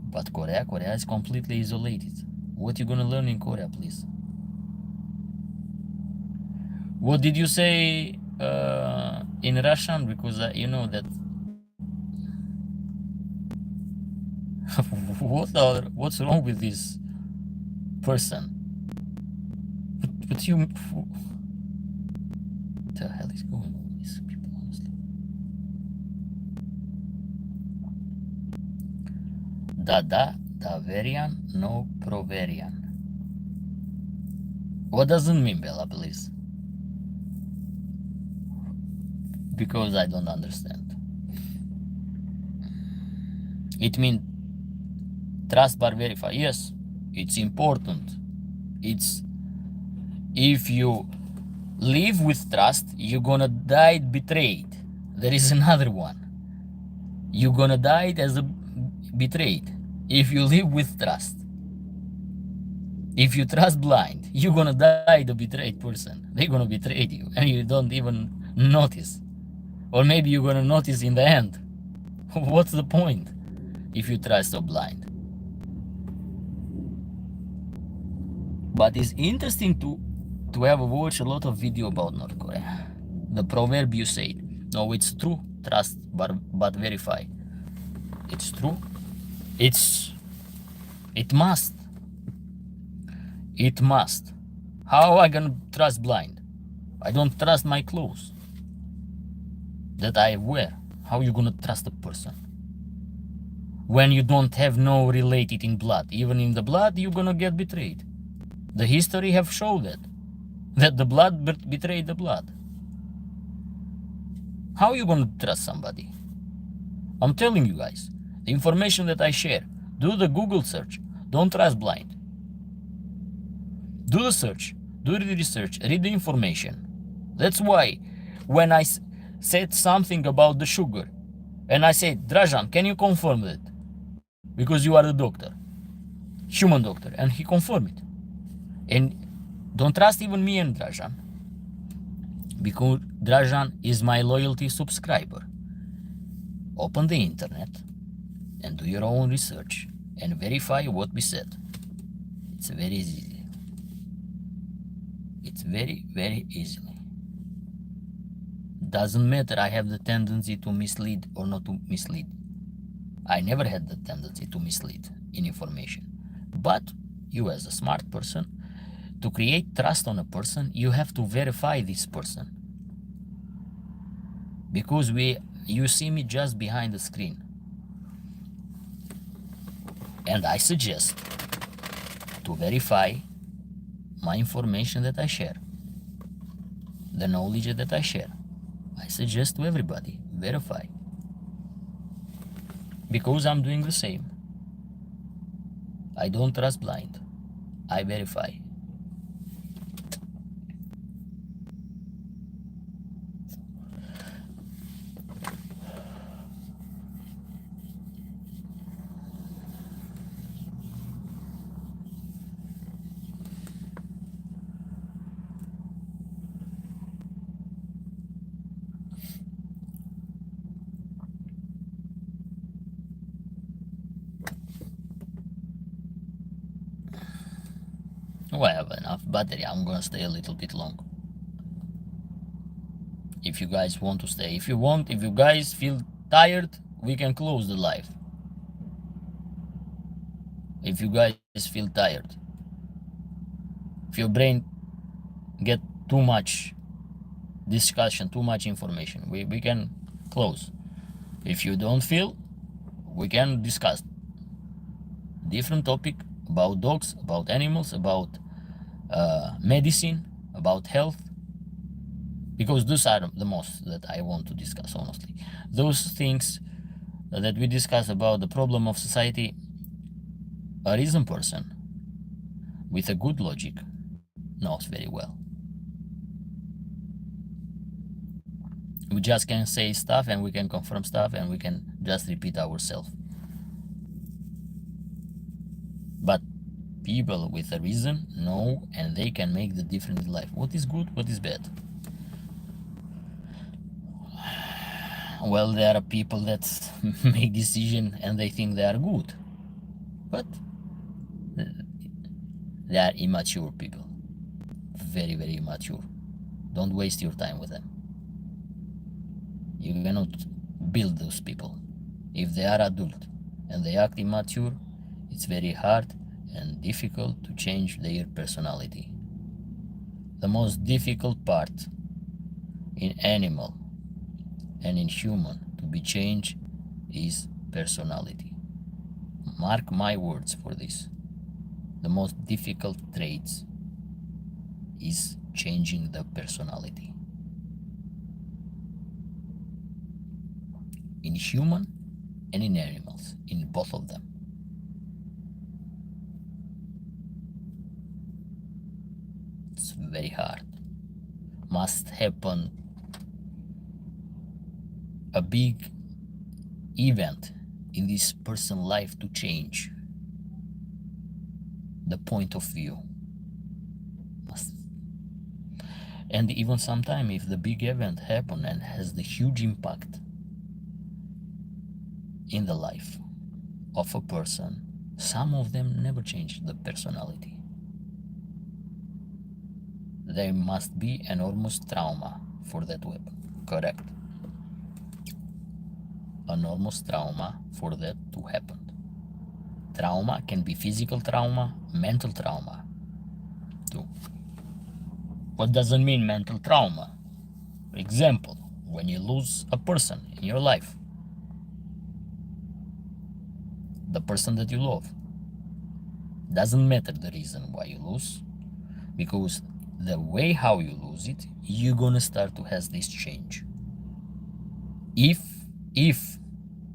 But Korea is completely isolated. What you gonna learn in Korea, please? What did you say in Russian? Because you know that. What's wrong with this person? But you. What the hell is going on with these people, honestly? Daverian, no Proverian. What does it mean, Bella, please? Because I don't understand. It means trust but verify. Yes, it's important. It's if you live with trust, you're gonna die betrayed. There is another one. You're gonna die as a betrayed. If you live with trust. If you trust blind, you're gonna die the betrayed person. They're gonna betray you and you don't even notice. Or maybe you're gonna notice in the end. What's the point if you trust so blind? But it's interesting to have watched a lot of video about North Korea. The proverb you said, no, it's true, trust but verify. It's true. It must. It must. How am I gonna trust blind? I don't trust my clothes that I wear. How you gonna trust a person? When you don't have no related in blood. Even in the blood, you're gonna get betrayed. The history have shown that the blood betrayed the blood. How you gonna trust somebody? I'm telling you guys, the information that I share, do the Google search. Don't trust blind. Do the search, do the research, read the information. That's why when I said something about the sugar, and I said, Dražan, can you confirm that? Because you are the doctor, human doctor, and he confirmed it. And don't trust even me and Dražan, because Dražan is my loyalty subscriber. Open the internet and do your own research and verify what we said. It's very easy. It's very, very easily. Doesn't matter I have the tendency to mislead or not to mislead. I never had the tendency to mislead in information. But you as a smart person, to create trust on a person, you have to verify this person. Because you see me just behind the screen. And I suggest to verify my information that I share, the knowledge that I share. I suggest to everybody, verify. Because I'm doing the same. I don't trust blind. I verify. Oh, I have enough battery. I'm gonna stay a little bit long. If you guys want to stay. If you guys feel tired, we can close the live. If you guys feel tired. If your brain get too much discussion, too much information, we can close. If you don't feel, we can discuss different topic about dogs, about animals, about medicine, about health, because those are the most that I want to discuss, honestly. Those things that we discuss about the problem of society, a reason person with a good logic knows very well. We just can say stuff and we can confirm stuff and we can just repeat ourselves. But people with a reason know and they can make the difference in life. What is good, what is bad? Well, there are people that make decision and they think they are good, but they are immature people, very, very immature. Don't waste your time with them. You cannot build those people. If they are adult and they act immature, it's very hard and difficult to change their personality. The most difficult part in animal and in human to be changed is personality. Mark my words for this. The most difficult traits is changing the personality. In human and in animals, in both of them. It's very hard. Must happen a big event in this person's life to change the point of view. And even sometimes if the big event happen and has the huge impact in the life of a person, some of them never change the personality. There must be enormous trauma for that weapon. Correct. Enormous trauma for that to happen. Trauma can be physical trauma, mental trauma too. What doesn't mean mental trauma? For example, when you lose a person in your life, the person that you love, doesn't matter the reason why you lose, because the way how you lose it, you're gonna start to have this change. If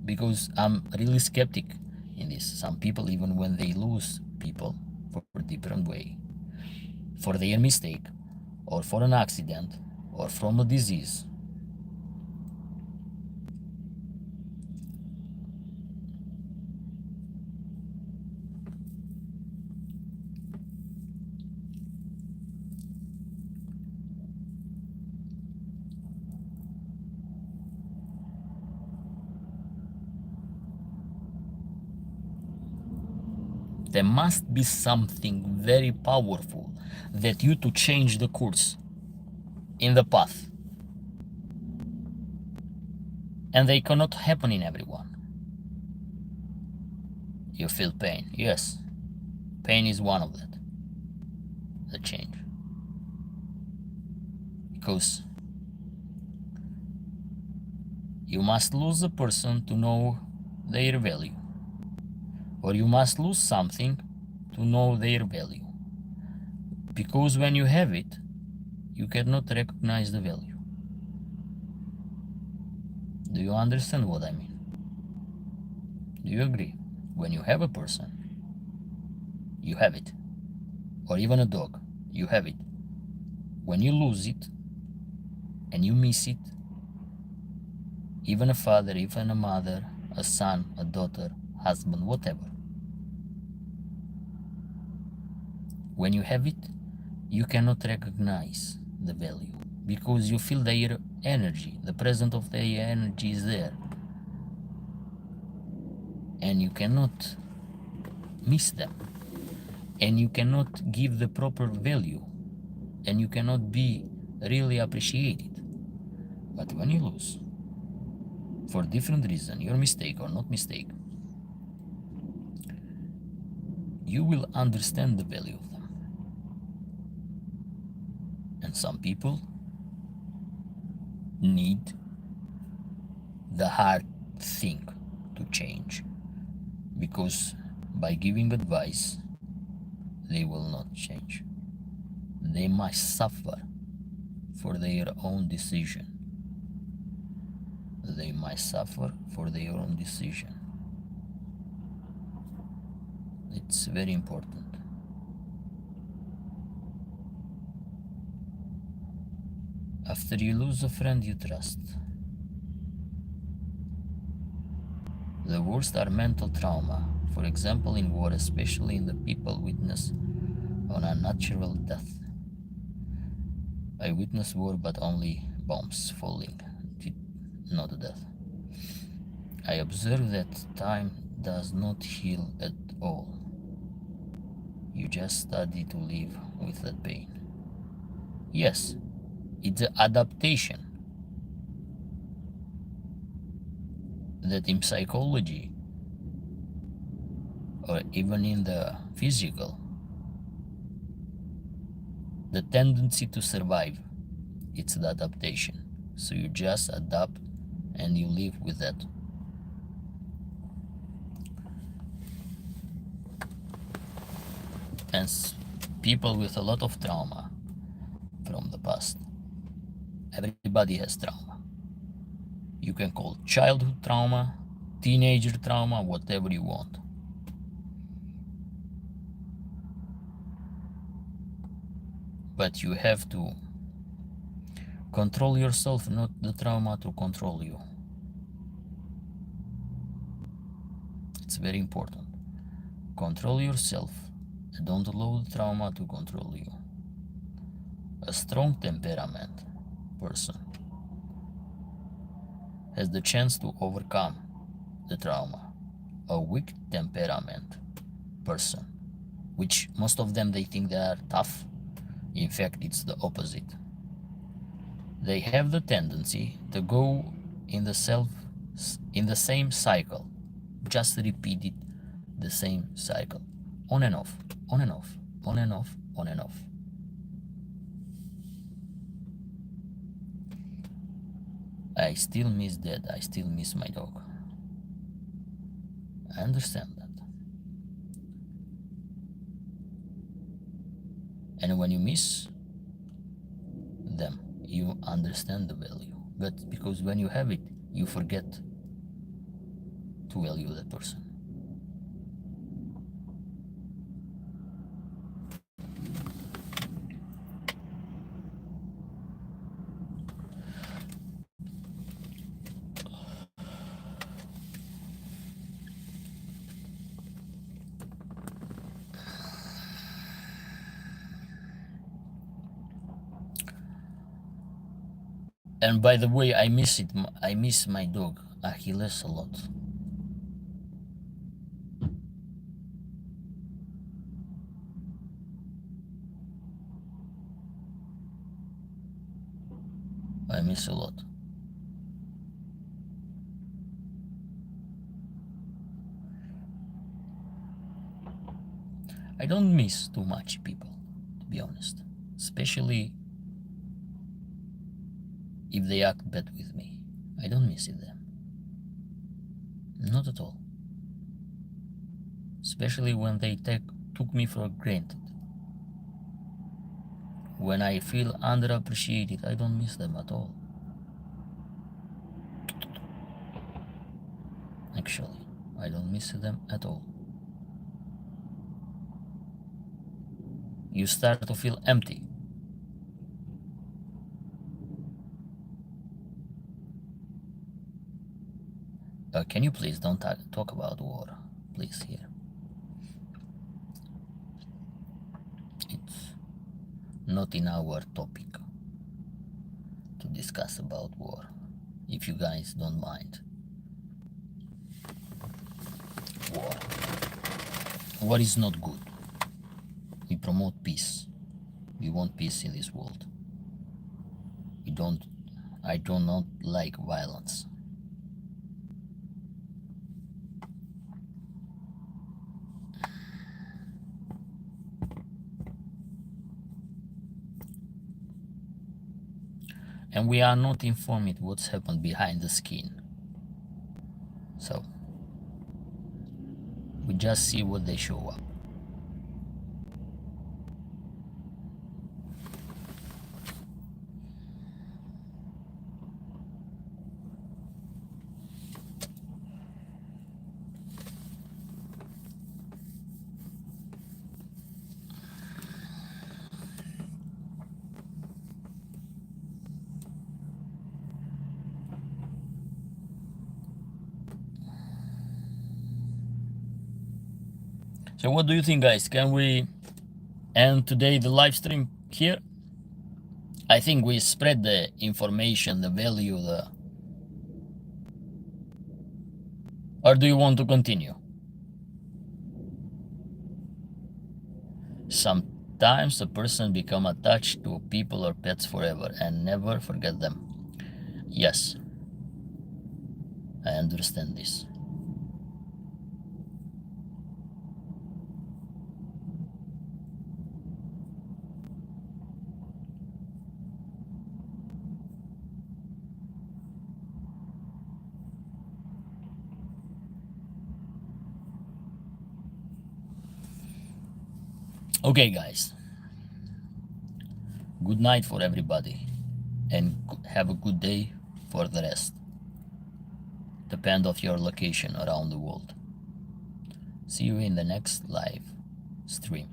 because I'm really skeptic in this, some people, even when they lose people for a different way, for their mistake or for an accident or from a disease, there must be something very powerful that you to change the course in the path. And they cannot happen in everyone. You feel pain, yes. Pain is one of that. The change. Because you must lose a person to know their value. Or you must lose something to know their value. Because when you have it, you cannot recognize the value. Do you understand what I mean? Do you agree? When you have a person, you have it. Or even a dog, you have it. When you lose it, and you miss it, even a father, even a mother, a son, a daughter, husband, whatever. When you have it, you cannot recognize the value because you feel their energy, the presence of their energy is there. And you cannot miss them. and you cannot give the proper value, and you cannot be really appreciated. But when you lose, for different reason, your mistake or not mistake, you will understand the value of them. And some people need the hard thing to change, because by giving advice, they will not change. They must suffer for their own decision. They must suffer for their own decision. It's very important. After you lose a friend you trust, the worst are mental trauma. For example, in war, especially in the people witness on a natural death. I witnessed war, but only bombs falling, not death. I observe that time does not heal at all. You just study to live with that pain. Yes, it's an adaptation that in psychology or even in the physical, the tendency to survive, it's the adaptation. So you just adapt and you live with that. And people with a lot of trauma from the past, everybody has trauma. You can call childhood trauma, teenager trauma, whatever you want. But you have to control yourself, not the trauma to control you. It's very important. Control yourself and don't allow the trauma to control you. A strong temperament person has the chance to overcome the trauma. A weak temperament person, which most of them they think they are tough, in fact it's the opposite. They have the tendency to go in the same cycle, just repeat it, the same cycle, on and off, on and off, on and off, on and off. I still miss that. I still miss my dog. I understand that. And when you miss them, you understand the value. But because when you have it, you forget to value that person. And by the way, I miss it. I miss my dog, Achilles, a lot. I miss a lot. I don't miss too much people, to be honest. Especially if they act bad with me. I don't miss them. Not at all. Especially when they took me for granted. When I feel underappreciated, I don't miss them at all. Actually, I don't miss them at all. You start to feel empty. Can you please don't talk about war, please, here. It's not in our topic to discuss about war, if you guys don't mind. War is not good. promote peace. We want peace in this world. I do not like violence. And we are not informed what's happened behind the skin. So we just see what they show up. So what do you think, guys? Can we end today the live stream here? I think we spread the information, the value, or do you want to continue? Sometimes a person become attached to people or pets forever and never forget them. Yes, I understand this. Okay, guys. Good night for everybody, and have a good day for the rest. Depend of your location around the world. See you in the next live stream.